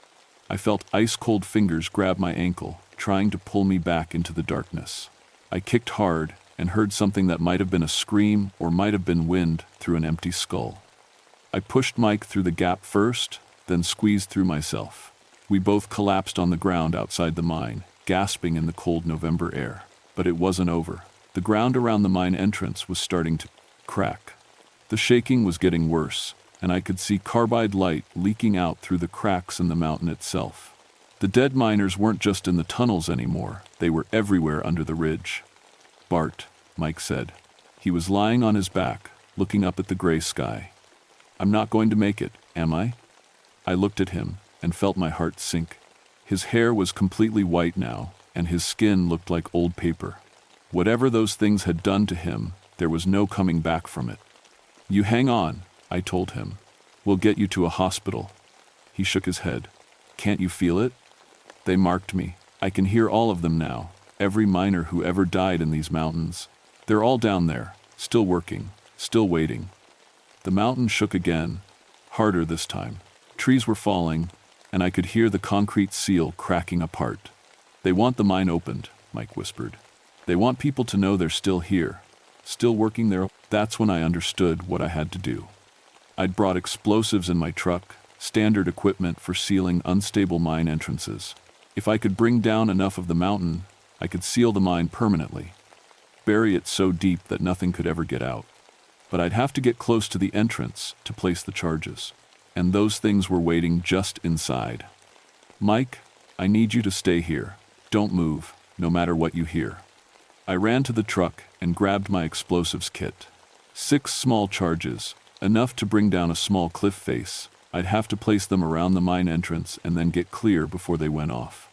I felt ice-cold fingers grab my ankle, trying to pull me back into the darkness. I kicked hard and heard something that might have been a scream or might have been wind through an empty skull. I pushed Mike through the gap first, then squeezed through myself. We both collapsed on the ground outside the mine, gasping in the cold November air. But it wasn't over. The ground around the mine entrance was starting to crack. The shaking was getting worse, and I could see carbide light leaking out through the cracks in the mountain itself. The dead miners weren't just in the tunnels anymore, they were everywhere under the ridge. "Bart," Mike said. He was lying on his back, looking up at the gray sky. "I'm not going to make it, am I?" I looked at him and felt my heart sink. His hair was completely white now, and his skin looked like old paper. Whatever those things had done to him, there was no coming back from it. "You hang on," I told him. "We'll get you to a hospital." He shook his head. "Can't you feel it?" They marked me. I can hear all of them now, every miner who ever died in these mountains. They're all down there, still working, still waiting. The mountain shook again, harder this time. Trees were falling, and I could hear the concrete seal cracking apart. "They want the mine opened," Mike whispered. "They want people to know they're still here, still working there." That's when I understood what I had to do. I'd brought explosives in my truck, standard equipment for sealing unstable mine entrances. If I could bring down enough of the mountain, I could seal the mine permanently, bury it so deep that nothing could ever get out. But I'd have to get close to the entrance to place the charges, and those things were waiting just inside. "Mike, I need you to stay here. Don't move, no matter what you hear." I ran to the truck and grabbed my explosives kit. 6 small charges, enough to bring down a small cliff face. I'd have to place them around the mine entrance and then get clear before they went off.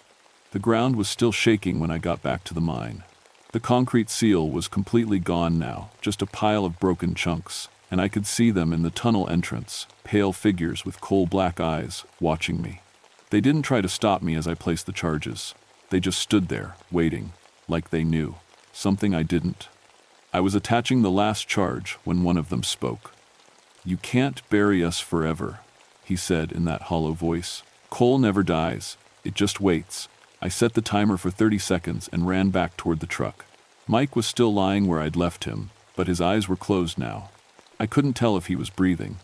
The ground was still shaking when I got back to the mine. The concrete seal was completely gone now, just a pile of broken chunks, and I could see them in the tunnel entrance, pale figures with coal-black eyes, watching me. They didn't try to stop me as I placed the charges. They just stood there, waiting, like they knew. Something I didn't. I was attaching the last charge when one of them spoke. "You can't bury us forever," he said in that hollow voice. "Coal never dies, it just waits." I set the timer for 30 seconds and ran back toward the truck. Mike was still lying where I'd left him, but his eyes were closed now. I couldn't tell if he was breathing.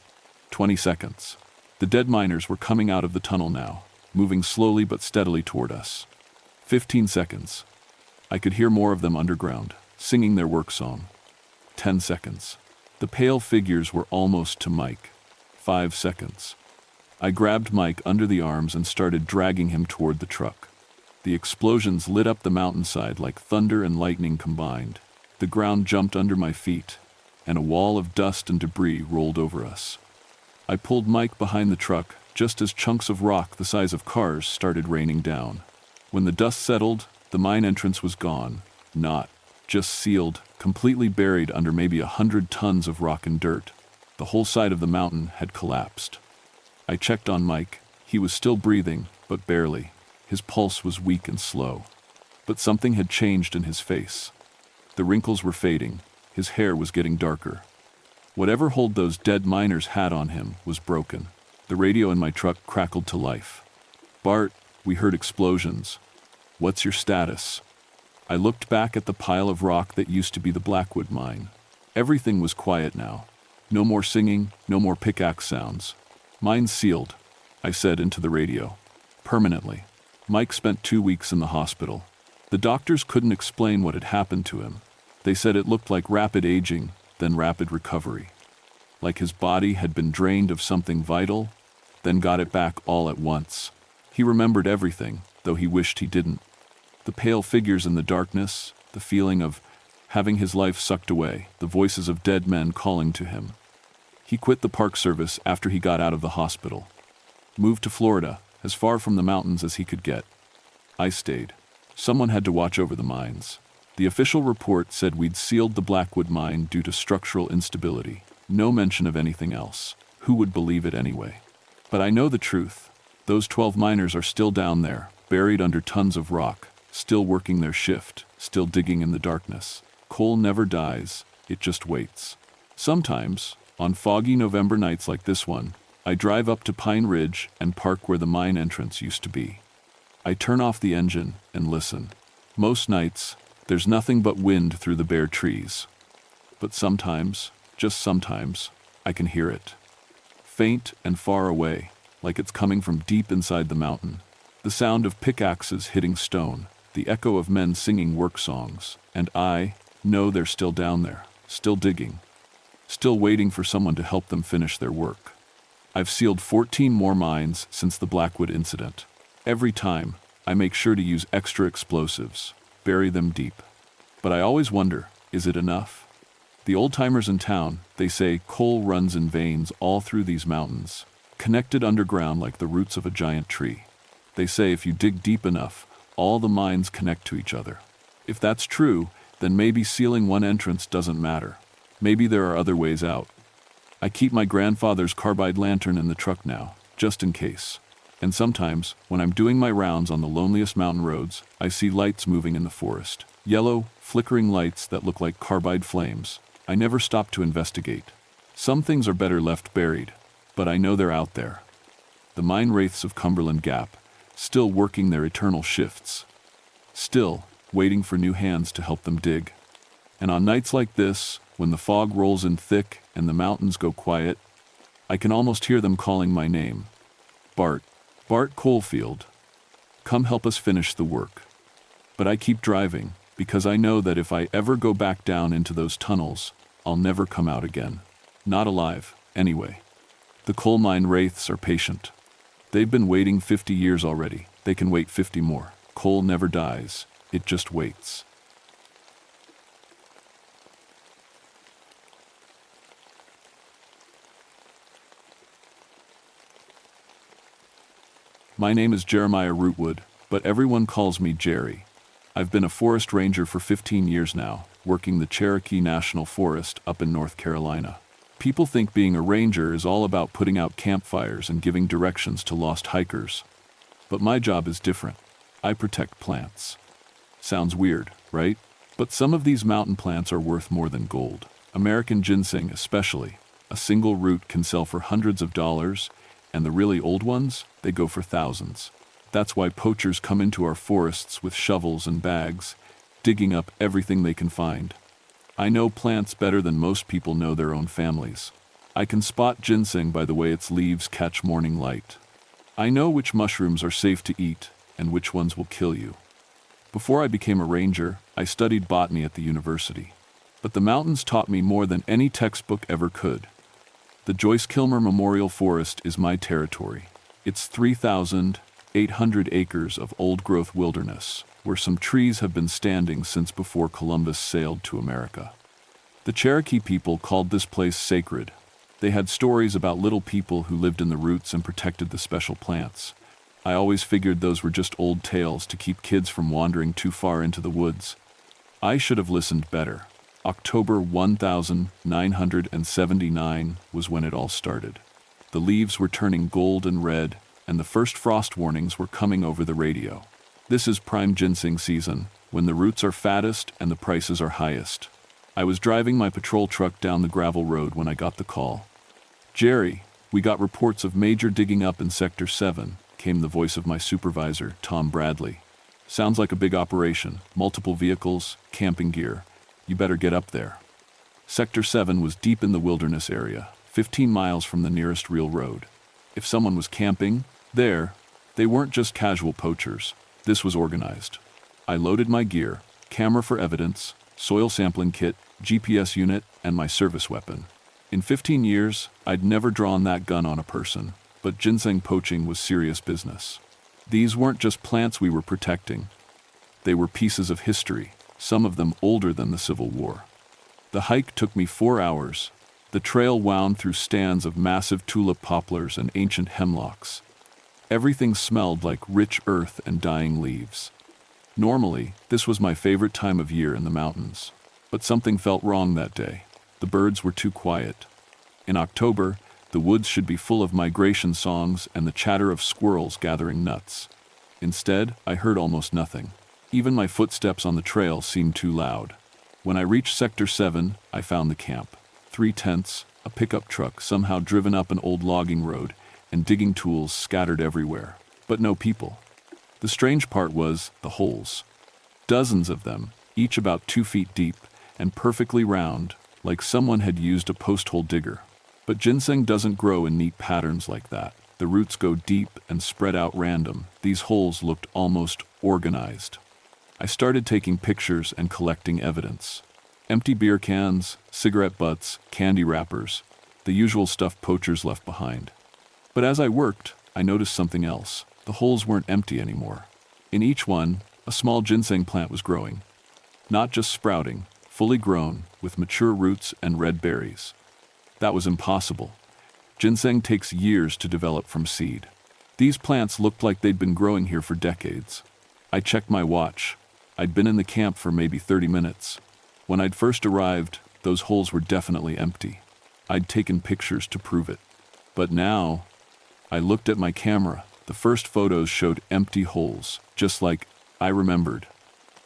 20 seconds. The dead miners were coming out of the tunnel now, moving slowly but steadily toward us. 15 seconds. I could hear more of them underground, singing their work song. 10 seconds. The pale figures were almost to Mike. 5 seconds. I grabbed Mike under the arms and started dragging him toward the truck. The explosions lit up the mountainside like thunder and lightning combined. The ground jumped under my feet, and a wall of dust and debris rolled over us. I pulled Mike behind the truck just as chunks of rock the size of cars started raining down. When the dust settled, the mine entrance was gone, not just sealed, completely buried under maybe 100 tons of rock and dirt. The whole side of the mountain had collapsed. I checked on Mike. He was still breathing, but barely. His pulse was weak and slow. But something had changed in his face. The wrinkles were fading. His hair was getting darker. Whatever hold those dead miners had on him was broken. The radio in my truck crackled to life. "Bart, we heard explosions. What's your status?" I looked back at the pile of rock that used to be the Blackwood mine. Everything was quiet now. No more singing, no more pickaxe sounds. "Mine's sealed," I said into the radio. "Permanently." Mike spent 2 weeks in the hospital. The doctors couldn't explain what had happened to him. They said it looked like rapid aging, then rapid recovery. Like his body had been drained of something vital, then got it back all at once. He remembered everything, though he wished he didn't. The pale figures in the darkness, the feeling of having his life sucked away, the voices of dead men calling to him. He quit the Park Service after he got out of the hospital. Moved to Florida, as far from the mountains as he could get. I stayed. Someone had to watch over the mines. The official report said we'd sealed the Blackwood mine due to structural instability. No mention of anything else. Who would believe it anyway? But I know the truth. Those 12 miners are still down there, buried under tons of rock, still working their shift, still digging in the darkness. Coal never dies, it just waits. Sometimes, on foggy November nights like this one, I drive up to Pine Ridge and park where the mine entrance used to be. I turn off the engine and listen. Most nights, there's nothing but wind through the bare trees. But sometimes, just sometimes, I can hear it. Faint and far away, like it's coming from deep inside the mountain. The sound of pickaxes hitting stone, the echo of men singing work songs, and I, know they're still down there, still digging, still waiting for someone to help them finish their work. I've sealed 14 more mines since the Blackwood incident. Every time, I make sure to use extra explosives, bury them deep. But I always wonder, is it enough? The old-timers in town, they say coal runs in veins all through these mountains, connected underground like the roots of a giant tree. They say if you dig deep enough, all the mines connect to each other. If that's true, then maybe sealing one entrance doesn't matter. Maybe there are other ways out. I keep my grandfather's carbide lantern in the truck now, just in case. And sometimes, when I'm doing my rounds on the loneliest mountain roads, I see lights moving in the forest. Yellow, flickering lights that look like carbide flames. I never stop to investigate. Some things are better left buried, but I know they're out there. The mine wraiths of Cumberland Gap, still working their eternal shifts. Still, waiting for new hands to help them dig. And on nights like this, when the fog rolls in thick and the mountains go quiet, I can almost hear them calling my name. Bart Coalfield. Come help us finish the work. But I keep driving, because I know that if I ever go back down into those tunnels, I'll never come out again. Not alive, anyway. The coal mine wraiths are patient. They've been waiting 50 years already. They can wait 50 more. Coal never dies. It just waits. My name is Jeremiah Rootwood, but everyone calls me Jerry. I've been a forest ranger for 15 years now, working the Cherokee National Forest up in North Carolina. People think being a ranger is all about putting out campfires and giving directions to lost hikers. But my job is different. I protect plants. Sounds weird, right? But some of these mountain plants are worth more than gold. American ginseng especially. A single root can sell for hundreds of dollars, and the really old ones, they go for thousands. That's why poachers come into our forests with shovels and bags, digging up everything they can find. I know plants better than most people know their own families. I can spot ginseng by the way its leaves catch morning light. I know which mushrooms are safe to eat and which ones will kill you. Before I became a ranger, I studied botany at the university. But the mountains taught me more than any textbook ever could. The Joyce Kilmer Memorial Forest is my territory. It's 3,800 acres of old-growth wilderness, where some trees have been standing since before Columbus sailed to America. The Cherokee people called this place sacred. They had stories about little people who lived in the roots and protected the special plants. I always figured those were just old tales to keep kids from wandering too far into the woods. I should have listened better. October 1979 was when it all started. The leaves were turning gold and red, and the first frost warnings were coming over the radio. This is prime ginseng season, when the roots are fattest and the prices are highest. I was driving my patrol truck down the gravel road when I got the call. "Jerry, we got reports of major digging up in Sector 7, came the voice of my supervisor, Tom Bradley. "Sounds like a big operation, multiple vehicles, camping gear. You better get up there." Sector 7 was deep in the wilderness area, 15 miles from the nearest real road. If someone was camping there, they weren't just casual poachers. This was organized. I loaded my gear, camera for evidence, soil sampling kit, GPS unit, and my service weapon. In 15 years, I'd never drawn that gun on a person, but ginseng poaching was serious business. These weren't just plants we were protecting. They were pieces of history, some of them older than the Civil War. The hike took me 4 hours. The trail wound through stands of massive tulip poplars and ancient hemlocks. Everything smelled like rich earth and dying leaves. Normally, this was my favorite time of year in the mountains. But something felt wrong that day. The birds were too quiet. In October, the woods should be full of migration songs and the chatter of squirrels gathering nuts. Instead, I heard almost nothing. Even my footsteps on the trail seemed too loud. When I reached Sector 7, I found the camp. 3 tents, a pickup truck somehow driven up an old logging road, and digging tools scattered everywhere. But no people. The strange part was the holes. Dozens of them, each about 2 feet deep, and perfectly round, like someone had used a post-hole digger. But ginseng doesn't grow in neat patterns like that. The roots go deep and spread out random. These holes looked almost organized. I started taking pictures and collecting evidence. Empty beer cans, cigarette butts, candy wrappers, the usual stuff poachers left behind. But as I worked, I noticed something else. The holes weren't empty anymore. In each one, a small ginseng plant was growing. Not just sprouting, fully grown, with mature roots and red berries. That was impossible. Ginseng takes years to develop from seed. These plants looked like they'd been growing here for decades. I checked my watch. I'd been in the camp for maybe 30 minutes. When I'd first arrived, those holes were definitely empty. I'd taken pictures to prove it. But now, I looked at my camera. The first photos showed empty holes, just like I remembered.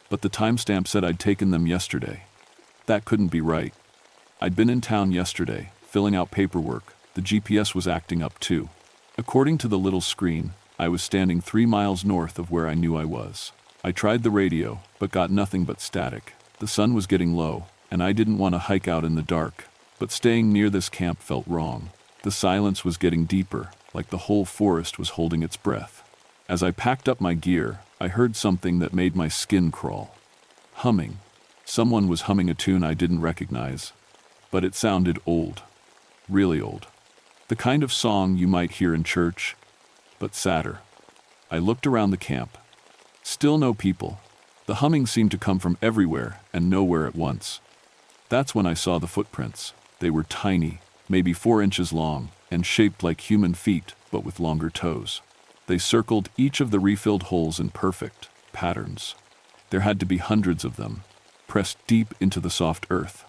But the timestamp said I'd taken them yesterday. That couldn't be right. I'd been in town yesterday, filling out paperwork. The GPS was acting up too. According to the little screen, I was standing 3 miles north of where I knew I was. I tried the radio, but got nothing but static. The sun was getting low, and I didn't want to hike out in the dark. But staying near this camp felt wrong. The silence was getting deeper, like the whole forest was holding its breath. As I packed up my gear, I heard something that made my skin crawl. Humming. Someone was humming a tune I didn't recognize. But it sounded old. Really old. The kind of song you might hear in church, but sadder. I looked around the camp. Still no people. The humming seemed to come from everywhere and nowhere at once. That's when I saw the footprints. They were tiny, maybe 4 inches long, and shaped like human feet, but with longer toes. They circled each of the refilled holes in perfect patterns. There had to be hundreds of them, pressed deep into the soft earth.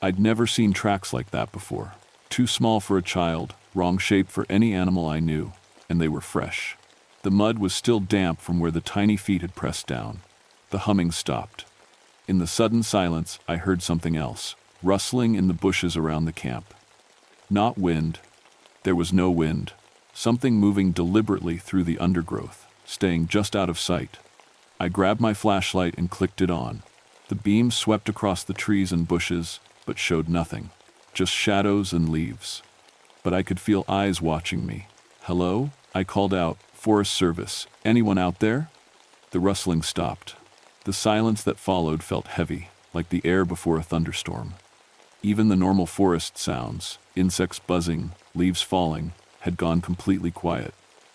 I'd never seen tracks like that before. Too small for a child, wrong shape for any animal I knew, and they were fresh. The mud was still damp from where the tiny feet had pressed down. The humming stopped. In the sudden silence, I heard something else, rustling in the bushes around the camp. Not wind. There was no wind. Something moving deliberately through the undergrowth, staying just out of sight. I grabbed my flashlight and clicked it on. The beam swept across the trees and bushes, but showed nothing. Just shadows and leaves. But I could feel eyes watching me. "Hello?" I called out. "Forest Service. Anyone out there?" The rustling stopped. The silence that followed felt heavy, like the air before a thunderstorm. Even the normal forest sounds, insects buzzing, leaves falling, had gone completely quiet.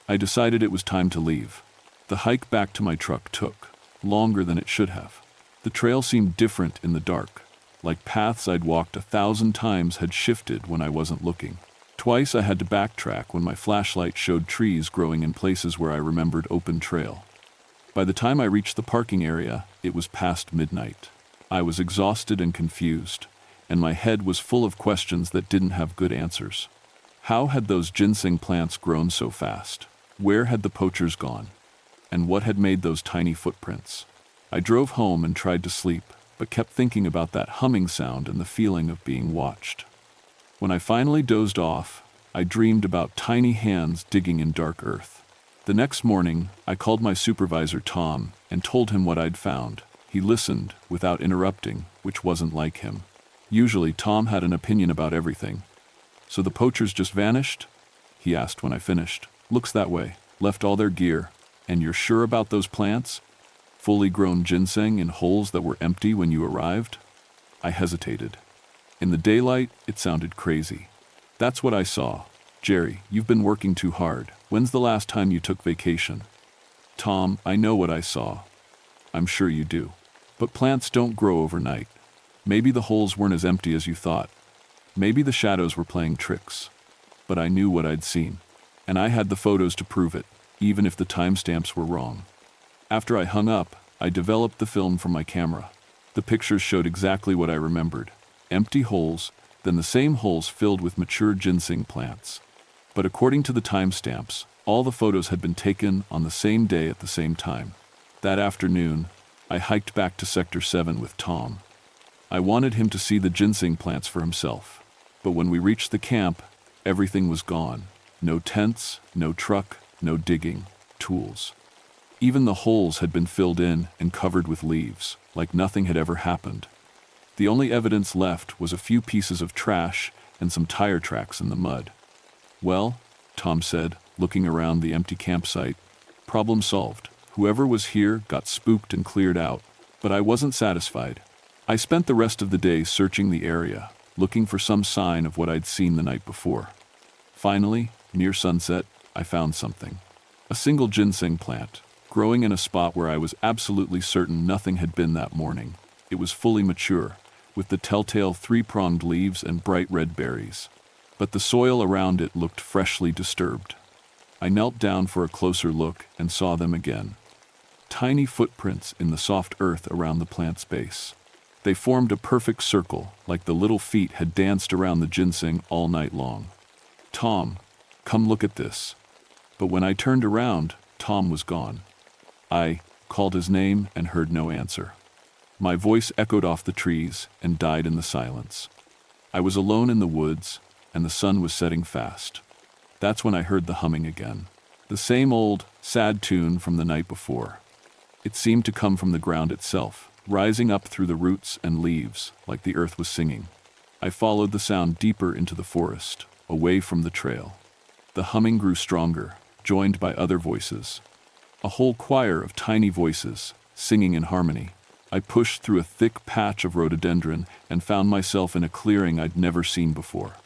I decided it was time to leave. The hike back to my truck took longer than it should have. The trail seemed different in the dark, like paths I'd walked 1,000 times had shifted when I wasn't looking. Twice I had to backtrack when my flashlight showed trees growing in places where I remembered open trail. By the time I reached the parking area, it was past midnight. I was exhausted and confused, and my head was full of questions that didn't have good answers. How had those ginseng plants grown so fast? Where had the poachers gone? And what had made those tiny footprints? I drove home and tried to sleep, but kept thinking about that humming sound and the feeling of being watched. When I finally dozed off, I dreamed about tiny hands digging in dark earth. The next morning, I called my supervisor Tom and told him what I'd found. He listened without interrupting, which wasn't like him. Usually Tom had an opinion about everything. "So the poachers just vanished?" he asked when I finished. "Looks that way. Left all their gear. And you're sure about those plants? Fully grown ginseng in holes that were empty when you arrived?" I hesitated. In the daylight, it sounded crazy. "That's what I saw. Jerry, you've been working too hard. When's the last time you took vacation?" "Tom, I know what I saw." "I'm sure you do. But plants don't grow overnight. Maybe the holes weren't as empty as you thought. Maybe the shadows were playing tricks. But I knew what I'd seen. And I had the photos to prove it, even if the timestamps were wrong. After I hung up, I developed the film from my camera. The pictures showed exactly what I remembered. Empty holes, then the same holes filled with mature ginseng plants. But according to the timestamps, all the photos had been taken on the same day at the same time. That afternoon, I hiked back to Sector 7 with Tom. I wanted him to see the ginseng plants for himself. But when we reached the camp, everything was gone. No tents, no truck, no digging, tools. Even the holes had been filled in and covered with leaves, like nothing had ever happened. The only evidence left was a few pieces of trash and some tire tracks in the mud. "Well," Tom said, looking around the empty campsite, "problem solved. Whoever was here got spooked and cleared out. But I wasn't satisfied. I spent the rest of the day searching the area, looking for some sign of what I'd seen the night before. Finally, near sunset, I found something. A single ginseng plant, growing in a spot where I was absolutely certain nothing had been that morning. It was fully mature, with the telltale three-pronged leaves and bright red berries. But the soil around it looked freshly disturbed. I knelt down for a closer look and saw them again. Tiny footprints in the soft earth around the plant's base. They formed a perfect circle, like the little feet had danced around the ginseng all night long. "Tom, come look at this." But when I turned around, Tom was gone. I called his name and heard no answer. My voice echoed off the trees and died in the silence. I was alone in the woods, and the sun was setting fast. That's when I heard the humming again. The same old, sad tune from the night before. It seemed to come from the ground itself, rising up through the roots and leaves, like the earth was singing. I followed the sound deeper into the forest, away from the trail. The humming grew stronger, joined by other voices. A whole choir of tiny voices, singing in harmony. I pushed through a thick patch of rhododendron and found myself in a clearing I'd never seen before.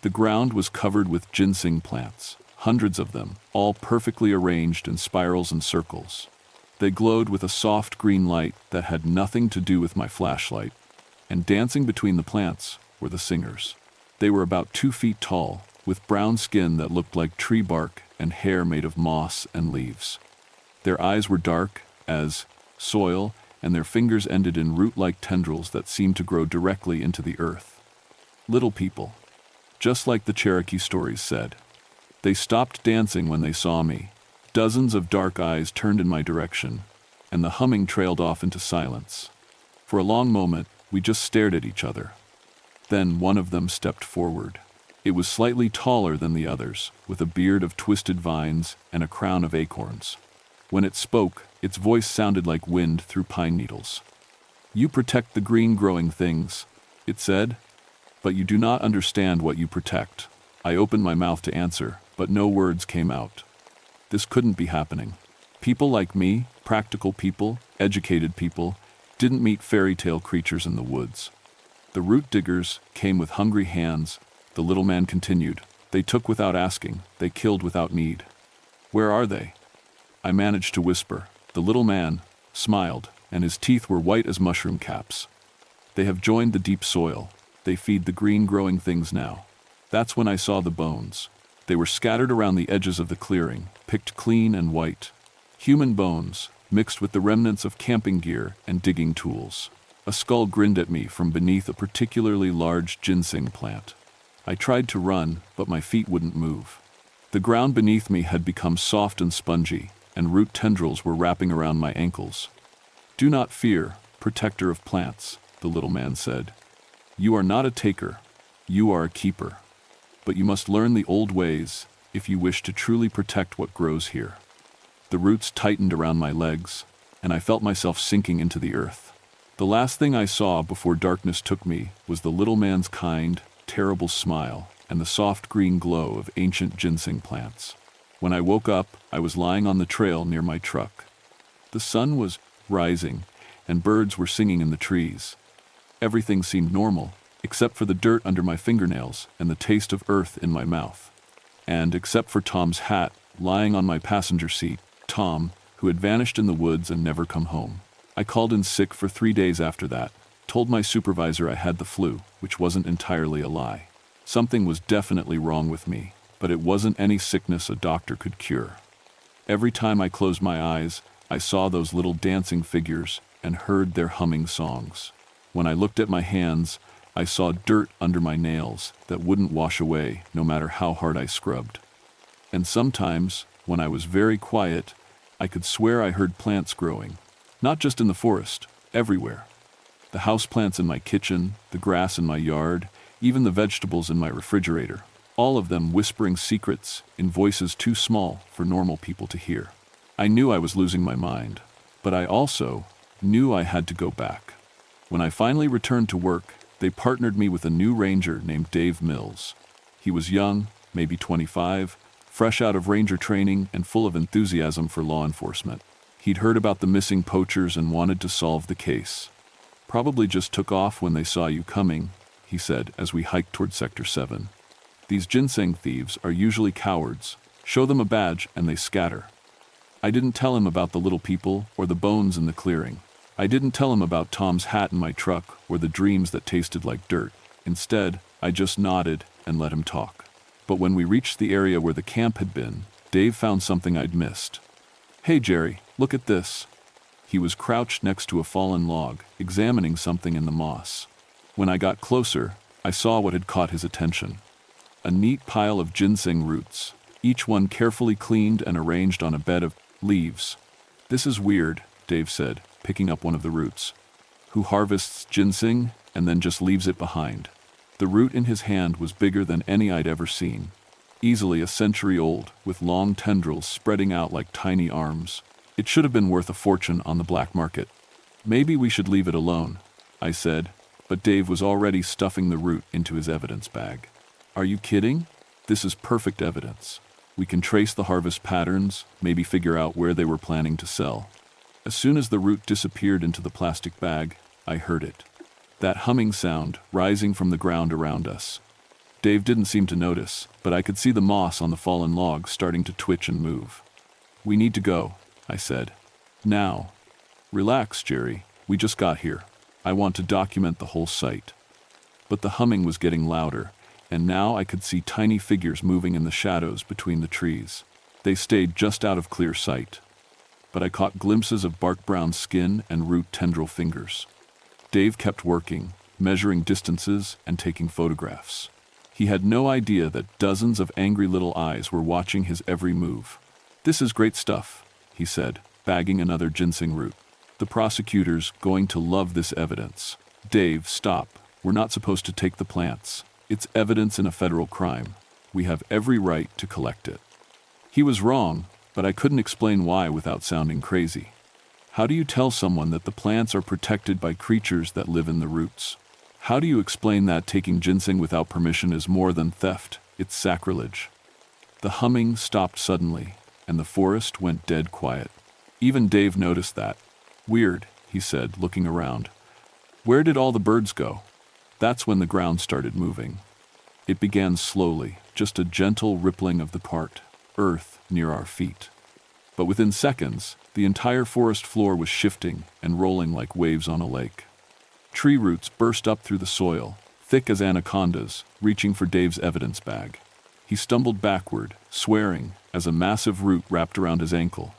The ground was covered with ginseng plants, hundreds of them, all perfectly arranged in spirals and circles. They glowed with a soft green light that had nothing to do with my flashlight, and dancing between the plants were the singers. They were about 2 feet tall, with brown skin that looked like tree bark and hair made of moss and leaves. Their eyes were dark as soil, and their fingers ended in root-like tendrils that seemed to grow directly into the earth. Little people, just like the Cherokee stories said. They stopped dancing when they saw me. Dozens of dark eyes turned in my direction, and the humming trailed off into silence. For a long moment, we just stared at each other. Then one of them stepped forward. It was slightly taller than the others, with a beard of twisted vines and a crown of acorns. When it spoke, its voice sounded like wind through pine needles. "You protect the green-growing things," it said, "but you do not understand what you protect." I opened my mouth to answer, but no words came out. This couldn't be happening. People like me, practical people, educated people, didn't meet fairy tale creatures in the woods. The root diggers came with hungry hands, the little man continued. They took without asking, they killed without need. "Where are they?" I managed to whisper. The little man smiled, and his teeth were white as mushroom caps. "They have joined the deep soil. They feed the green-growing things now." That's when I saw the bones. They were scattered around the edges of the clearing, picked clean and white. Human bones, mixed with the remnants of camping gear and digging tools. A skull grinned at me from beneath a particularly large ginseng plant. I tried to run, but my feet wouldn't move. The ground beneath me had become soft and spongy, and root tendrils were wrapping around my ankles. "Do not fear, protector of plants," the little man said. "You are not a taker, you are a keeper. But you must learn the old ways if you wish to truly protect what grows here." The roots tightened around my legs, and I felt myself sinking into the earth. The last thing I saw before darkness took me was the little man's kind, terrible smile and the soft green glow of ancient ginseng plants. When I woke up, I was lying on the trail near my truck. The sun was rising, and birds were singing in the trees. Everything seemed normal, except for the dirt under my fingernails and the taste of earth in my mouth. And except for Tom's hat lying on my passenger seat, Tom, who had vanished in the woods and never come home. I called in sick for 3 days after that, told my supervisor I had the flu, which wasn't entirely a lie. Something was definitely wrong with me, but it wasn't any sickness a doctor could cure. Every time I closed my eyes, I saw those little dancing figures and heard their humming songs. When I looked at my hands, I saw dirt under my nails that wouldn't wash away no matter how hard I scrubbed. And sometimes, when I was very quiet, I could swear I heard plants growing. Not just in the forest, everywhere. The houseplants in my kitchen, the grass in my yard, even the vegetables in my refrigerator. All of them whispering secrets in voices too small for normal people to hear. I knew I was losing my mind, but I also knew I had to go back. When I finally returned to work, they partnered me with a new ranger named Dave Mills. He was young, maybe 25, fresh out of ranger training and full of enthusiasm for law enforcement. He'd heard about the missing poachers and wanted to solve the case. Probably just took off when they saw you coming, he said as we hiked toward Sector 7. These ginseng thieves are usually cowards. Show them a badge and they scatter. I didn't tell him about the little people or the bones in the clearing. I didn't tell him about Tom's hat in my truck or the dreams that tasted like dirt. Instead, I just nodded and let him talk. But when we reached the area where the camp had been, Dave found something I'd missed. "Hey Jerry, look at this." He was crouched next to a fallen log, examining something in the moss. When I got closer, I saw what had caught his attention. A neat pile of ginseng roots, each one carefully cleaned and arranged on a bed of leaves. "This is weird," Dave said, picking up one of the roots. "Who harvests ginseng and then just leaves it behind?" The root in his hand was bigger than any I'd ever seen. Easily a century old, with long tendrils spreading out like tiny arms. It should have been worth a fortune on the black market. "Maybe we should leave it alone," I said, but Dave was already stuffing the root into his evidence bag. "Are you kidding? This is perfect evidence. We can trace the harvest patterns, maybe figure out where they were planning to sell." As soon as the root disappeared into the plastic bag, I heard it. That humming sound rising from the ground around us. Dave didn't seem to notice, but I could see the moss on the fallen log starting to twitch and move. "We need to go," I said. "Now." "Relax, Jerry. We just got here. I want to document the whole site." But the humming was getting louder, and now I could see tiny figures moving in the shadows between the trees. They stayed just out of clear sight. But I caught glimpses of bark-brown skin and root tendril fingers. Dave kept working, measuring distances and taking photographs. He had no idea that dozens of angry little eyes were watching his every move. "This is great stuff," he said, bagging another ginseng root. "The prosecutor's going to love this evidence." "Dave, stop. We're not supposed to take the plants. It's evidence in a federal crime. We have every right to collect it." He was wrong, but I couldn't explain why without sounding crazy. How do you tell someone that the plants are protected by creatures that live in the roots? How do you explain that taking ginseng without permission is more than theft? It's sacrilege. The humming stopped suddenly, and the forest went dead quiet. Even Dave noticed that. "Weird," he said, looking around. "Where did all the birds go?" That's when the ground started moving. It began slowly, just a gentle rippling of the part, earth near our feet. But within seconds, the entire forest floor was shifting and rolling like waves on a lake. Tree roots burst up through the soil, thick as anacondas, reaching for Dave's evidence bag. He stumbled backward, swearing, as a massive root wrapped around his ankle.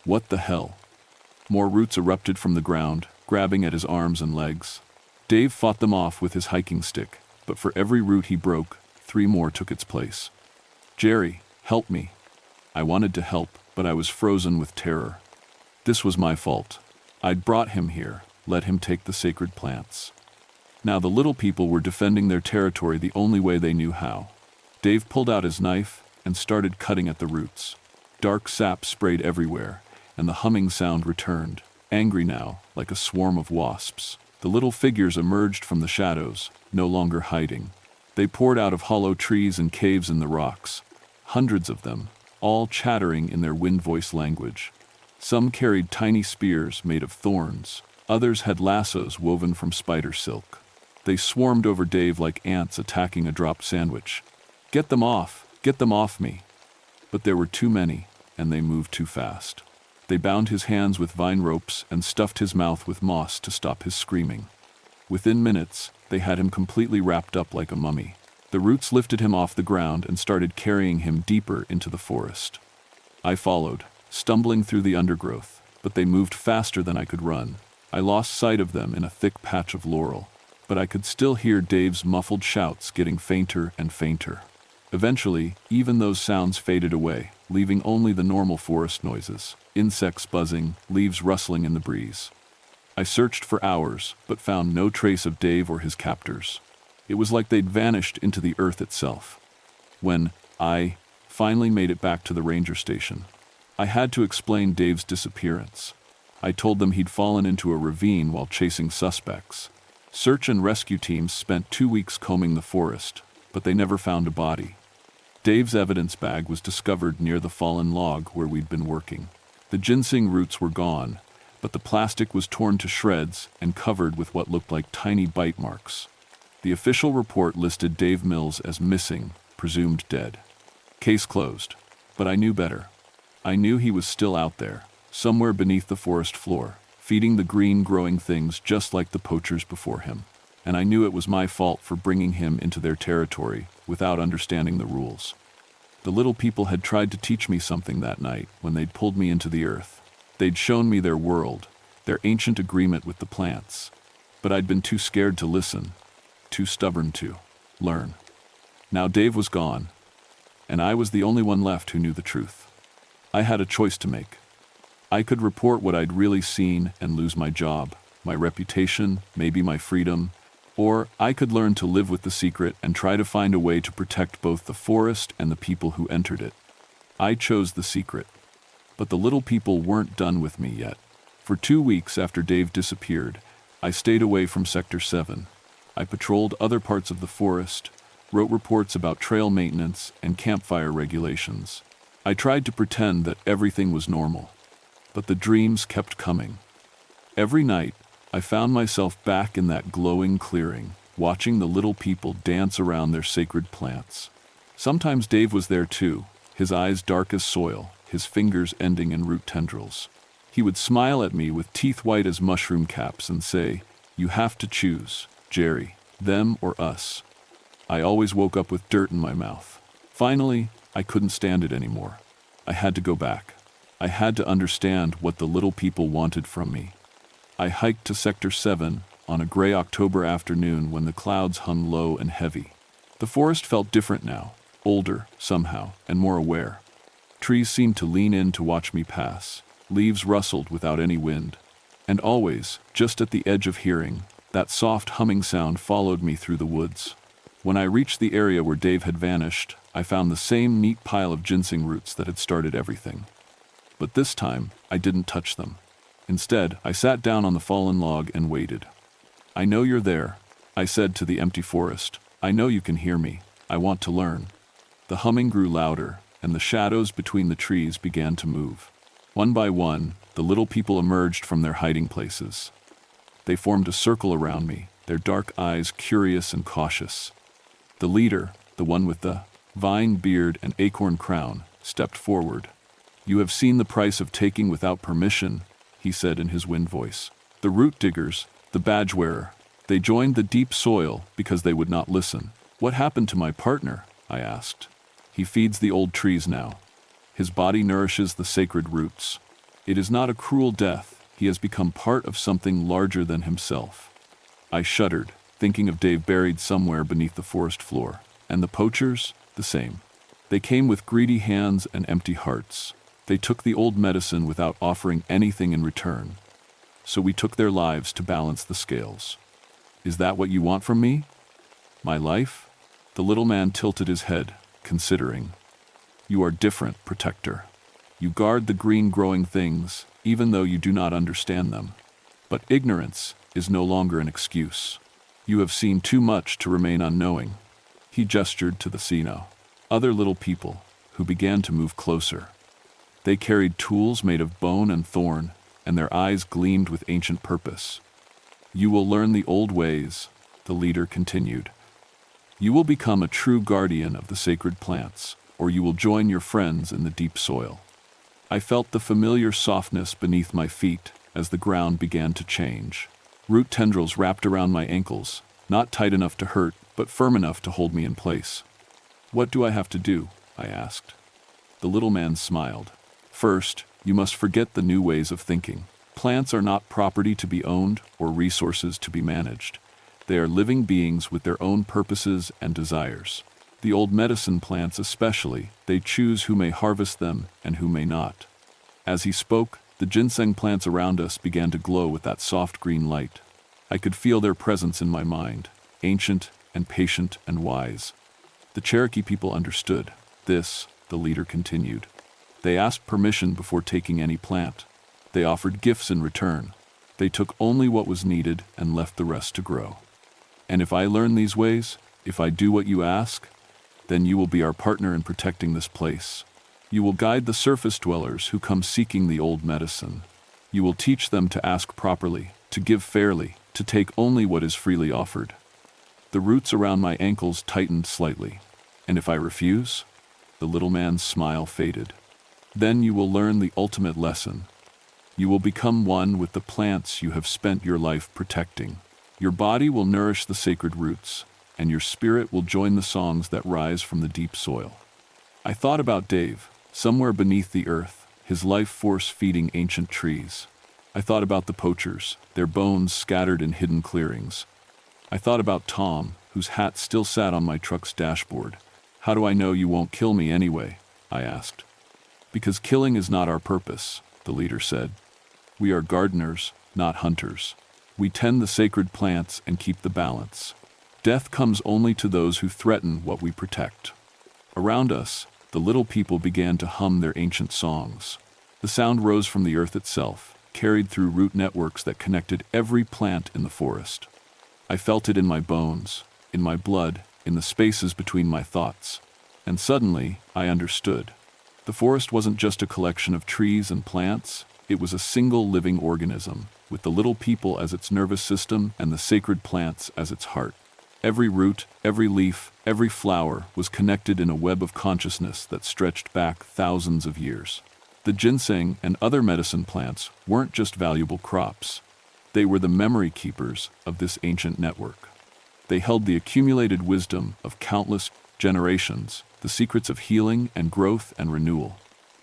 What the hell? More roots erupted from the ground, grabbing at his arms and legs. Dave fought them off with his hiking stick, but for every root he broke, 3 more took its place. "Jerry, help me." I wanted to help, but I was frozen with terror. This was my fault. I'd brought him here, let him take the sacred plants. Now the little people were defending their territory the only way they knew how. Dave pulled out his knife and started cutting at the roots. Dark sap sprayed everywhere, and the humming sound returned, angry now, like a swarm of wasps. The little figures emerged from the shadows, no longer hiding. They poured out of hollow trees and caves in the rocks. Hundreds of them, all chattering in their wind-voice language. Some carried tiny spears made of thorns. Others had lassos woven from spider silk. They swarmed over Dave like ants attacking a dropped sandwich. Get them off me." But there were too many, and they moved too fast. They bound his hands with vine ropes and stuffed his mouth with moss to stop his screaming. Within minutes, they had him completely wrapped up like a mummy. The roots lifted him off the ground and started carrying him deeper into the forest. I followed, stumbling through the undergrowth, but they moved faster than I could run. I lost sight of them in a thick patch of laurel, but I could still hear Dave's muffled shouts getting fainter and fainter. Eventually, even those sounds faded away, leaving only the normal forest noises, insects buzzing, leaves rustling in the breeze. I searched for hours, but found no trace of Dave or his captors. It was like they'd vanished into the earth itself. When I finally made it back to the ranger station, I had to explain Dave's disappearance. I told them he'd fallen into a ravine while chasing suspects. Search and rescue teams spent 2 weeks combing the forest, but they never found a body. Dave's evidence bag was discovered near the fallen log where we'd been working. The ginseng roots were gone, but the plastic was torn to shreds and covered with what looked like tiny bite marks. The official report listed Dave Mills as missing, presumed dead. Case closed. But I knew better. I knew he was still out there, somewhere beneath the forest floor, feeding the green growing things just like the poachers before him. And I knew it was my fault for bringing him into their territory without understanding the rules. The little people had tried to teach me something that night when they'd pulled me into the earth. They'd shown me their world, their ancient agreement with the plants. But I'd been too scared to listen, too stubborn to learn. Now Dave was gone, and I was the only one left who knew the truth. I had a choice to make. I could report what I'd really seen and lose my job, my reputation, maybe my freedom, or I could learn to live with the secret and try to find a way to protect both the forest and the people who entered it. I chose the secret. But the little people weren't done with me yet. For 2 weeks after Dave disappeared, I stayed away from Sector 7. I patrolled other parts of the forest, wrote reports about trail maintenance and campfire regulations. I tried to pretend that everything was normal, but the dreams kept coming. Every night, I found myself back in that glowing clearing, watching the little people dance around their sacred plants. Sometimes Dave was there too, his eyes dark as soil, his fingers ending in root tendrils. He would smile at me with teeth white as mushroom caps and say, "You have to choose, Jerry, them or us." I always woke up with dirt in my mouth. Finally, I couldn't stand it anymore. I had to go back. I had to understand what the little people wanted from me. I hiked to Sector 7 on a gray October afternoon when the clouds hung low and heavy. The forest felt different now, older, somehow, and more aware. Trees seemed to lean in to watch me pass. Leaves rustled without any wind. And always, just at the edge of hearing, that soft humming sound followed me through the woods. When I reached the area where Dave had vanished, I found the same neat pile of ginseng roots that had started everything. But this time, I didn't touch them. Instead, I sat down on the fallen log and waited. "I know you're there," I said to the empty forest. "I know you can hear me. I want to learn." The humming grew louder, and the shadows between the trees began to move. One by one, the little people emerged from their hiding places. They formed a circle around me, their dark eyes curious and cautious. The leader, the one with the vine beard and acorn crown, stepped forward. "You have seen the price of taking without permission," he said in his wind voice. "The root diggers, the badge wearer, they joined the deep soil because they would not listen." "What happened to my partner?" I asked. "He feeds the old trees now. His body nourishes the sacred roots. It is not a cruel death. He has become part of something larger than himself." I shuddered, thinking of Dave buried somewhere beneath the forest floor. And the poachers, the same. They came with greedy hands and empty hearts. They took the old medicine without offering anything in return. So we took their lives to balance the scales. "Is that what you want from me? My life?" The little man tilted his head, considering. "You are different, protector. You guard the green growing things, even though you do not understand them. But ignorance is no longer an excuse. You have seen too much to remain unknowing." He gestured to the Sino, other little people, who began to move closer. They carried tools made of bone and thorn, and their eyes gleamed with ancient purpose. "You will learn the old ways," the leader continued. "You will become a true guardian of the sacred plants, or you will join your friends in the deep soil." I felt the familiar softness beneath my feet as the ground began to change. Root tendrils wrapped around my ankles, not tight enough to hurt, but firm enough to hold me in place. "What do I have to do?" I asked. The little man smiled. "First, you must forget the new ways of thinking. Plants are not property to be owned or resources to be managed. They are living beings with their own purposes and desires. The old medicine plants especially, they choose who may harvest them and who may not." As he spoke, the ginseng plants around us began to glow with that soft green light. I could feel their presence in my mind, ancient and patient and wise. The Cherokee people understood. This, the leader continued. They asked permission before taking any plant. They offered gifts in return. They took only what was needed and left the rest to grow. "And if I learn these ways, if I do what you ask, then you will be our partner in protecting this place. You will guide the surface dwellers who come seeking the old medicine. You will teach them to ask properly, to give fairly, to take only what is freely offered. The roots around my ankles tightened slightly. And if I refuse? The little man's smile faded. Then you will learn the ultimate lesson. You will become one with the plants you have spent your life protecting. Your body will nourish the sacred roots, and your spirit will join the songs that rise from the deep soil. I thought about Dave, somewhere beneath the earth, his life force feeding ancient trees. I thought about the poachers, their bones scattered in hidden clearings. I thought about Tom, whose hat still sat on my truck's dashboard. How do I know you won't kill me anyway? I asked. Because killing is not our purpose, the leader said. We are gardeners, not hunters. We tend the sacred plants and keep the balance. Death comes only to those who threaten what we protect. Around us, the little people began to hum their ancient songs. The sound rose from the earth itself, carried through root networks that connected every plant in the forest. I felt it in my bones, in my blood, in the spaces between my thoughts. And suddenly, I understood. The forest wasn't just a collection of trees and plants, it was a single living organism, with the little people as its nervous system and the sacred plants as its heart. Every root, every leaf, every flower was connected in a web of consciousness that stretched back thousands of years. The ginseng and other medicine plants weren't just valuable crops. They were the memory keepers of this ancient network. They held the accumulated wisdom of countless generations, the secrets of healing and growth and renewal.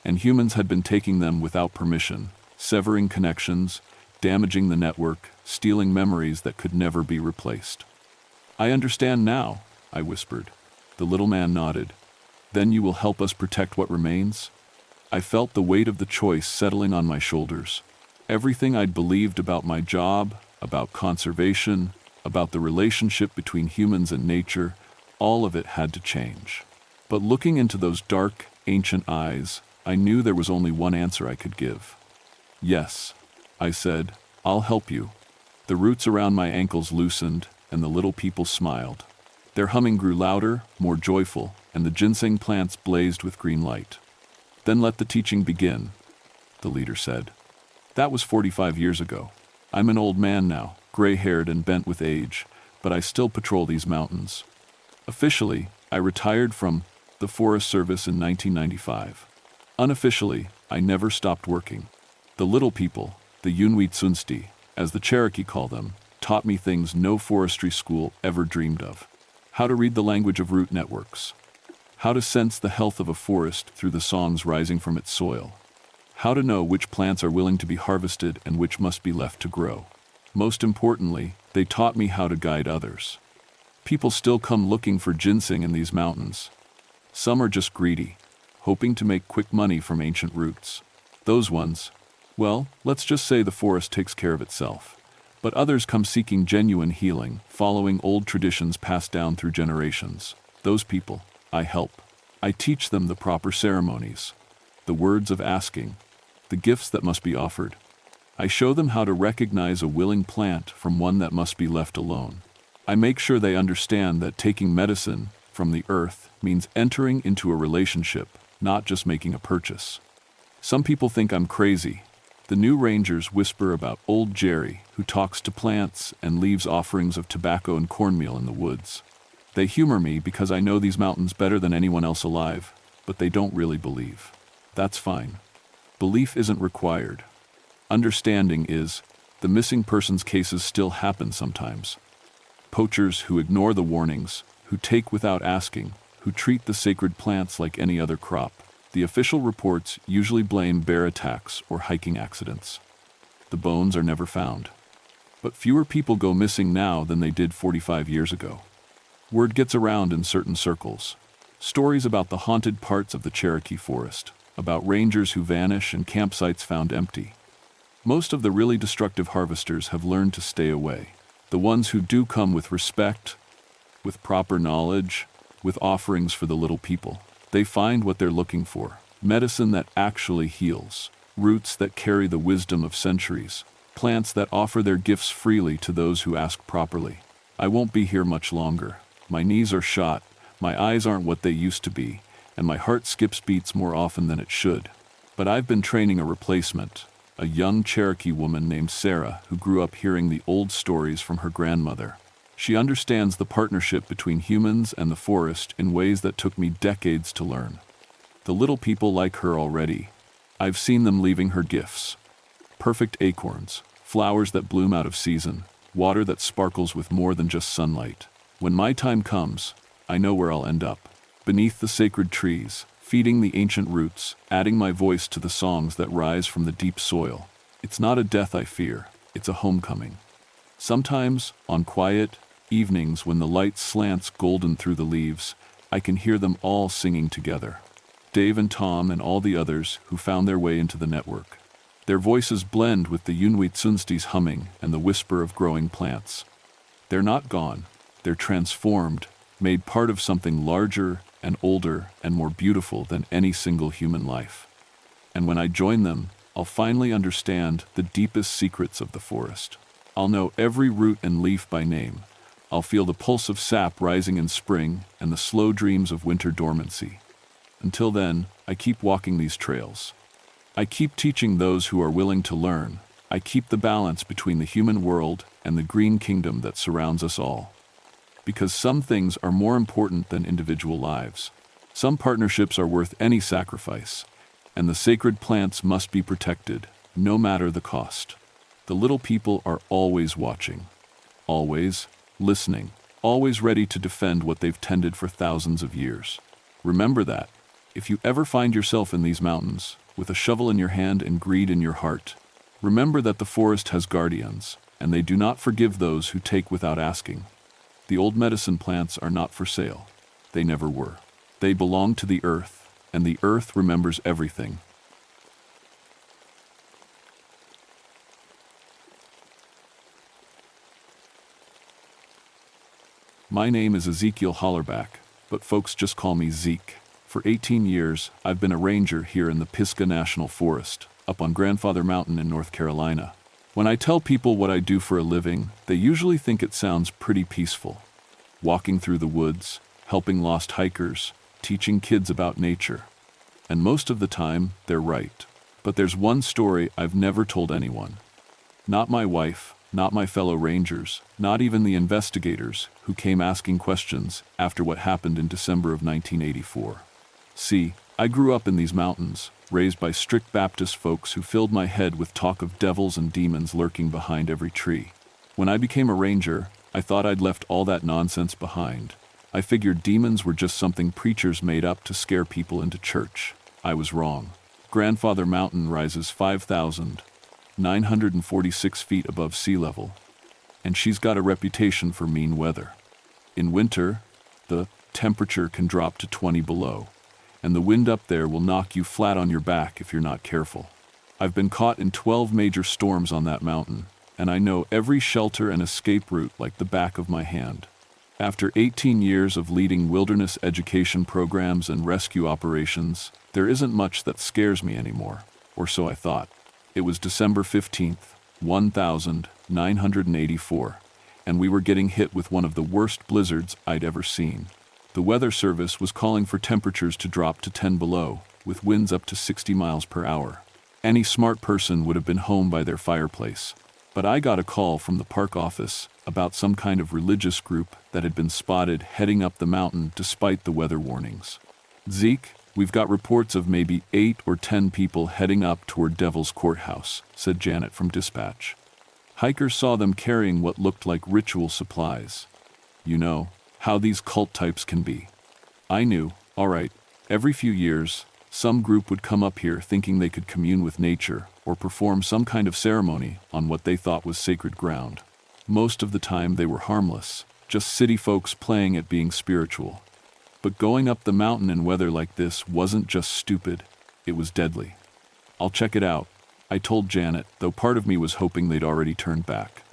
And humans had been taking them without permission, severing connections, damaging the network, stealing memories that could never be replaced. I understand now, I whispered. The little man nodded. Then you will help us protect what remains? I felt the weight of the choice settling on my shoulders. Everything I'd believed about my job, about conservation, about the relationship between humans and nature, all of it had to change. But looking into those dark, ancient eyes, I knew there was only one answer I could give. Yes, I said, I'll help you. The roots around my ankles loosened, and the little people smiled. Their humming grew louder, more joyful, and the ginseng plants blazed with green light. Then let the teaching begin, the leader said. That was 45 years ago. I'm an old man now, gray-haired and bent with age, but I still patrol these mountains. Officially, I retired from the Forest Service in 1995. Unofficially, I never stopped working. The little people, the Yunwi-tsunsti, as the Cherokee call them, taught me things no forestry school ever dreamed of. How to read the language of root networks. How to sense the health of a forest through the songs rising from its soil. How to know which plants are willing to be harvested and which must be left to grow. Most importantly, they taught me how to guide others. People still come looking for ginseng in these mountains. Some are just greedy, hoping to make quick money from ancient roots. Those ones, well, let's just say the forest takes care of itself. But others come seeking genuine healing, following old traditions passed down through generations. Those people, I help. I teach them the proper ceremonies, the words of asking, the gifts that must be offered. I show them how to recognize a willing plant from one that must be left alone. I make sure they understand that taking medicine from the earth means entering into a relationship, not just making a purchase. Some people think I'm crazy. The new rangers whisper about old Jerry, who talks to plants and leaves offerings of tobacco and cornmeal in the woods. They humor me because I know these mountains better than anyone else alive, but they don't really believe. That's fine. Belief isn't required. Understanding is. The missing persons cases still happen sometimes. Poachers who ignore the warnings, who take without asking, who treat the sacred plants like any other crop. The official reports usually blame bear attacks or hiking accidents. The bones are never found. But fewer people go missing now than they did 45 years ago. Word gets around in certain circles. Stories about the haunted parts of the Cherokee forest, about rangers who vanish and campsites found empty. Most of the really destructive harvesters have learned to stay away. The ones who do come with respect, with proper knowledge, with offerings for the little people. They find what they're looking for. Medicine that actually heals. Roots that carry the wisdom of centuries. Plants that offer their gifts freely to those who ask properly. I won't be here much longer. My knees are shot, my eyes aren't what they used to be, and my heart skips beats more often than it should. But I've been training a replacement, a young Cherokee woman named Sarah who grew up hearing the old stories from her grandmother. She understands the partnership between humans and the forest in ways that took me decades to learn. The little people like her already. I've seen them leaving her gifts. Perfect acorns, flowers that bloom out of season, water that sparkles with more than just sunlight. When my time comes, I know where I'll end up. Beneath the sacred trees, feeding the ancient roots, adding my voice to the songs that rise from the deep soil. It's not a death I fear, it's a homecoming. Sometimes, on quiet evenings when the light slants golden through the leaves, I can hear them all singing together. Dave and Tom and all the others who found their way into the network. Their voices blend with the Yunwi-Tsunsti's humming and the whisper of growing plants. They're not gone, they're transformed, made part of something larger and older and more beautiful than any single human life. And when I join them, I'll finally understand the deepest secrets of the forest. I'll know every root and leaf by name. I'll feel the pulse of sap rising in spring and the slow dreams of winter dormancy. Until then, I keep walking these trails. I keep teaching those who are willing to learn. I keep the balance between the human world and the green kingdom that surrounds us all. Because some things are more important than individual lives. Some partnerships are worth any sacrifice, and the sacred plants must be protected, no matter the cost. The little people are always watching, always listening, always ready to defend what they've tended for thousands of years. Remember that. If you ever find yourself in these mountains, with a shovel in your hand and greed in your heart, remember that the forest has guardians, and they do not forgive those who take without asking. The old medicine plants are not for sale. They never were. They belong to the earth, and the earth remembers everything. My name is Ezekiel Hollerback, but folks just call me Zeke. For 18 years, I've been a ranger here in the Pisgah National Forest, up on Grandfather Mountain in North Carolina. When I tell people what I do for a living, they usually think it sounds pretty peaceful. Walking through the woods, helping lost hikers, teaching kids about nature. And most of the time, they're right. But there's one story I've never told anyone. Not my wife, not my fellow rangers, not even the investigators who came asking questions after what happened in December of 1984. See, I grew up in these mountains, raised by strict Baptist folks who filled my head with talk of devils and demons lurking behind every tree. When I became a ranger, I thought I'd left all that nonsense behind. I figured demons were just something preachers made up to scare people into church. I was wrong. Grandfather Mountain rises 5,946 feet above sea level, and she's got a reputation for mean weather. In winter, the temperature can drop to 20 below. And the wind up there will knock you flat on your back if you're not careful. I've been caught in 12 major storms on that mountain, and I know every shelter and escape route like the back of my hand. After 18 years of leading wilderness education programs and rescue operations, there isn't much that scares me anymore, or so I thought. It was December 15th, 1984, and we were getting hit with one of the worst blizzards I'd ever seen. The Weather Service was calling for temperatures to drop to 10 below, with winds up to 60 miles per hour. Any smart person would have been home by their fireplace. But I got a call from the park office about some kind of religious group that had been spotted heading up the mountain despite the weather warnings. Zeke, we've got reports of maybe 8 or 10 people heading up toward Devil's Courthouse, said Janet from dispatch. Hikers saw them carrying what looked like ritual supplies. You know how these cult types can be. I knew, all right, every few years, some group would come up here thinking they could commune with nature or perform some kind of ceremony on what they thought was sacred ground. Most of the time they were harmless, just city folks playing at being spiritual. But going up the mountain in weather like this wasn't just stupid, it was deadly. I'll check it out, I told Janet, though part of me was hoping they'd already turned back.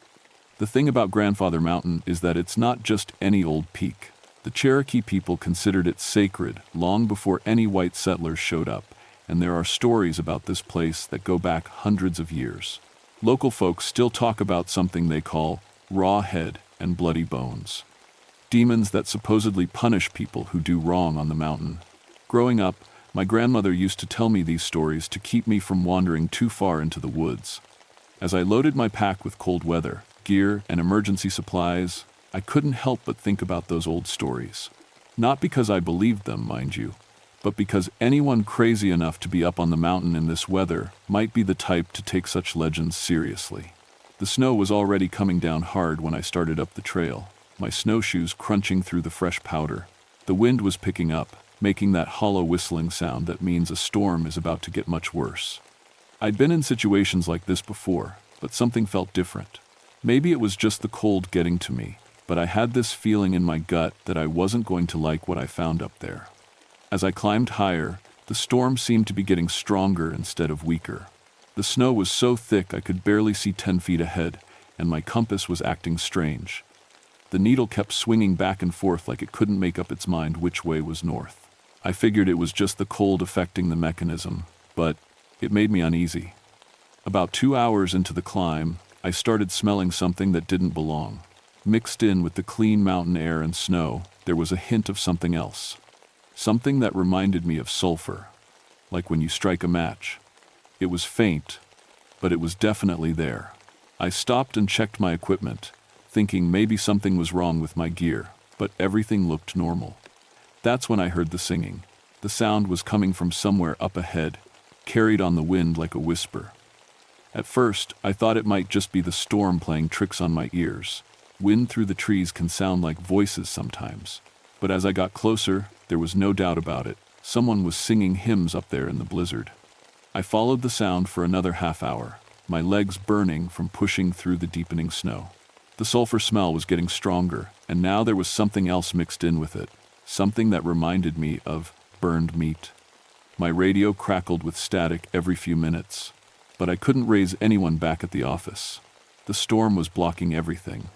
The thing about Grandfather Mountain is that it's not just any old peak. The Cherokee people considered it sacred long before any white settlers showed up, and there are stories about this place that go back hundreds of years. Local folks still talk about something they call raw head and bloody bones. Demons that supposedly punish people who do wrong on the mountain. Growing up, My grandmother used to tell me these stories to keep me from wandering too far into the woods. As I loaded my pack with cold weather, gear, and emergency supplies, I couldn't help but think about those old stories. Not because I believed them, mind you, but because anyone crazy enough to be up on the mountain in this weather might be the type to take such legends seriously. The snow was already coming down hard when I started up the trail, my snowshoes crunching through the fresh powder. The wind was picking up, making that hollow whistling sound that means a storm is about to get much worse. I'd been in situations like this before, but something felt different. Maybe it was just the cold getting to me, but I had this feeling in my gut that I wasn't going to like what I found up there. As I climbed higher, the storm seemed to be getting stronger instead of weaker. The snow was so thick I could barely see 10 feet ahead, and my compass was acting strange. The needle kept swinging back and forth like it couldn't make up its mind which way was north. I figured it was just the cold affecting the mechanism, but it made me uneasy. About 2 hours into the climb, I started smelling something that didn't belong. Mixed in with the clean mountain air and snow, there was a hint of something else. Something that reminded me of sulfur, like when you strike a match. It was faint, but it was definitely there. I stopped and checked my equipment, thinking maybe something was wrong with my gear, but everything looked normal. That's when I heard the singing. The sound was coming from somewhere up ahead, carried on the wind like a whisper. At first, I thought it might just be the storm playing tricks on my ears. Wind through the trees can sound like voices sometimes. But as I got closer, there was no doubt about it. Someone was singing hymns up there in the blizzard. I followed the sound for another half hour, my legs burning from pushing through the deepening snow. The sulfur smell was getting stronger, and now there was something else mixed in with it. Something that reminded me of burned meat. My radio crackled with static every few minutes, but I couldn't raise anyone back at the office. The storm was blocking everything.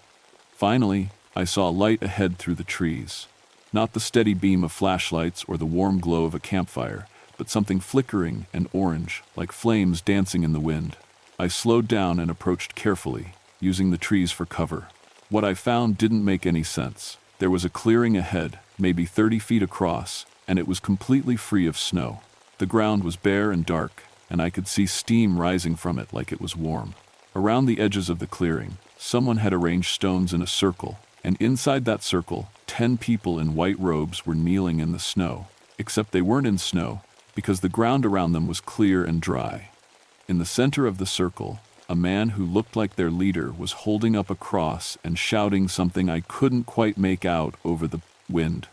Finally, I saw a light ahead through the trees. Not the steady beam of flashlights or the warm glow of a campfire, but something flickering and orange, like flames dancing in the wind. I slowed down and approached carefully, using the trees for cover. What I found didn't make any sense. There was a clearing ahead, maybe 30 feet across, and it was completely free of snow. The ground was bare and dark, and I could see steam rising from it like it was warm. Around the edges of the clearing, someone had arranged stones in a circle, and inside that circle, 10 people in white robes were kneeling in the snow, except they weren't in snow, because the ground around them was clear and dry. In the center of the circle, a man who looked like their leader was holding up a cross and shouting something I couldn't quite make out over the wind.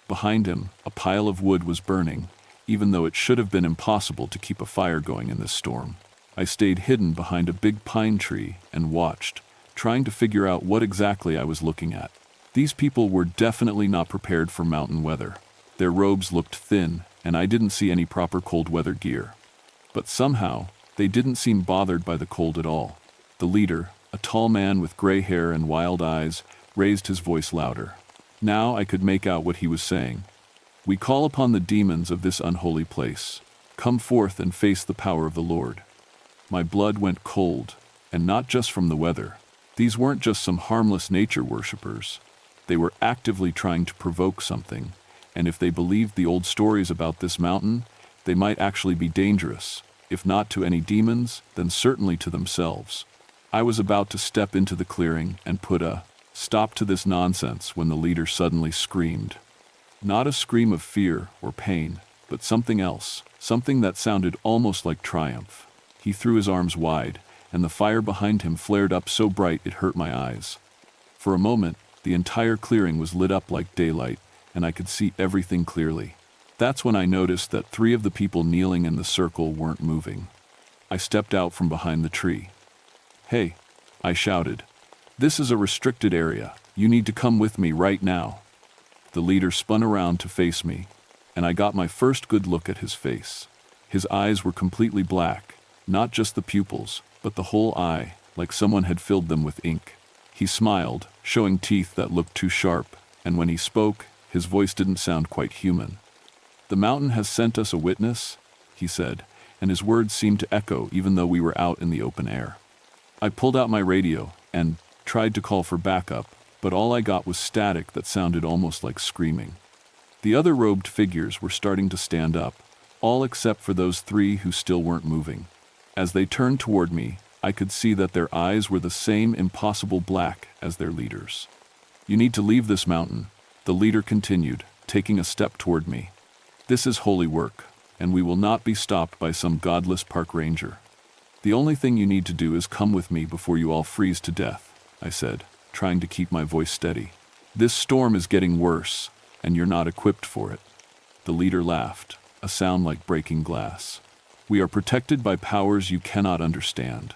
Behind him, a pile of wood was burning, even though it should have been impossible to keep a fire going in this storm. I stayed hidden behind a big pine tree and watched, trying to figure out what exactly I was looking at. These people were definitely not prepared for mountain weather. Their robes looked thin, and I didn't see any proper cold weather gear. But somehow, they didn't seem bothered by the cold at all. The leader, a tall man with gray hair and wild eyes, raised his voice louder. Now I could make out what he was saying. "We call upon the demons of this unholy place. Come forth and face the power of the Lord." My blood went cold, and not just from the weather. These weren't just some harmless nature worshippers. They were actively trying to provoke something, and if they believed the old stories about this mountain, they might actually be dangerous. If not to any demons, then certainly to themselves. I was about to step into the clearing and put a stop to this nonsense when the leader suddenly screamed. Not a scream of fear or pain, but something else, something that sounded almost like triumph. He threw his arms wide, and the fire behind him flared up so bright it hurt my eyes. For a moment, the entire clearing was lit up like daylight, and I could see everything clearly. That's when I noticed that 3 of the people kneeling in the circle weren't moving. I stepped out from behind the tree. "Hey," I shouted. "This is a restricted area. You need to come with me right now." The leader spun around to face me, and I got my first good look at his face. His eyes were completely black, not just the pupils, but the whole eye, like someone had filled them with ink. He smiled, showing teeth that looked too sharp, and when he spoke, his voice didn't sound quite human. "The mountain has sent us a witness," he said, and his words seemed to echo even though we were out in the open air. I pulled out my radio and tried to call for backup, but all I got was static that sounded almost like screaming. The other robed figures were starting to stand up, all except for those three who still weren't moving. As they turned toward me, I could see that their eyes were the same impossible black as their leaders. "You need to leave this mountain," the leader continued, taking a step toward me. "This is holy work, and we will not be stopped by some godless park ranger. The only thing you need to do is come with me before you all freeze to death," I said, trying to keep my voice steady. "This storm is getting worse, and you're not equipped for it." The leader laughed, a sound like breaking glass. "We are protected by powers you cannot understand."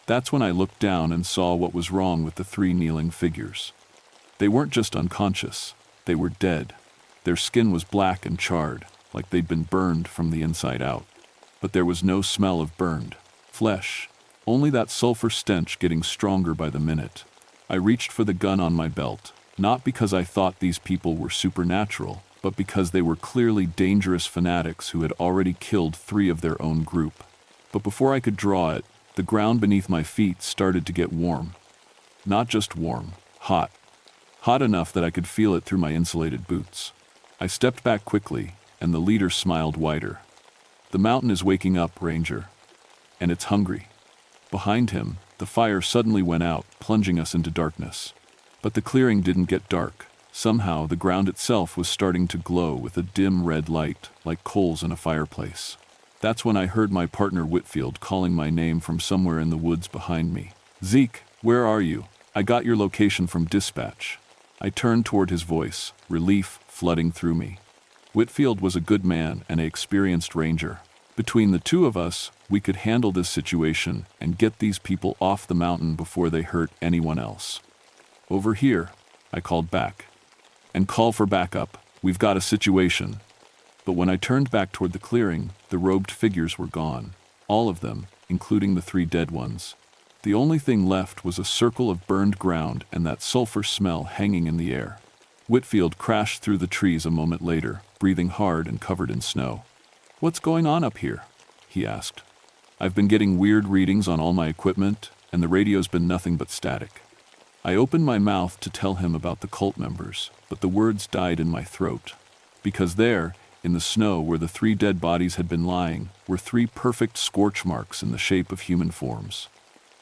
That's when I looked down and saw what was wrong with the three kneeling figures. They weren't just unconscious, they were dead. Their skin was black and charred, like they'd been burned from the inside out. But there was no smell of burned flesh, only that sulfur stench getting stronger by the minute. I reached for the gun on my belt, not because I thought these people were supernatural, but because they were clearly dangerous fanatics who had already killed 3 of their own group. But before I could draw it, the ground beneath my feet started to get warm. Not just warm, hot. Hot enough that I could feel it through my insulated boots. I stepped back quickly, and the leader smiled wider. "The mountain is waking up, Ranger. And it's hungry." Behind him, the fire suddenly went out, plunging us into darkness. But the clearing didn't get dark. Somehow, the ground itself was starting to glow with a dim red light, like coals in a fireplace. That's when I heard my partner Whitfield calling my name from somewhere in the woods behind me. "Zeke, where are you? I got your location from dispatch." I turned toward his voice, relief flooding through me. Whitfield was a good man and an experienced ranger. Between the two of us, we could handle this situation and get these people off the mountain before they hurt anyone else. "Over here," I called back. "And call for backup. We've got a situation." But when I turned back toward the clearing, the robed figures were gone. All of them, including the 3 dead ones. The only thing left was a circle of burned ground and that sulfur smell hanging in the air. Whitfield crashed through the trees a moment later, breathing hard and covered in snow. "What's going on up here?" he asked. "I've been getting weird readings on all my equipment, and the radio's been nothing but static." I opened my mouth to tell him about the cult members, but the words died in my throat. Because there, in the snow where the 3 dead bodies had been lying, were 3 perfect scorch marks in the shape of human forms.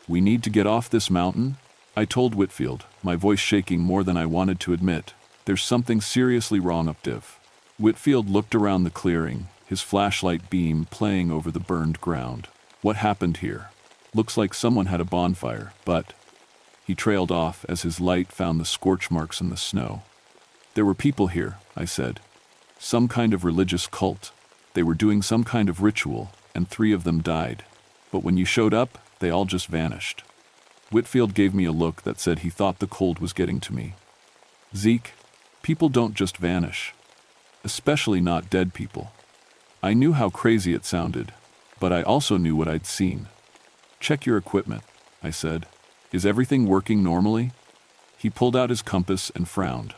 "We need to get off this mountain," I told Whitfield, my voice shaking more than I wanted to admit. "There's something seriously wrong up div." Whitfield looked around the clearing, his flashlight beam playing over the burned ground. "What happened here? Looks like someone had a bonfire, but..." He trailed off as his light found the scorch marks in the snow. "There were people here," I said. "Some kind of religious cult. They were doing some kind of ritual, and 3 of them died. But when you showed up, they all just vanished." Whitfield gave me a look that said he thought the cold was getting to me. "Zeke, people don't just vanish. Especially not dead people." I knew how crazy it sounded, but I also knew what I'd seen. "Check your equipment," I said. "Is everything working normally?" He pulled out his compass and frowned.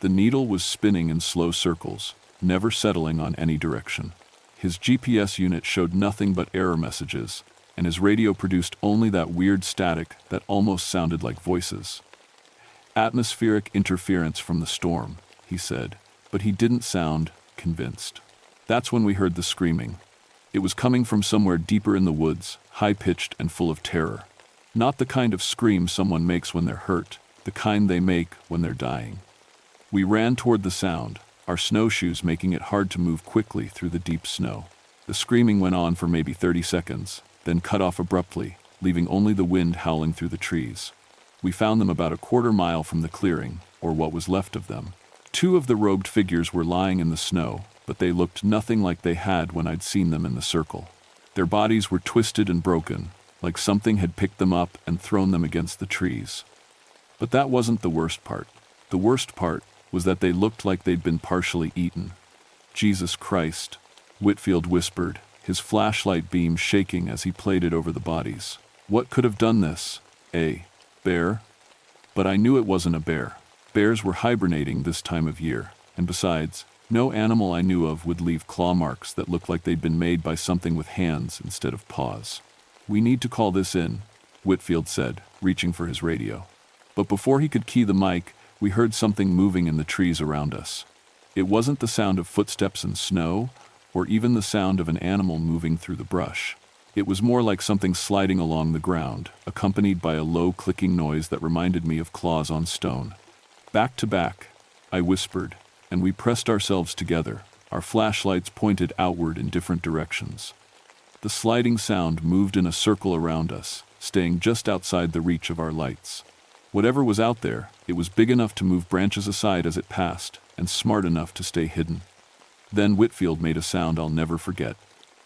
The needle was spinning in slow circles, never settling on any direction. His GPS unit showed nothing but error messages, and his radio produced only that weird static that almost sounded like voices. "Atmospheric interference from the storm," he said, but he didn't sound convinced. That's when we heard the screaming. It was coming from somewhere deeper in the woods, high-pitched and full of terror. Not the kind of scream someone makes when they're hurt, the kind they make when they're dying. We ran toward the sound, our snowshoes making it hard to move quickly through the deep snow. The screaming went on for maybe 30 seconds, then cut off abruptly, leaving only the wind howling through the trees. We found them about a quarter-mile from the clearing, or what was left of them. 2 of the robed figures were lying in the snow, but they looked nothing like they had when I'd seen them in the circle. Their bodies were twisted and broken, like something had picked them up and thrown them against the trees. But that wasn't the worst part. The worst part was that they looked like they'd been partially eaten. "Jesus Christ," Whitfield whispered, his flashlight beam shaking as he played it over the bodies. "What could have done this? A bear?" But I knew it wasn't a bear. Bears were hibernating this time of year, and besides, no animal I knew of would leave claw marks that looked like they'd been made by something with hands instead of paws. "We need to call this in," Whitfield said, reaching for his radio. But before he could key the mic, we heard something moving in the trees around us. It wasn't the sound of footsteps in snow, or even the sound of an animal moving through the brush. It was more like something sliding along the ground, accompanied by a low clicking noise that reminded me of claws on stone. "Back to back," I whispered, and we pressed ourselves together, our flashlights pointed outward in different directions. The sliding sound moved in a circle around us, staying just outside the reach of our lights. Whatever was out there, it was big enough to move branches aside as it passed, and smart enough to stay hidden. Then Whitfield made a sound I'll never forget,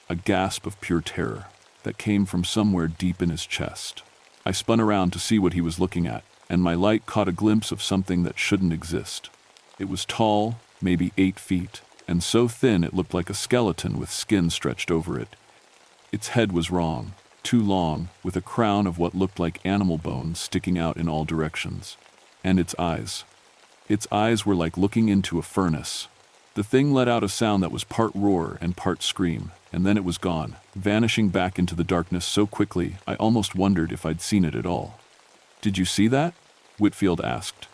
a gasp of pure terror that came from somewhere deep in his chest. I spun around to see what he was looking at, and my light caught a glimpse of something that shouldn't exist. It was tall, maybe 8 feet, and so thin it looked like a skeleton with skin stretched over it. Its head was wrong, too long, with a crown of what looked like animal bones sticking out in all directions. And its eyes. Its eyes were like looking into a furnace. The thing let out a sound that was part roar and part scream, and then it was gone, vanishing back into the darkness so quickly I almost wondered if I'd seen it at all. "Did you see that?" Whitfield asked,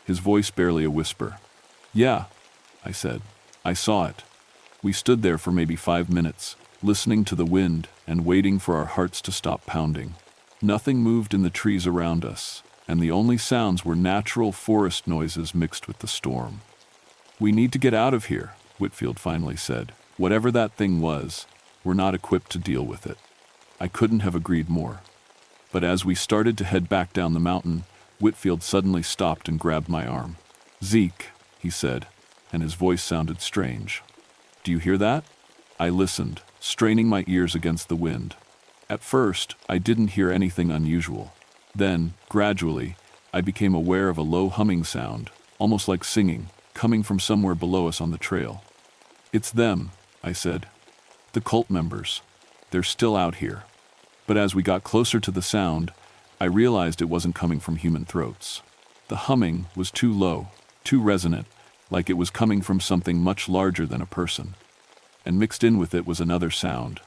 his voice barely a whisper. "Yeah," I said. "I saw it." We stood there for maybe 5 minutes, listening to the wind and waiting for our hearts to stop pounding. Nothing moved in the trees around us, and the only sounds were natural forest noises mixed with the storm. "We need to get out of here," Whitfield finally said. "Whatever that thing was, we're not equipped to deal with it." I couldn't have agreed more. But as we started to head back down the mountain, Whitfield suddenly stopped and grabbed my arm. "Zeke," he said, and his voice sounded strange. "Do you hear that?" I listened, straining my ears against the wind. At first, I didn't hear anything unusual. Then, gradually, I became aware of a low humming sound, almost like singing, coming from somewhere below us on the trail. "It's them," I said. "The cult members. They're still out here." But as we got closer to the sound, I realized it wasn't coming from human throats. The humming was too low, too resonant, like it was coming from something much larger than a person. And mixed in with it was another sound,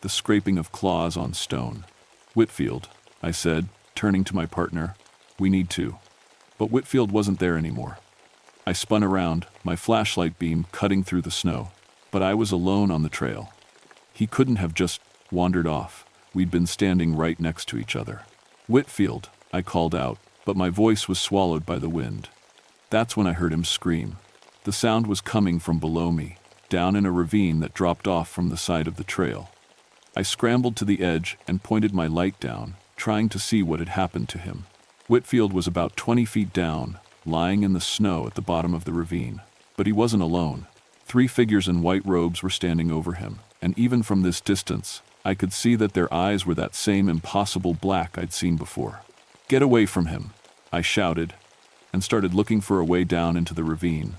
the scraping of claws on stone. "Whitfield," I said, turning to my partner, "we need to." But Whitfield wasn't there anymore. I spun around, my flashlight beam cutting through the snow, but I was alone on the trail. He couldn't have just wandered off. We'd been standing right next to each other. "Whitfield," I called out, but my voice was swallowed by the wind. That's when I heard him scream. The sound was coming from below me, down in a ravine that dropped off from the side of the trail. I scrambled to the edge and pointed my light down, trying to see what had happened to him. Whitfield was about 20 feet down, lying in the snow at the bottom of the ravine. But he wasn't alone. 3 figures in white robes were standing over him, and even from this distance, I could see that their eyes were that same impossible black I'd seen before. "Get away from him," I shouted, and started looking for a way down into the ravine.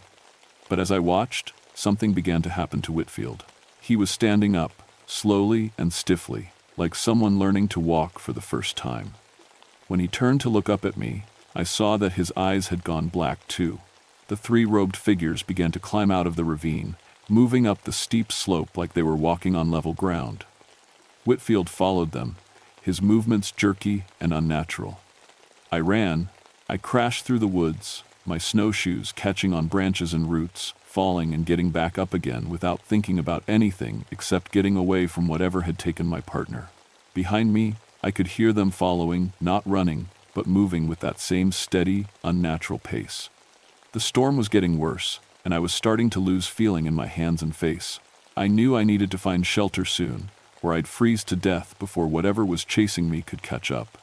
But as I watched, something began to happen to Whitfield. He was standing up, slowly and stiffly, like someone learning to walk for the first time. When he turned to look up at me, I saw that his eyes had gone black too. The 3 robed figures began to climb out of the ravine, moving up the steep slope like they were walking on level ground. Whitfield followed them, his movements jerky and unnatural. I ran. I crashed through the woods, my snowshoes catching on branches and roots, falling and getting back up again without thinking about anything except getting away from whatever had taken my partner. Behind me, I could hear them following, not running, but moving with that same steady, unnatural pace. The storm was getting worse, and I was starting to lose feeling in my hands and face. I knew I needed to find shelter soon, or I'd freeze to death before whatever was chasing me could catch up.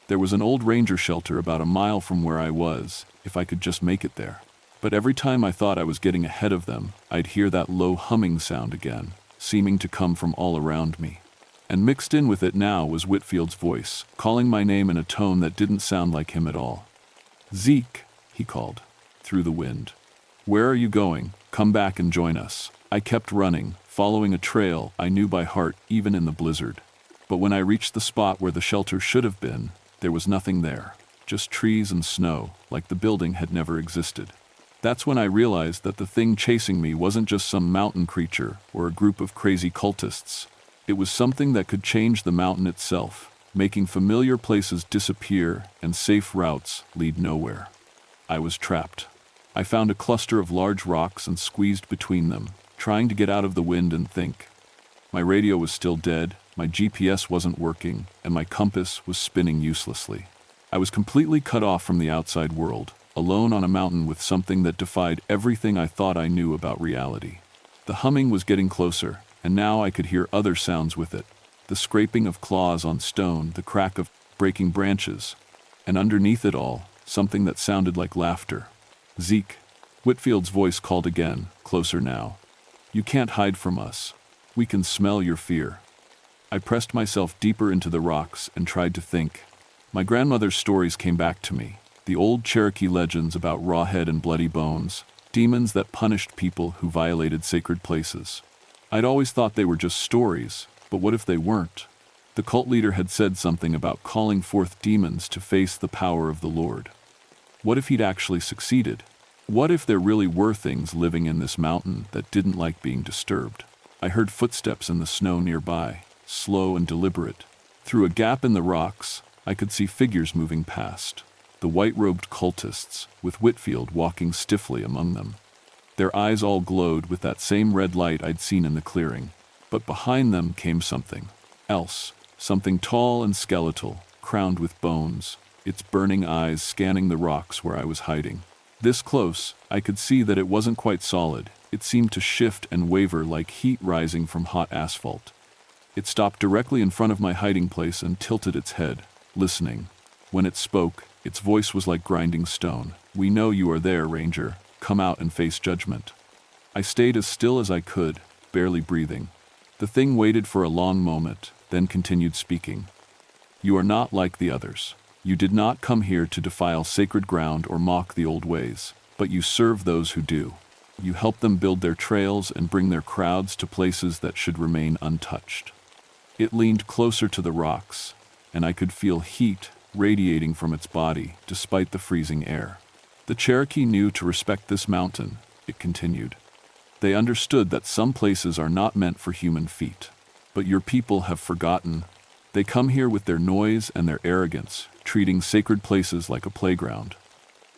There was an old ranger shelter about a mile from where I was, if I could just make it there. But every time I thought I was getting ahead of them, I'd hear that low humming sound again, seeming to come from all around me. And mixed in with it now was Whitfield's voice, calling my name in a tone that didn't sound like him at all. "Zeke," he called, through the wind. "Where are you going? Come back and join us." I kept running, following a trail I knew by heart even in the blizzard. But when I reached the spot where the shelter should have been, there was nothing there, just trees and snow, like the building had never existed. That's when I realized that the thing chasing me wasn't just some mountain creature or a group of crazy cultists. It was something that could change the mountain itself, making familiar places disappear and safe routes lead nowhere. I was trapped. I found a cluster of large rocks and squeezed between them, trying to get out of the wind and think. My radio was still dead, my GPS wasn't working, and my compass was spinning uselessly. I was completely cut off from the outside world, alone on a mountain with something that defied everything I thought I knew about reality. The humming was getting closer, and now I could hear other sounds with it. The scraping of claws on stone, the crack of breaking branches, and underneath it all, something that sounded like laughter. "Zeke," Whitfield's voice called again, closer now. "You can't hide from us. We can smell your fear." I pressed myself deeper into the rocks and tried to think. My grandmother's stories came back to me, the old Cherokee legends about Rawhead and Bloody Bones, demons that punished people who violated sacred places. I'd always thought they were just stories, but what if they weren't? The cult leader had said something about calling forth demons to face the power of the Lord. What if he'd actually succeeded? What if there really were things living in this mountain that didn't like being disturbed? I heard footsteps in the snow nearby, slow and deliberate. Through a gap in the rocks, I could see figures moving past. The white-robed cultists, with Whitfield walking stiffly among them. Their eyes all glowed with that same red light I'd seen in the clearing. But behind them came something else, something tall and skeletal, crowned with bones, its burning eyes scanning the rocks where I was hiding. This close, I could see that it wasn't quite solid. It seemed to shift and waver like heat rising from hot asphalt. It stopped directly in front of my hiding place and tilted its head, listening. When it spoke, its voice was like grinding stone. "We know you are there, Ranger. Come out and face judgment." I stayed as still as I could, barely breathing. The thing waited for a long moment, then continued speaking. "You are not like the others. You did not come here to defile sacred ground or mock the old ways, but you serve those who do. You help them build their trails and bring their crowds to places that should remain untouched." It leaned closer to the rocks, and I could feel heat radiating from its body despite the freezing air. "The Cherokee knew to respect this mountain," it continued. "They understood that some places are not meant for human feet. But your people have forgotten. They come here with their noise and their arrogance, treating sacred places like a playground."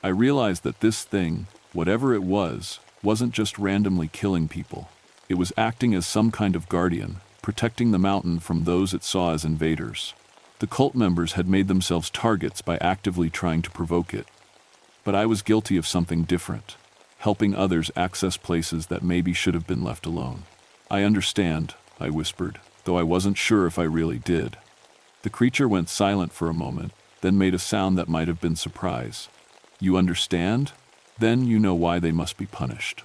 I realized that this thing, whatever it was, wasn't just randomly killing people. It was acting as some kind of guardian, protecting the mountain from those it saw as invaders. The cult members had made themselves targets by actively trying to provoke it. But I was guilty of something different, helping others access places that maybe should have been left alone. "I understand," I whispered, though I wasn't sure if I really did. The creature went silent for a moment, then made a sound that might have been surprise. "You understand? Then you know why they must be punished."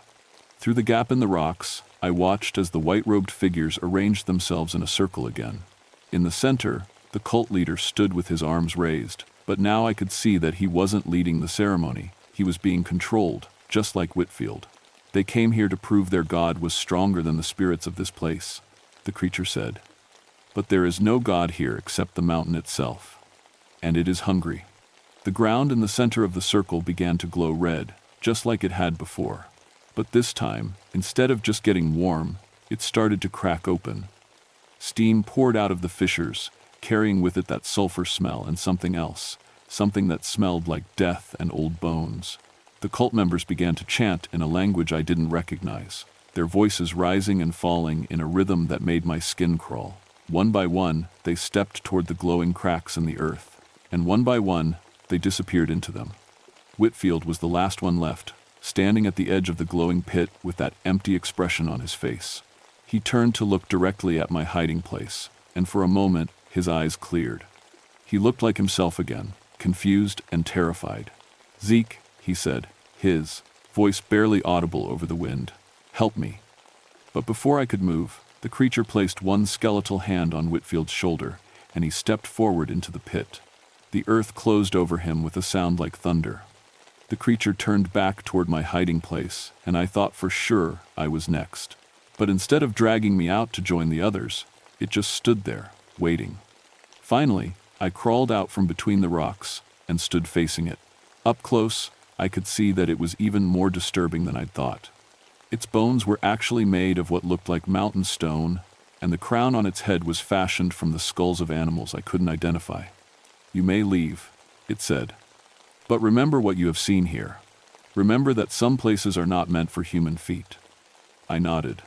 Through the gap in the rocks, I watched as the white-robed figures arranged themselves in a circle again. In the center, the cult leader stood with his arms raised, but now I could see that he wasn't leading the ceremony. He was being controlled, just like Whitfield. "They came here to prove their god was stronger than the spirits of this place," the creature said. "But there is no god here except the mountain itself. And it is hungry." The ground in the center of the circle began to glow red, just like it had before. But this time, instead of just getting warm, it started to crack open. Steam poured out of the fissures, carrying with it that sulfur smell and something else, something that smelled like death and old bones. The cult members began to chant in a language I didn't recognize, their voices rising and falling in a rhythm that made my skin crawl. One by one, they stepped toward the glowing cracks in the earth, and one by one, they disappeared into them. Whitfield was the last one left, standing at the edge of the glowing pit with that empty expression on his face. He turned to look directly at my hiding place, and for a moment, his eyes cleared. He looked like himself again, confused and terrified. "Zeke," he said, his voice barely audible over the wind. "Help me." But before I could move, the creature placed one skeletal hand on Whitfield's shoulder, and he stepped forward into the pit. The earth closed over him with a sound like thunder. The creature turned back toward my hiding place, and I thought for sure I was next. But instead of dragging me out to join the others, it just stood there, waiting. Finally, I crawled out from between the rocks and stood facing it. Up close, I could see that it was even more disturbing than I'd thought. Its bones were actually made of what looked like mountain stone, and the crown on its head was fashioned from the skulls of animals I couldn't identify. "You may leave," it said. "But remember what you have seen here. Remember that some places are not meant for human feet." I nodded,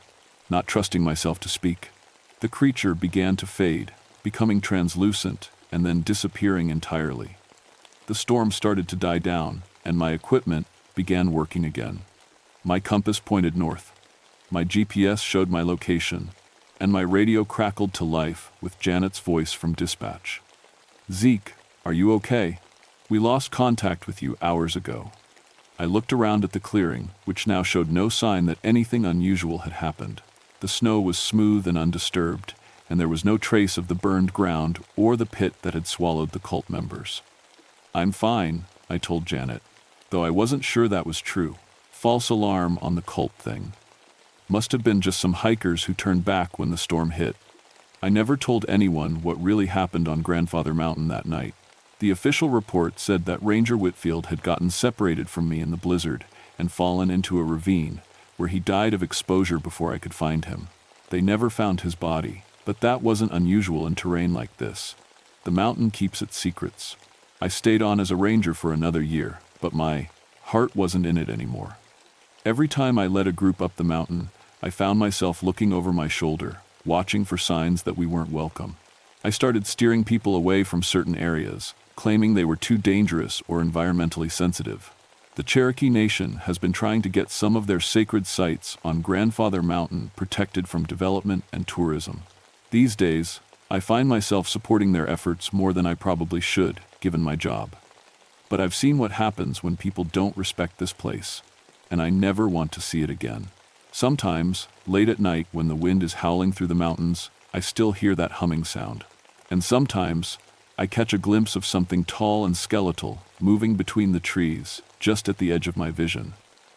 not trusting myself to speak. The creature began to fade, becoming translucent and then disappearing entirely. The storm started to die down, and my equipment began working again. My compass pointed north. My GPS showed my location, and my radio crackled to life with Janet's voice from dispatch. "Zeke, are you okay? We lost contact with you hours ago." I looked around at the clearing, which now showed no sign that anything unusual had happened. The snow was smooth and undisturbed, and there was no trace of the burned ground or the pit that had swallowed the cult members. "I'm fine," I told Janet, though I wasn't sure that was true. False alarm on the cult thing. Must have been just some hikers who turned back when the storm hit. I never told anyone what really happened on Grandfather Mountain that night. The official report said that Ranger Whitfield had gotten separated from me in the blizzard and fallen into a ravine, where he died of exposure before I could find him. They never found his body, but that wasn't unusual in terrain like this. The mountain keeps its secrets. I stayed on as a ranger for another year, but my heart wasn't in it anymore. Every time I led a group up the mountain, I found myself looking over my shoulder, watching for signs that we weren't welcome. I started steering people away from certain areas, claiming they were too dangerous or environmentally sensitive. The Cherokee Nation has been trying to get some of their sacred sites on Grandfather Mountain protected from development and tourism. These days, I find myself supporting their efforts more than I probably should, given my job. But I've seen what happens when people don't respect this place, and I never want to see it again. Sometimes, late at night when the wind is howling through the mountains, I still hear that humming sound. And sometimes, I catch a glimpse of something tall and skeletal moving between the trees, just at the edge of my vision.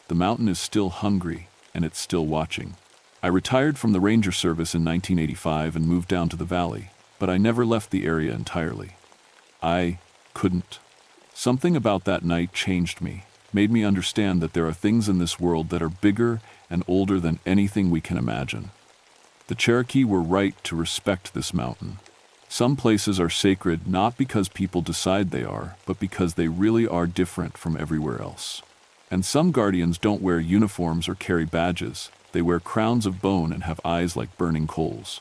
The mountain is still hungry, and it's still watching. I retired from the Ranger Service in 1985 and moved down to the valley, but I never left the area entirely. I couldn't. Something about that night changed me, made me understand that there are things in this world that are bigger and older than anything we can imagine. The Cherokee were right to respect this mountain. Some places are sacred not because people decide they are, but because they really are different from everywhere else. And some guardians don't wear uniforms or carry badges. They wear crowns of bone and have eyes like burning coals.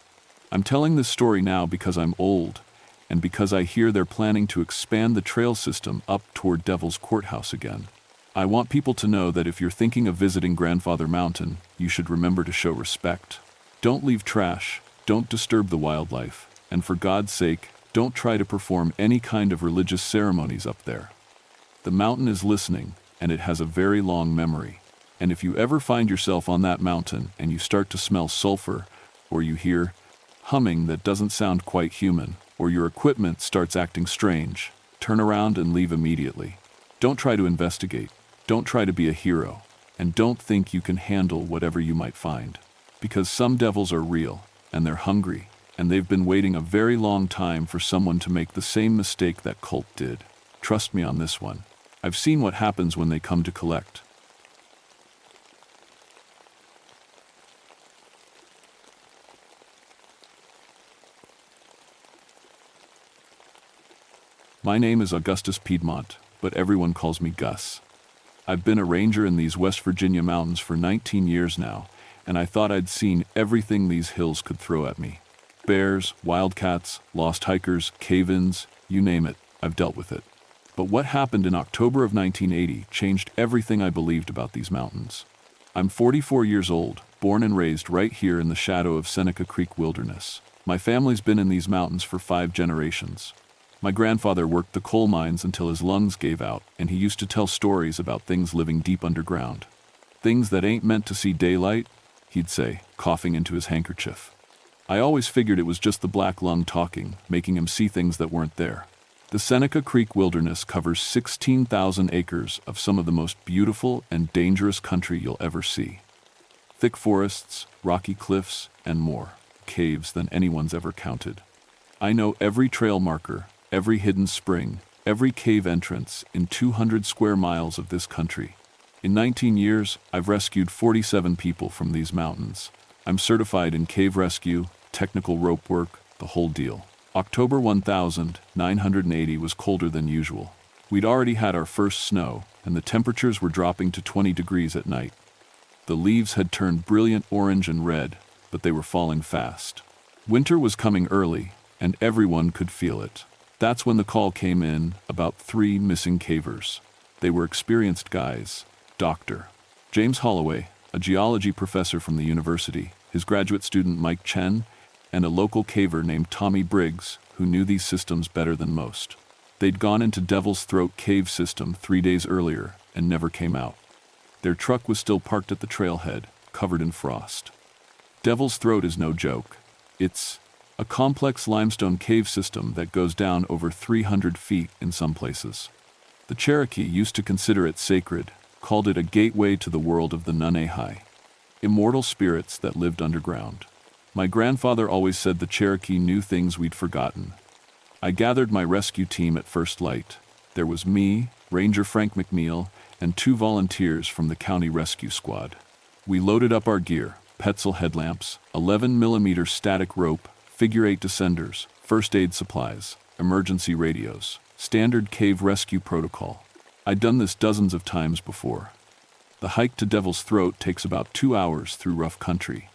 I'm telling this story now because I'm old, and because I hear they're planning to expand the trail system up toward Devil's Courthouse again. I want people to know that if you're thinking of visiting Grandfather Mountain, you should remember to show respect. Don't leave trash, don't disturb the wildlife, and for God's sake, don't try to perform any kind of religious ceremonies up there. The mountain is listening, and it has a very long memory. And if you ever find yourself on that mountain and you start to smell sulfur, or you hear humming that doesn't sound quite human, or your equipment starts acting strange, turn around and leave immediately. Don't try to investigate. Don't try to be a hero. And don't think you can handle whatever you might find. Because some devils are real, and they're hungry, and they've been waiting a very long time for someone to make the same mistake that cult did. Trust me on this one. I've seen what happens when they come to collect. My name is Augustus Piedmont, but everyone calls me Gus. I've been a ranger in these West Virginia mountains for 19 years now, and I thought I'd seen everything these hills could throw at me. Bears, wildcats, lost hikers, cave-ins, you name it, I've dealt with it. But what happened in October of 1980 changed everything I believed about these mountains. I'm 44 years old, born and raised right here in the shadow of Seneca Creek Wilderness. My family's been in these mountains for 5 generations. My grandfather worked the coal mines until his lungs gave out, and he used to tell stories about things living deep underground. Things that ain't meant to see daylight, he'd say, coughing into his handkerchief. I always figured it was just the black lung talking, making him see things that weren't there. The Seneca Creek Wilderness covers 16,000 acres of some of the most beautiful and dangerous country you'll ever see. Thick forests, rocky cliffs, and more caves than anyone's ever counted. I know every trail marker, every hidden spring, every cave entrance in 200 square miles of this country. In 19 years, I've rescued 47 people from these mountains. I'm certified in cave rescue, technical rope work, the whole deal. October 1980 was colder than usual. We'd already had our first snow, and the temperatures were dropping to 20 degrees at night. The leaves had turned brilliant orange and red, but they were falling fast. Winter was coming early, and everyone could feel it. That's when the call came in about 3 missing cavers. They were experienced guys. Dr. James Holloway, a geology professor from the university, his graduate student Mike Chen, and a local caver named Tommy Briggs, who knew these systems better than most. They'd gone into Devil's Throat cave system 3 days earlier and never came out. Their truck was still parked at the trailhead, covered in frost. Devil's Throat is no joke. It's a complex limestone cave system that goes down over 300 feet in some places. The Cherokee used to consider it sacred, called it a gateway to the world of the Nunehai, immortal spirits that lived underground. My grandfather always said the Cherokee knew things we'd forgotten. I gathered my rescue team at first light. There was me, Ranger Frank McNeil, and 2 volunteers from the county rescue squad. We loaded up our gear: Petzl headlamps, 11mm static rope, figure-8 descenders, first aid supplies, emergency radios, standard cave rescue protocol. I'd done this dozens of times before. The hike to Devil's Throat takes about 2 hours through rough country.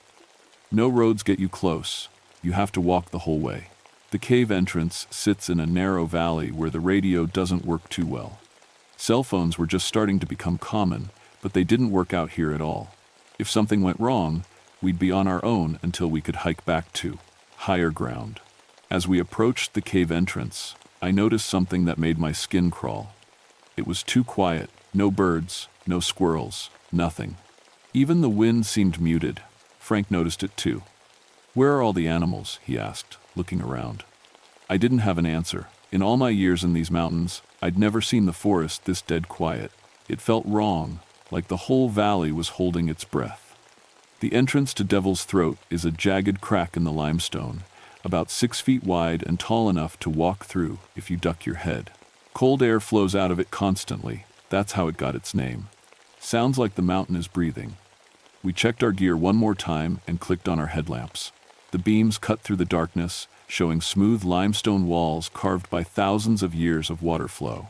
No roads get you close. You have to walk the whole way. The cave entrance sits in a narrow valley where the radio doesn't work too well. Cell phones were just starting to become common, but they didn't work out here at all. If something went wrong, we'd be on our own until we could hike back to higher ground. As we approached the cave entrance, I noticed something that made my skin crawl. It was too quiet. No birds, no squirrels, nothing. Even the wind seemed muted. Frank noticed it too. "Where are all the animals?" he asked, looking around. I didn't have an answer. In all my years in these mountains, I'd never seen the forest this dead quiet. It felt wrong, like the whole valley was holding its breath. The entrance to Devil's Throat is a jagged crack in the limestone, about 6 feet wide and tall enough to walk through if you duck your head. Cold air flows out of it constantly. That's how it got its name. Sounds like the mountain is breathing. We checked our gear one more time and clicked on our headlamps. The beams cut through the darkness, showing smooth limestone walls carved by thousands of years of water flow.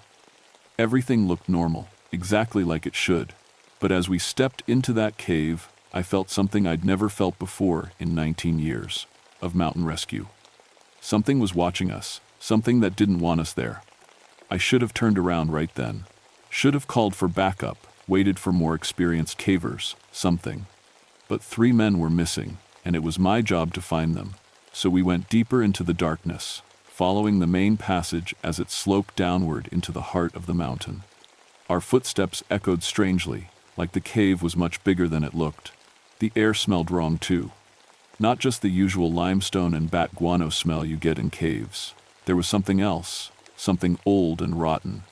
Everything looked normal, exactly like it should. But as we stepped into that cave, I felt something I'd never felt before in 19 years of mountain rescue. Something was watching us, something that didn't want us there. I should have turned around right then. Should have called for backup, waited for more experienced cavers, something. But 3 men were missing, and it was my job to find them. So we went deeper into the darkness, following the main passage as it sloped downward into the heart of the mountain. Our footsteps echoed strangely, like the cave was much bigger than it looked. The air smelled wrong too. Not just the usual limestone and bat guano smell you get in caves. There was something else, something old and rotten.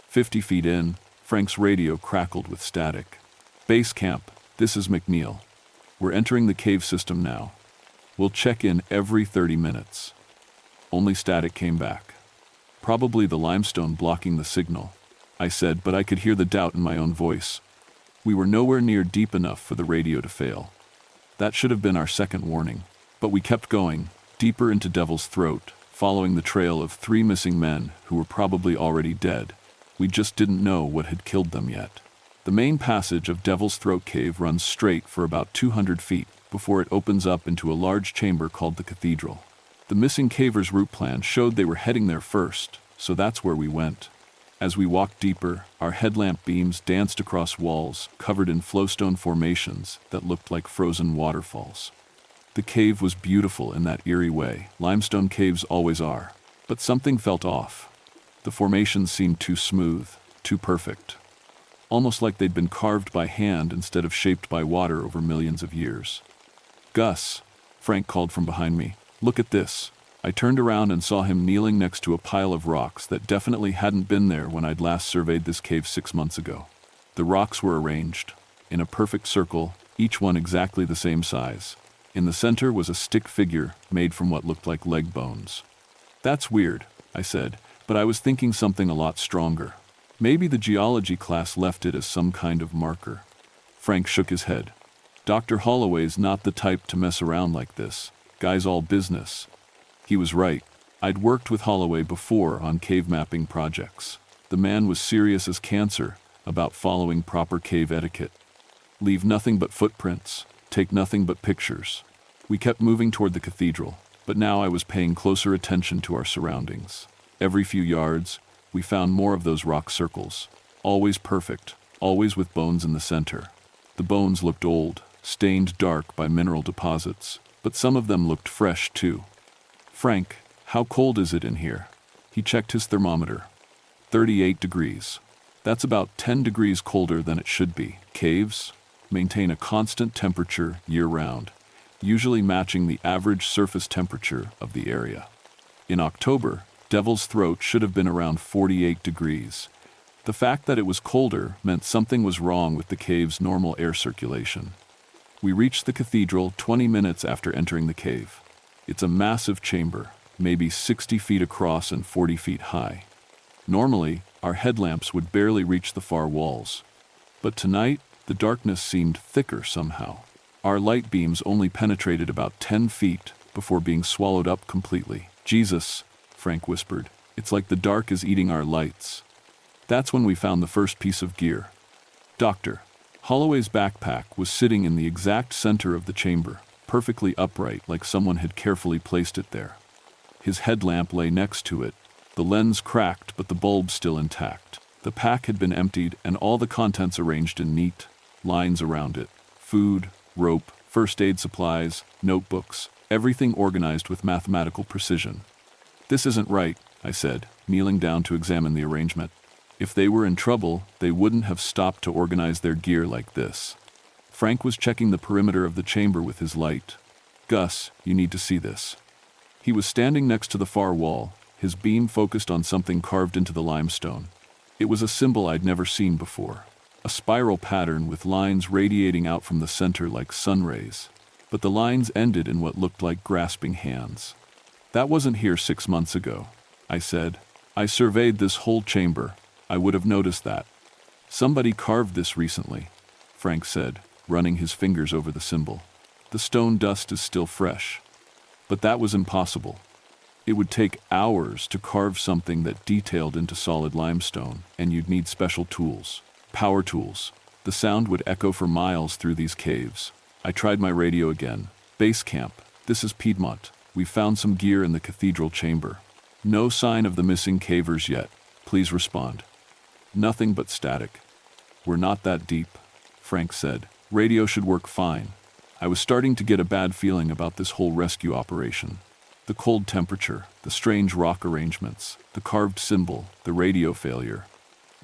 50 feet in, Frank's radio crackled with static. "Base camp, this is McNeil. We're entering the cave system now. We'll check in every 30 minutes. Only static came back. "Probably the limestone blocking the signal," I said, but I could hear the doubt in my own voice. We were nowhere near deep enough for the radio to fail. That should have been our second warning. But we kept going, deeper into Devil's Throat, following the trail of 3 missing men who were probably already dead. We just didn't know what had killed them yet. The main passage of Devil's Throat Cave runs straight for about 200 feet before it opens up into a large chamber called the Cathedral. The missing cavers' route plan showed they were heading there first, so that's where we went. As we walked deeper, our headlamp beams danced across walls covered in flowstone formations that looked like frozen waterfalls. The cave was beautiful in that eerie way. Limestone caves always are. But something felt off. The formations seemed too smooth, too perfect. Almost like they'd been carved by hand instead of shaped by water over millions of years. "Gus," Frank called from behind me, "look at this." I turned around and saw him kneeling next to a pile of rocks that definitely hadn't been there when I'd last surveyed this cave 6 months ago. The rocks were arranged in a perfect circle, each one exactly the same size. In the center was a stick figure made from what looked like leg bones. "That's weird," I said, but I was thinking something a lot stronger. Maybe the geology class left it as some kind of marker. Frank shook his head. "Dr. Holloway's not the type to mess around like this. Guy's all business." He was right. I'd worked with Holloway before on cave mapping projects. The man was serious as cancer about following proper cave etiquette. Leave nothing but footprints. Take nothing but pictures. We kept moving toward the cathedral, but now I was paying closer attention to our surroundings. Every few yards, we found more of those rock circles. Always perfect, always with bones in the center. The bones looked old, stained dark by mineral deposits, but some of them looked fresh too. "Frank, how cold is it in here?" He checked his thermometer. 38 degrees. That's about 10 degrees colder than it should be. Caves maintain a constant temperature year-round, usually matching the average surface temperature of the area. In October, Devil's Throat should have been around 48 degrees. The fact that it was colder meant something was wrong with the cave's normal air circulation. We reached the cathedral 20 minutes after entering the cave. It's a massive chamber, maybe 60 feet across and 40 feet high. Normally, our headlamps would barely reach the far walls. But tonight, the darkness seemed thicker somehow. Our light beams only penetrated about 10 feet before being swallowed up completely. "Jesus," Frank whispered, "it's like the dark is eating our lights." That's when we found the first piece of gear. Dr. Holloway's backpack was sitting in the exact center of the chamber, perfectly upright like someone had carefully placed it there. His headlamp lay next to it, the lens cracked but the bulb still intact. The pack had been emptied and all the contents arranged in neat lines around it. Food, rope, first aid supplies, notebooks, everything organized with mathematical precision. "This isn't right," I said, kneeling down to examine the arrangement. If they were in trouble, they wouldn't have stopped to organize their gear like this. Frank was checking the perimeter of the chamber with his light. "Gus, you need to see this." He was standing next to the far wall, his beam focused on something carved into the limestone. It was a symbol I'd never seen before. A spiral pattern with lines radiating out from the center like sun rays. But the lines ended in what looked like grasping hands. "That wasn't here 6 months ago," I said. "I surveyed this whole chamber. I would have noticed that." "Somebody carved this recently," Frank said, running his fingers over the symbol. "The stone dust is still fresh." But that was impossible. It would take hours to carve something that detailed into solid limestone, and you'd need special tools. Power tools. The sound would echo for miles through these caves. I tried my radio again. "Base camp, this is Piedmont. We found some gear in the cathedral chamber. No sign of the missing cavers yet. Please respond." Nothing but static. "We're not that deep," Frank said. "Radio should work fine." I was starting to get a bad feeling about this whole rescue operation. The cold temperature, the strange rock arrangements, the carved symbol, the radio failure.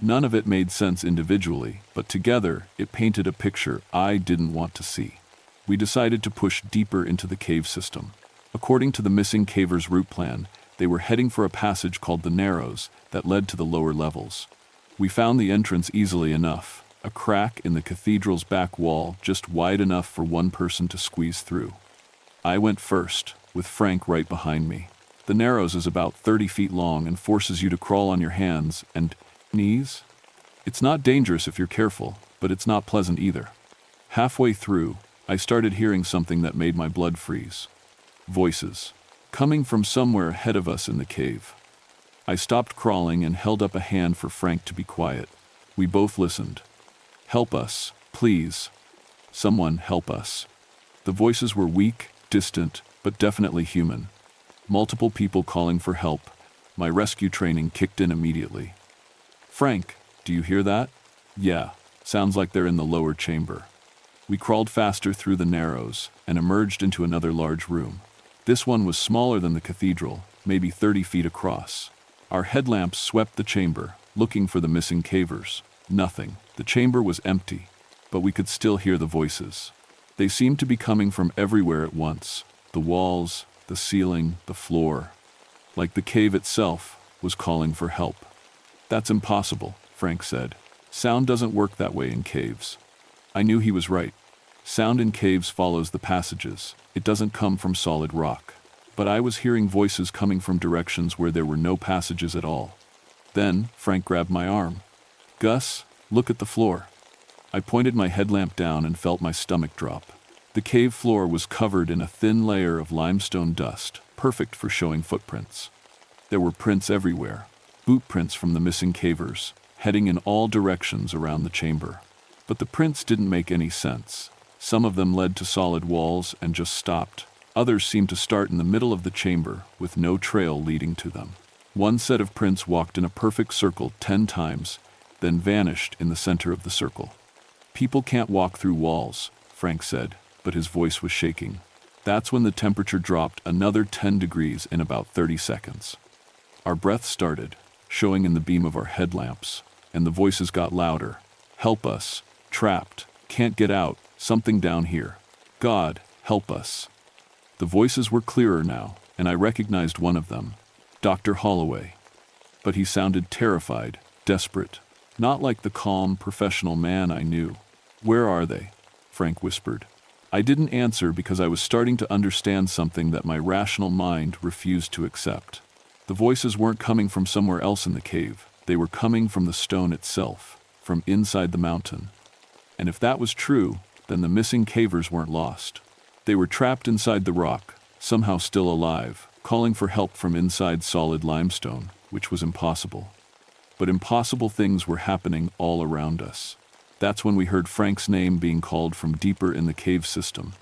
None of it made sense individually, but together it painted a picture I didn't want to see. We decided to push deeper into the cave system. According to the missing cavers' route plan, they were heading for a passage called the Narrows that led to the lower levels. We found the entrance easily enough, a crack in the cathedral's back wall just wide enough for one person to squeeze through. I went first, with Frank right behind me. The Narrows is about 30 feet long and forces you to crawl on your hands and knees. It's not dangerous if you're careful, but it's not pleasant either. Halfway through, I started hearing something that made my blood freeze. Voices, coming from somewhere ahead of us in the cave. I stopped crawling and held up a hand for Frank to be quiet. We both listened. "Help us, please. Someone help us." The voices were weak, distant, but definitely human. Multiple people calling for help. My rescue training kicked in immediately. "Frank, do you hear that?" "Yeah, sounds like they're in the lower chamber." We crawled faster through the Narrows and emerged into another large room. This one was smaller than the cathedral, maybe 30 feet across. Our headlamps swept the chamber, looking for the missing cavers. Nothing. The chamber was empty, but we could still hear the voices. They seemed to be coming from everywhere at once. The walls, the ceiling, the floor. Like the cave itself was calling for help. "That's impossible," Frank said. "Sound doesn't work that way in caves." I knew he was right. Sound in caves follows the passages. It doesn't come from solid rock. But I was hearing voices coming from directions where there were no passages at all. Then Frank grabbed my arm. "Gus, look at the floor." I pointed my headlamp down and felt my stomach drop. The cave floor was covered in a thin layer of limestone dust, perfect for showing footprints. There were prints everywhere, boot prints from the missing cavers, heading in all directions around the chamber. But the prints didn't make any sense. Some of them led to solid walls and just stopped. Others seemed to start in the middle of the chamber, with no trail leading to them. One set of prints walked in a perfect circle 10 times, then vanished in the center of the circle. "People can't walk through walls," Frank said, but his voice was shaking. That's when the temperature dropped another 10 degrees in about 30 seconds. Our breath started, showing in the beam of our headlamps, and the voices got louder. "Help us. Trapped. Can't get out. Something down here. God, help us." The voices were clearer now, and I recognized one of them, Dr. Holloway. But he sounded terrified, desperate, not like the calm, professional man I knew. "Where are they?" Frank whispered. I didn't answer because I was starting to understand something that my rational mind refused to accept. The voices weren't coming from somewhere else in the cave. They were coming from the stone itself, from inside the mountain. And if that was true, then the missing cavers weren't lost. They were trapped inside the rock, somehow still alive, calling for help from inside solid limestone, which was impossible. But impossible things were happening all around us. That's when we heard Frank's name being called from deeper in the cave system.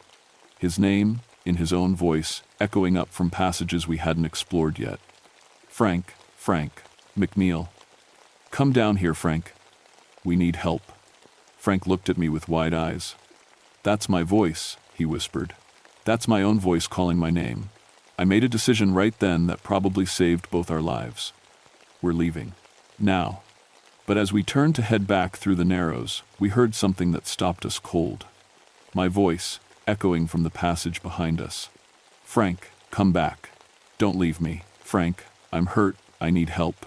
His name, in his own voice, echoing up from passages we hadn't explored yet. "Frank, Frank, McNeil. Come down here, Frank. We need help." Frank looked at me with wide eyes. "That's my voice," he whispered. "That's my own voice calling my name. I made a decision right then that probably saved both our lives. We're leaving. Now." But as we turned to head back through the Narrows, we heard something that stopped us cold. My voice, echoing from the passage behind us. "Frank, come back. Don't leave me. Frank, I'm hurt. I need help."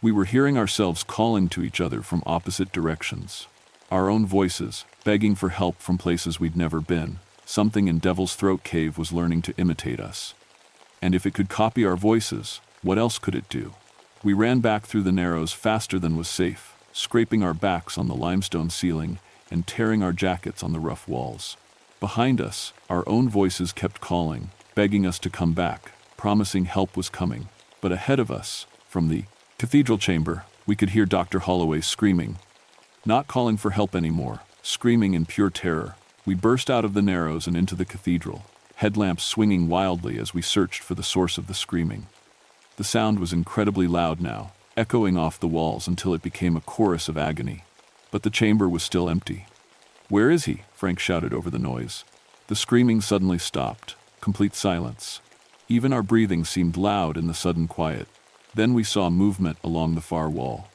We were hearing ourselves calling to each other from opposite directions. Our own voices, begging for help from places we'd never been. Something in Devil's Throat Cave was learning to imitate us. And if it could copy our voices, what else could it do? We ran back through the Narrows faster than was safe, scraping our backs on the limestone ceiling and tearing our jackets on the rough walls. Behind us, our own voices kept calling, begging us to come back, promising help was coming. But ahead of us, from the cathedral chamber, we could hear Dr. Holloway screaming. Not calling for help anymore, screaming in pure terror. We burst out of the Narrows and into the cathedral, headlamps swinging wildly as we searched for the source of the screaming. The sound was incredibly loud now, echoing off the walls until it became a chorus of agony. But the chamber was still empty. "Where is he?" Frank shouted over the noise. The screaming suddenly stopped, complete silence. Even our breathing seemed loud in the sudden quiet. Then we saw movement along the far wall.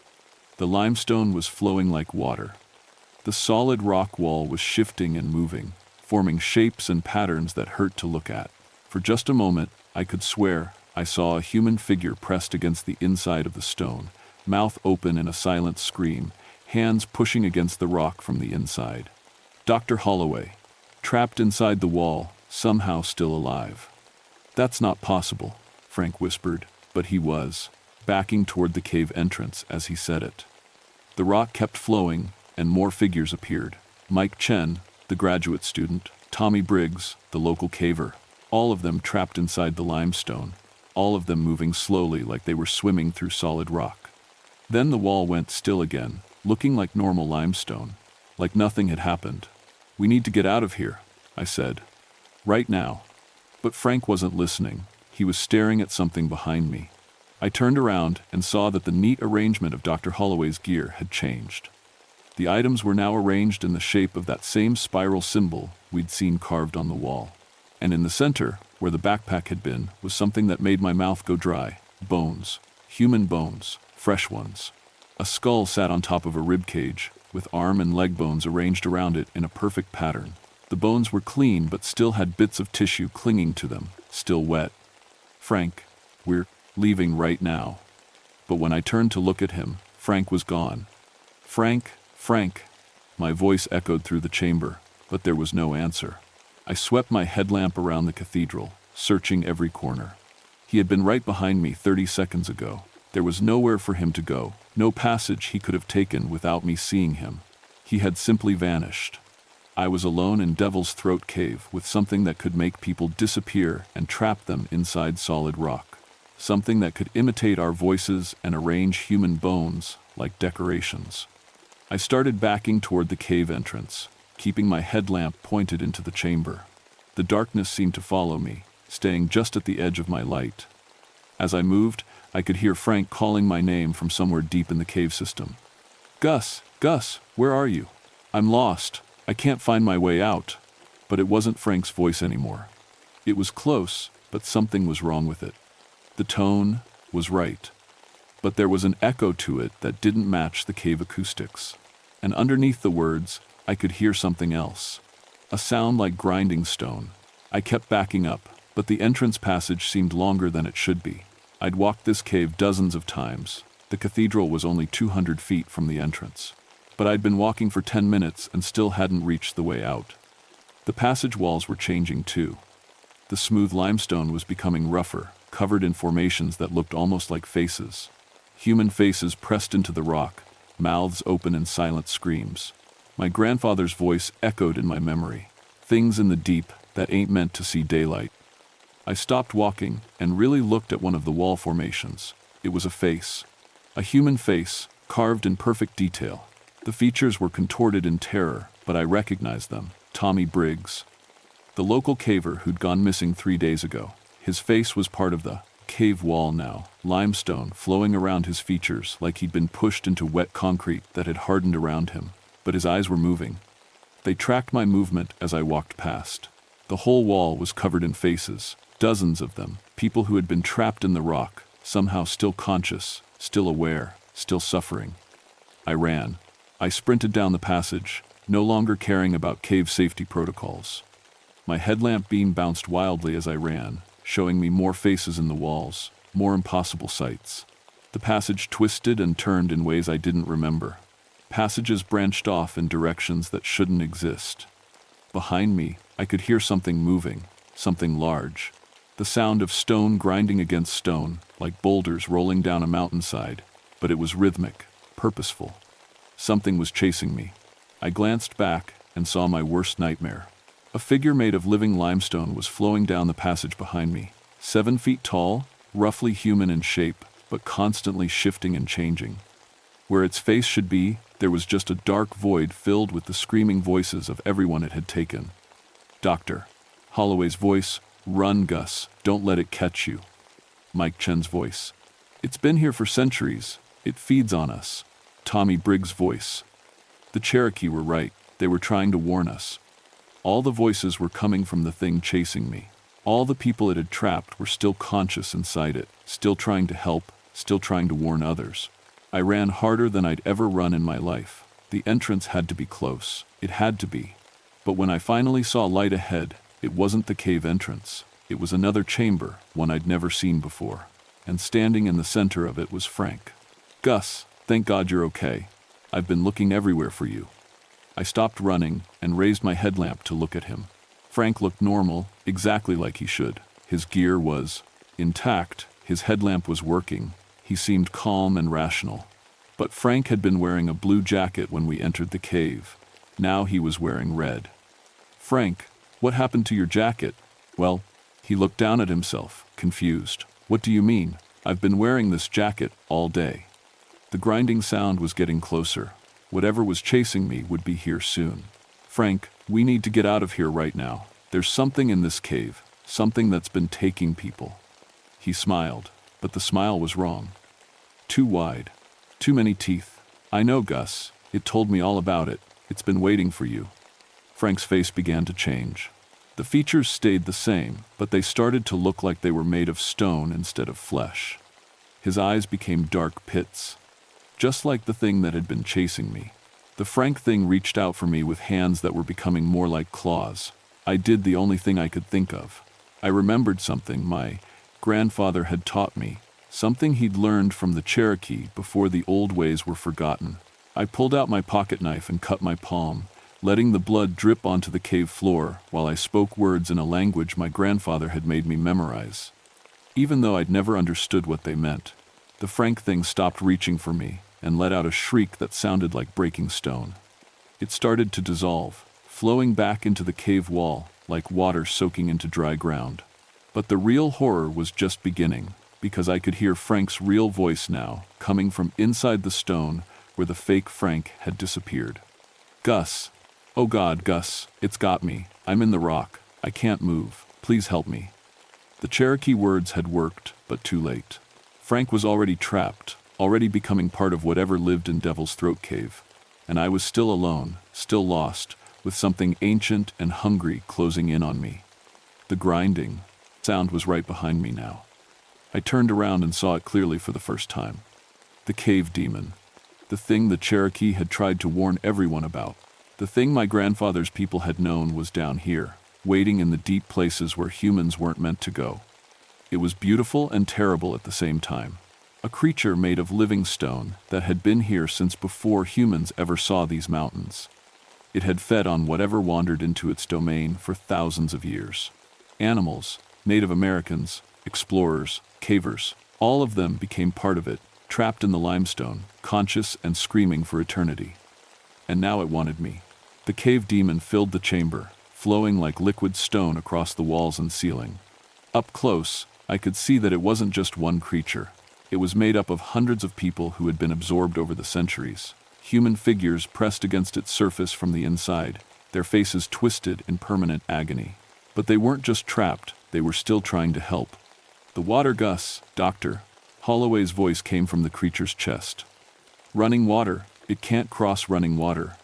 The limestone was flowing like water. The solid rock wall was shifting and moving, forming shapes and patterns that hurt to look at. For just a moment, I could swear I saw a human figure pressed against the inside of the stone, mouth open in a silent scream, hands pushing against the rock from the inside. Dr. Holloway, trapped inside the wall, somehow still alive. "That's not possible," Frank whispered, but he was, backing toward the cave entrance as he said it. The rock kept flowing, and more figures appeared. Mike Chen, the graduate student, Tommy Briggs, the local caver, all of them trapped inside the limestone, all of them moving slowly like they were swimming through solid rock. Then the wall went still again, looking like normal limestone, like nothing had happened. "We need to get out of here," I said. "Right now." But Frank wasn't listening. He was staring at something behind me. I turned around and saw that the neat arrangement of Dr. Holloway's gear had changed. The items were now arranged in the shape of that same spiral symbol we'd seen carved on the wall. And in the center, where the backpack had been, was something that made my mouth go dry. Bones. Human bones. Fresh ones. A skull sat on top of a rib cage, with arm and leg bones arranged around it in a perfect pattern. The bones were clean but still had bits of tissue clinging to them, still wet. "Frank, we're leaving right now." But when I turned to look at him, Frank was gone. "Frank, Frank." My voice echoed through the chamber, but there was no answer. I swept my headlamp around the cathedral, searching every corner. He had been right behind me 30 seconds ago. There was nowhere for him to go, no passage he could have taken without me seeing him. He had simply vanished. I was alone in Devil's Throat Cave with something that could make people disappear and trap them inside solid rock. Something that could imitate our voices and arrange human bones like decorations. I started backing toward the cave entrance, keeping my headlamp pointed into the chamber. The darkness seemed to follow me, staying just at the edge of my light. As I moved, I could hear Frank calling my name from somewhere deep in the cave system. "Gus, Gus, where are you? I'm lost. I can't find my way out." But it wasn't Frank's voice anymore. It was close, but something was wrong with it. The tone was right, but there was an echo to it that didn't match the cave acoustics. And underneath the words, I could hear something else. A sound like grinding stone. I kept backing up, but the entrance passage seemed longer than it should be. I'd walked this cave dozens of times. The cathedral was only 200 feet from the entrance. But I'd been walking for 10 minutes and still hadn't reached the way out. The passage walls were changing too. The smooth limestone was becoming rougher, covered in formations that looked almost like faces. Human faces pressed into the rock, mouths open in silent screams. My grandfather's voice echoed in my memory. Things in the deep that ain't meant to see daylight. I stopped walking and really looked at one of the wall formations. It was a face. A human face, carved in perfect detail. The features were contorted in terror, but I recognized them. Tommy Briggs. The local caver who'd gone missing 3 days ago. His face was part of the cave wall now, limestone flowing around his features like he'd been pushed into wet concrete that had hardened around him. But his eyes were moving. They tracked my movement as I walked past. The whole wall was covered in faces, dozens of them, people who had been trapped in the rock, somehow still conscious, still aware, still suffering. I ran. I sprinted down the passage, no longer caring about cave safety protocols. My headlamp beam bounced wildly as I ran, showing me more faces in the walls, more impossible sights. The passage twisted and turned in ways I didn't remember. Passages branched off in directions that shouldn't exist. Behind me, I could hear something moving, something large. The sound of stone grinding against stone, like boulders rolling down a mountainside, but it was rhythmic, purposeful. Something was chasing me. I glanced back and saw my worst nightmare. A figure made of living limestone was flowing down the passage behind me, 7 feet tall, roughly human in shape, but constantly shifting and changing. Where its face should be, there was just a dark void filled with the screaming voices of everyone it had taken. "Doctor." Holloway's voice. "Run, Gus. Don't let it catch you." Mike Chen's voice. "It's been here for centuries. It feeds on us." Tommy Briggs' voice. The Cherokee were right. They were trying to warn us. All the voices were coming from the thing chasing me. All the people it had trapped were still conscious inside it, still trying to help, still trying to warn others. I ran harder than I'd ever run in my life. The entrance had to be close. It had to be. But when I finally saw light ahead, it wasn't the cave entrance. It was another chamber, one I'd never seen before. And standing in the center of it was Frank. "Gus, thank God you're okay. I've been looking everywhere for you." I stopped running and raised my headlamp to look at him. Frank looked normal, exactly like he should. His gear was intact, his headlamp was working. He seemed calm and rational. But Frank had been wearing a blue jacket when we entered the cave. Now he was wearing red. "Frank, what happened to your jacket?" "Well," he looked down at himself, confused. "What do you mean? I've been wearing this jacket all day." The grinding sound was getting closer. Whatever was chasing me would be here soon. "Frank, we need to get out of here right now. There's something in this cave, something that's been taking people." He smiled, but the smile was wrong. Too wide. Too many teeth. "I know, Gus. It told me all about it. It's been waiting for you." Frank's face began to change. The features stayed the same, but they started to look like they were made of stone instead of flesh. His eyes became dark pits. Just like the thing that had been chasing me. The Frank thing reached out for me with hands that were becoming more like claws. I did the only thing I could think of. I remembered something my grandfather had taught me, something he'd learned from the Cherokee before the old ways were forgotten. I pulled out my pocket knife and cut my palm, letting the blood drip onto the cave floor while I spoke words in a language my grandfather had made me memorize. Even though I'd never understood what they meant, the Frank thing stopped reaching for me and let out a shriek that sounded like breaking stone. It started to dissolve, flowing back into the cave wall like water soaking into dry ground. But the real horror was just beginning, because I could hear Frank's real voice now, coming from inside the stone where the fake Frank had disappeared. "Gus! Oh God, Gus, it's got me. I'm in the rock. I can't move. Please help me." The Cherokee words had worked, but too late. Frank was already trapped, already becoming part of whatever lived in Devil's Throat Cave. And I was still alone, still lost, with something ancient and hungry closing in on me. The grinding sound was right behind me now. I turned around and saw it clearly for the first time. The cave demon. The thing the Cherokee had tried to warn everyone about. The thing my grandfather's people had known was down here, waiting in the deep places where humans weren't meant to go. It was beautiful and terrible at the same time. A creature made of living stone that had been here since before humans ever saw these mountains. It had fed on whatever wandered into its domain for thousands of years. Animals, Native Americans, explorers, cavers, all of them became part of it, trapped in the limestone, conscious and screaming for eternity. And now it wanted me. The cave demon filled the chamber, flowing like liquid stone across the walls and ceiling. Up close, I could see that it wasn't just one creature. It was made up of hundreds of people who had been absorbed over the centuries. Human figures pressed against its surface from the inside, their faces twisted in permanent agony. But they weren't just trapped, they were still trying to help. "The water, Gus, doctor." Holloway's voice came from the creature's chest. "Running water, it can't cross running water."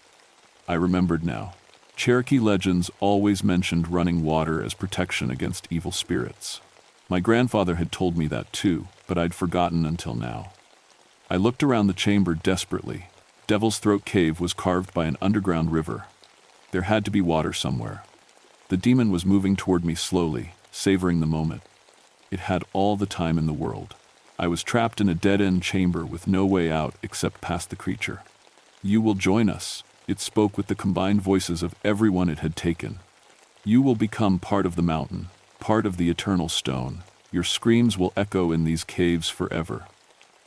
I remembered now. Cherokee legends always mentioned running water as protection against evil spirits. My grandfather had told me that too, but I'd forgotten until now. I looked around the chamber desperately. Devil's Throat Cave was carved by an underground river. There had to be water somewhere. The demon was moving toward me slowly, savoring the moment. It had all the time in the world. I was trapped in a dead-end chamber with no way out except past the creature. "You will join us," it spoke with the combined voices of everyone it had taken. "You will become part of the mountain, part of the eternal stone. Your screams will echo in these caves forever."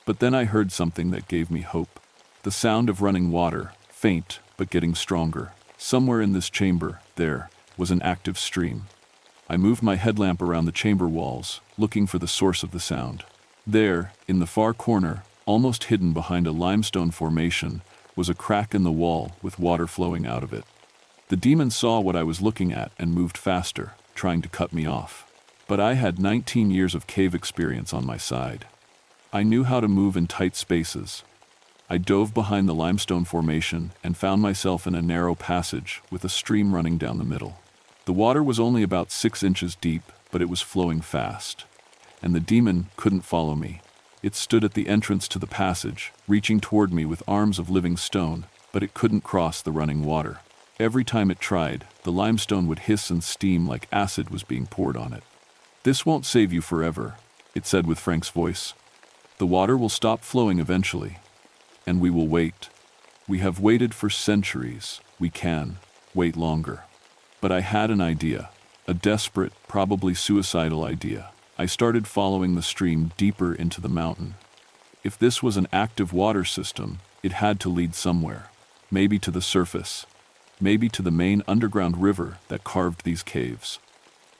But then I heard something that gave me hope. The sound of running water, faint but getting stronger. Somewhere in this chamber, there, was an active stream. I moved my headlamp around the chamber walls, looking for the source of the sound. There, in the far corner, almost hidden behind a limestone formation, was a crack in the wall with water flowing out of it. The demon saw what I was looking at and moved faster, trying to cut me off. But I had 19 years of cave experience on my side. I knew how to move in tight spaces. I dove behind the limestone formation and found myself in a narrow passage with a stream running down the middle. The water was only about 6 inches deep, but it was flowing fast. And the demon couldn't follow me. It stood at the entrance to the passage, reaching toward me with arms of living stone, but it couldn't cross the running water. Every time it tried, the limestone would hiss and steam like acid was being poured on it. "This won't save you forever," it said with Frank's voice. "The water will stop flowing eventually. And we will wait. We have waited for centuries. We can wait longer." But I had an idea, a desperate, probably suicidal idea. I started following the stream deeper into the mountain. If this was an active water system, it had to lead somewhere. Maybe to the surface. Maybe to the main underground river that carved these caves.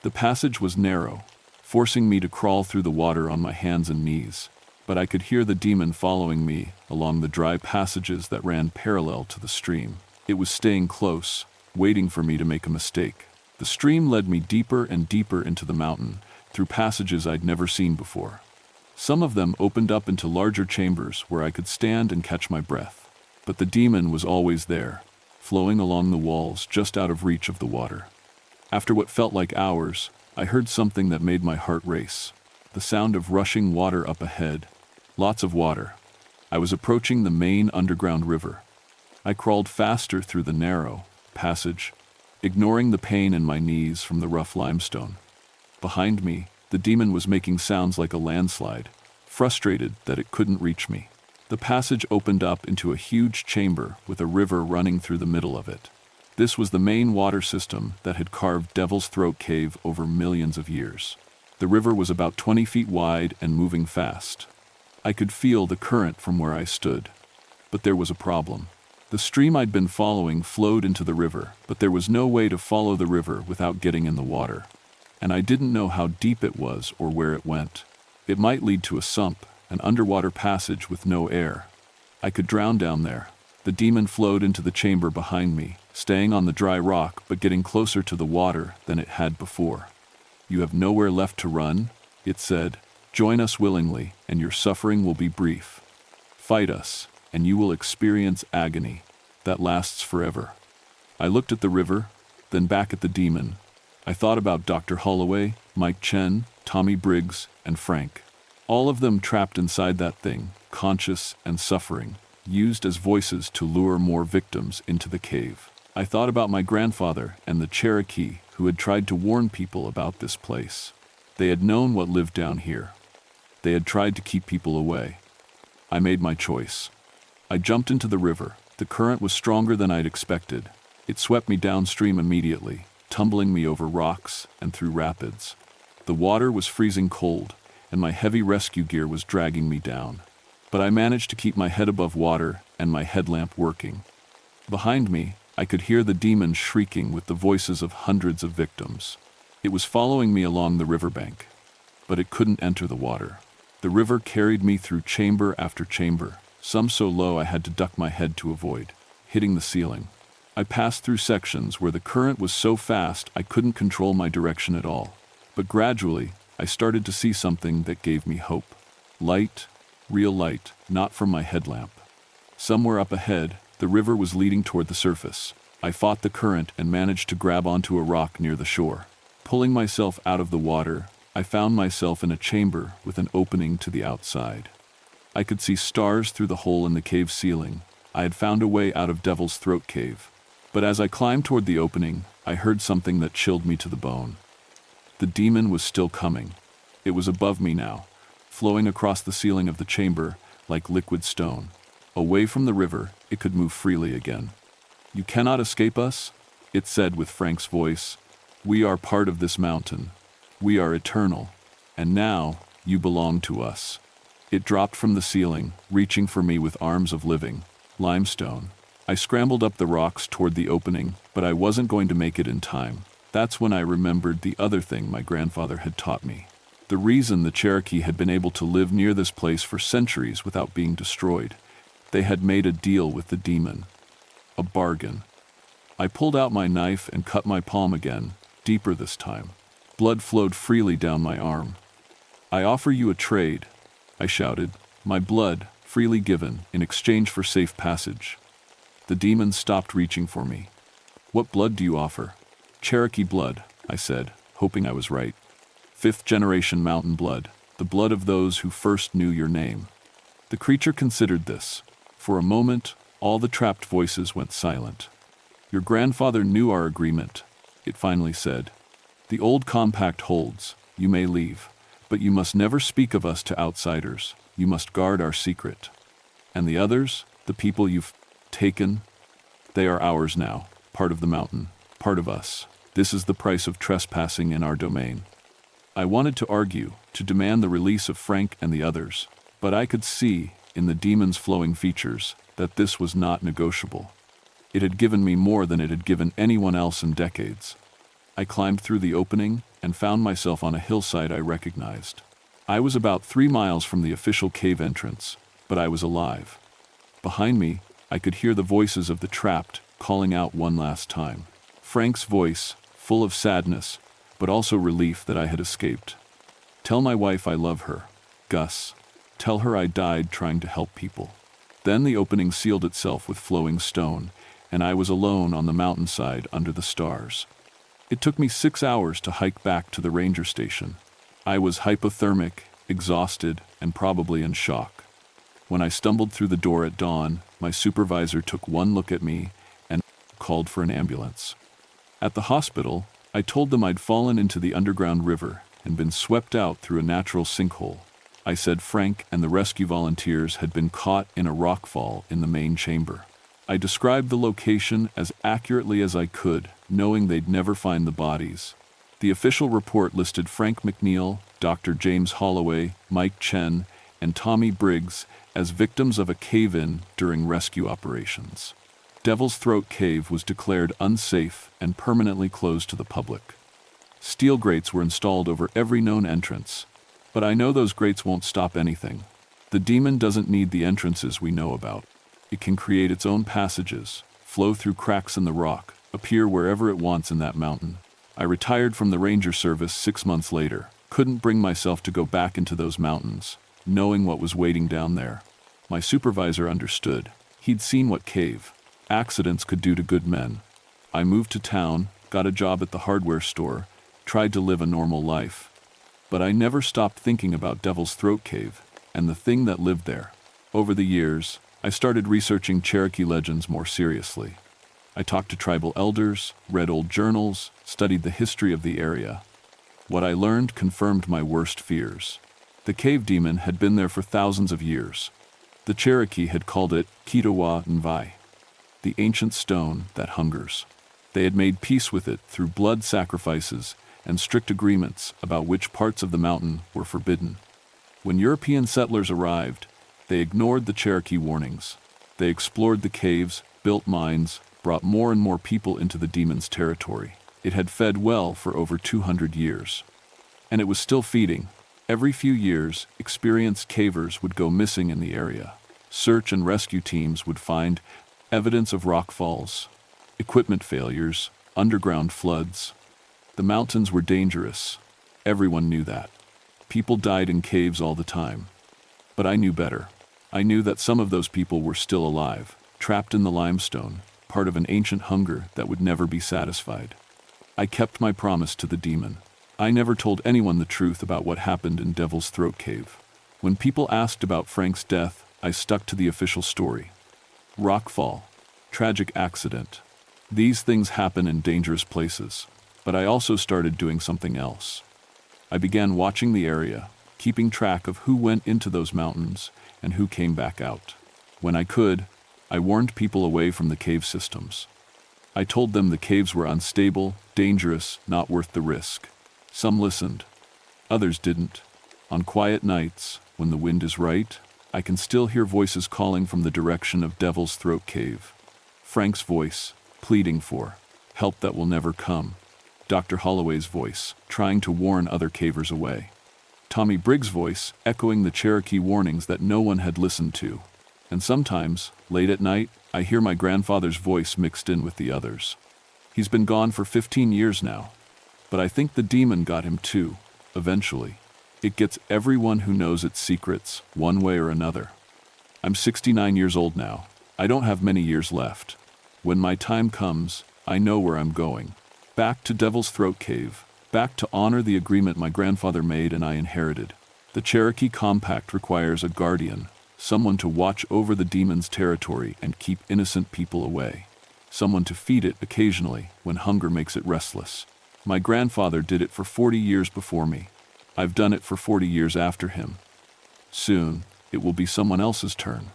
The passage was narrow, forcing me to crawl through the water on my hands and knees. But I could hear the demon following me along the dry passages that ran parallel to the stream. It was staying close, waiting for me to make a mistake. The stream led me deeper and deeper into the mountain, through passages I'd never seen before. Some of them opened up into larger chambers where I could stand and catch my breath. But the demon was always there, flowing along the walls just out of reach of the water. After what felt like hours, I heard something that made my heart race. The sound of rushing water up ahead. Lots of water. I was approaching the main underground river. I crawled faster through the narrow passage, ignoring the pain in my knees from the rough limestone. Behind me, the demon was making sounds like a landslide, frustrated that it couldn't reach me. The passage opened up into a huge chamber with a river running through the middle of it. This was the main water system that had carved Devil's Throat Cave over millions of years. The river was about 20 feet wide and moving fast. I could feel the current from where I stood. But there was a problem. The stream I'd been following flowed into the river, but there was no way to follow the river without getting in the water. And I didn't know how deep it was or where it went. It might lead to a sump, an underwater passage with no air. I could drown down there. The demon flowed into the chamber behind me, staying on the dry rock but getting closer to the water than it had before. "You have nowhere left to run," it said. "Join us willingly, and your suffering will be brief. Fight us, and you will experience agony that lasts forever." I looked at the river, then back at the demon. I thought about Dr. Holloway, Mike Chen, Tommy Briggs, and Frank. All of them trapped inside that thing, conscious and suffering, used as voices to lure more victims into the cave. I thought about my grandfather and the Cherokee who had tried to warn people about this place. They had known what lived down here. They had tried to keep people away. I made my choice. I jumped into the river. The current was stronger than I'd expected. It swept me downstream immediately, tumbling me over rocks and through rapids. The water was freezing cold, and my heavy rescue gear was dragging me down. But I managed to keep my head above water and my headlamp working. Behind me, I could hear the demon shrieking with the voices of hundreds of victims. It was following me along the riverbank, but it couldn't enter the water. The river carried me through chamber after chamber, some so low I had to duck my head to avoid hitting the ceiling. I passed through sections where the current was so fast I couldn't control my direction at all. But gradually, I started to see something that gave me hope. Light, real light, not from my headlamp. Somewhere up ahead, the river was leading toward the surface. I fought the current and managed to grab onto a rock near the shore. Pulling myself out of the water, I found myself in a chamber with an opening to the outside. I could see stars through the hole in the cave ceiling. I had found a way out of Devil's Throat Cave. But as I climbed toward the opening, I heard something that chilled me to the bone. The demon was still coming. It was above me now, flowing across the ceiling of the chamber like liquid stone. Away from the river, it could move freely again. "You cannot escape us," it said with Frank's voice. "We are part of this mountain. We are eternal. And now, you belong to us." It dropped from the ceiling, reaching for me with arms of living limestone. I scrambled up the rocks toward the opening, but I wasn't going to make it in time. That's when I remembered the other thing my grandfather had taught me. The reason the Cherokee had been able to live near this place for centuries without being destroyed. They had made a deal with the demon. A bargain. I pulled out my knife and cut my palm again, deeper this time. Blood flowed freely down my arm. "I offer you a trade," I shouted. "My blood, freely given, in exchange for safe passage." The demon stopped reaching for me. "What blood do you offer?" "Cherokee blood," I said, hoping I was right. "Fifth-generation mountain blood, the blood of those who first knew your name." The creature considered this. For a moment, all the trapped voices went silent. "Your grandfather knew our agreement," it finally said. "The old compact holds. You may leave, but you must never speak of us to outsiders. You must guard our secret. And the others, the people you've taken, they are ours now, part of the mountain, part of us. This is the price of trespassing in our domain." I wanted to argue, to demand the release of Frank and the others, but I could see, in the demon's flowing features, that this was not negotiable. It had given me more than it had given anyone else in decades. I climbed through the opening and found myself on a hillside I recognized. I was about 3 miles from the official cave entrance, but I was alive. Behind me, I could hear the voices of the trapped calling out one last time. Frank's voice, full of sadness, but also relief that I had escaped. "Tell my wife I love her, Gus. Tell her I died trying to help people." Then the opening sealed itself with flowing stone, and I was alone on the mountainside under the stars. It took me 6 hours to hike back to the ranger station. I was hypothermic, exhausted, and probably in shock. When I stumbled through the door at dawn, my supervisor took one look at me and called for an ambulance. At the hospital, I told them I'd fallen into the underground river and been swept out through a natural sinkhole. I said Frank and the rescue volunteers had been caught in a rockfall in the main chamber. I described the location as accurately as I could, knowing they'd never find the bodies. The official report listed Frank McNeil, Dr. James Holloway, Mike Chen, and Tommy Briggs as victims of a cave-in during rescue operations. Devil's Throat Cave was declared unsafe and permanently closed to the public. Steel grates were installed over every known entrance, but I know those grates won't stop anything. The demon doesn't need the entrances we know about. It can create its own passages, flow through cracks in the rock, appear wherever it wants in that mountain. I retired from the ranger service 6 months later. Couldn't bring myself to go back into those mountains, knowing what was waiting down there. My supervisor understood. He'd seen what cave accidents could do to good men. I moved to town, got a job at the hardware store, tried to live a normal life. But I never stopped thinking about Devil's Throat Cave and the thing that lived there. Over the years, I started researching Cherokee legends more seriously. I talked to tribal elders, read old journals, studied the history of the area. What I learned confirmed my worst fears. The cave demon had been there for thousands of years. The Cherokee had called it Kitawa Nvai, the ancient stone that hungers. They had made peace with it through blood sacrifices and strict agreements about which parts of the mountain were forbidden. When European settlers arrived, they ignored the Cherokee warnings. They explored the caves, built mines, brought more and more people into the demon's territory. It had fed well for over 200 years. And it was still feeding. Every few years, experienced cavers would go missing in the area. Search and rescue teams would find evidence of rock falls, equipment failures, underground floods. The mountains were dangerous. Everyone knew that. People died in caves all the time. But I knew better. I knew that some of those people were still alive, trapped in the limestone, part of an ancient hunger that would never be satisfied. I kept my promise to the demon. I never told anyone the truth about what happened in Devil's Throat Cave. When people asked about Frank's death, I stuck to the official story. Rockfall. Tragic accident. These things happen in dangerous places. But I also started doing something else. I began watching the area, keeping track of who went into those mountains and who came back out. When I could, I warned people away from the cave systems. I told them the caves were unstable, dangerous, not worth the risk. Some listened. Others didn't. On quiet nights, when the wind is right, I can still hear voices calling from the direction of Devil's Throat Cave. Frank's voice, pleading for help that will never come. Dr. Holloway's voice, trying to warn other cavers away. Tommy Briggs' voice, echoing the Cherokee warnings that no one had listened to. And sometimes, late at night, I hear my grandfather's voice mixed in with the others. He's been gone for 15 years now. But I think the demon got him too, eventually. It gets everyone who knows its secrets, one way or another. I'm 69 years old now. I don't have many years left. When my time comes, I know where I'm going. Back to Devil's Throat Cave. Back to honor the agreement my grandfather made and I inherited. The Cherokee Compact requires a guardian, someone to watch over the demon's territory and keep innocent people away. Someone to feed it occasionally when hunger makes it restless. My grandfather did it for 40 years before me. I've done it for 40 years after him. Soon, it will be someone else's turn.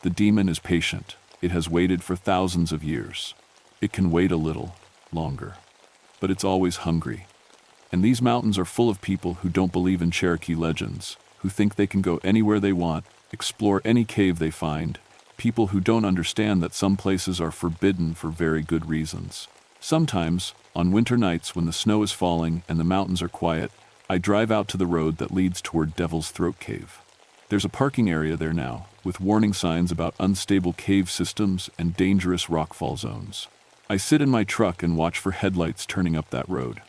The demon is patient. It has waited for thousands of years. It can wait a little longer. But it's always hungry. And these mountains are full of people who don't believe in Cherokee legends, who think they can go anywhere they want, explore any cave they find, people who don't understand that some places are forbidden for very good reasons. Sometimes, on winter nights when the snow is falling and the mountains are quiet, I drive out to the road that leads toward Devil's Throat Cave. There's a parking area there now, with warning signs about unstable cave systems and dangerous rockfall zones. I sit in my truck and watch for headlights turning up that road.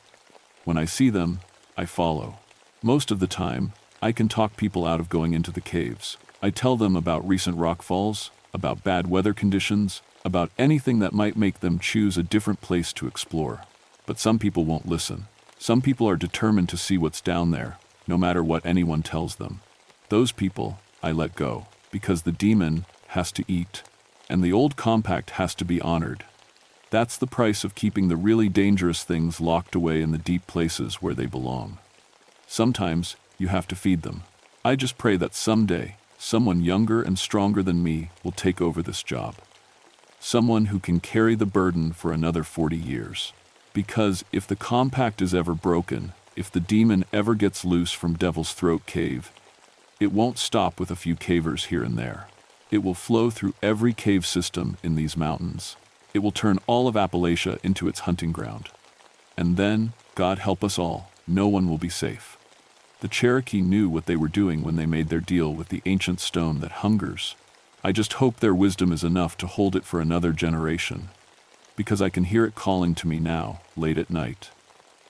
When I see them, I follow. Most of the time, I can talk people out of going into the caves. I tell them about recent rockfalls, about bad weather conditions, about anything that might make them choose a different place to explore. But some people won't listen. Some people are determined to see what's down there, no matter what anyone tells them. Those people, I let go, because the demon has to eat, and the old compact has to be honored. That's the price of keeping the really dangerous things locked away in the deep places where they belong. Sometimes, you have to feed them. I just pray that someday, someone younger and stronger than me will take over this job. Someone who can carry the burden for another 40 years. Because if the compact is ever broken, if the demon ever gets loose from Devil's Throat Cave, it won't stop with a few cavers here and there. It will flow through every cave system in these mountains. It will turn all of Appalachia into its hunting ground. And then, God help us all, no one will be safe. The Cherokee knew what they were doing when they made their deal with the ancient stone that hungers. I just hope their wisdom is enough to hold it for another generation, because I can hear it calling to me now, late at night.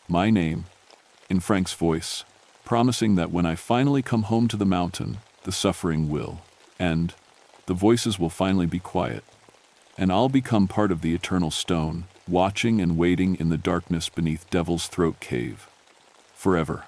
My name, in Frank's voice, promising that when I finally come home to the mountain, the suffering will end, the voices will finally be quiet, and I'll become part of the eternal stone, watching and waiting in the darkness beneath Devil's Throat Cave. Forever.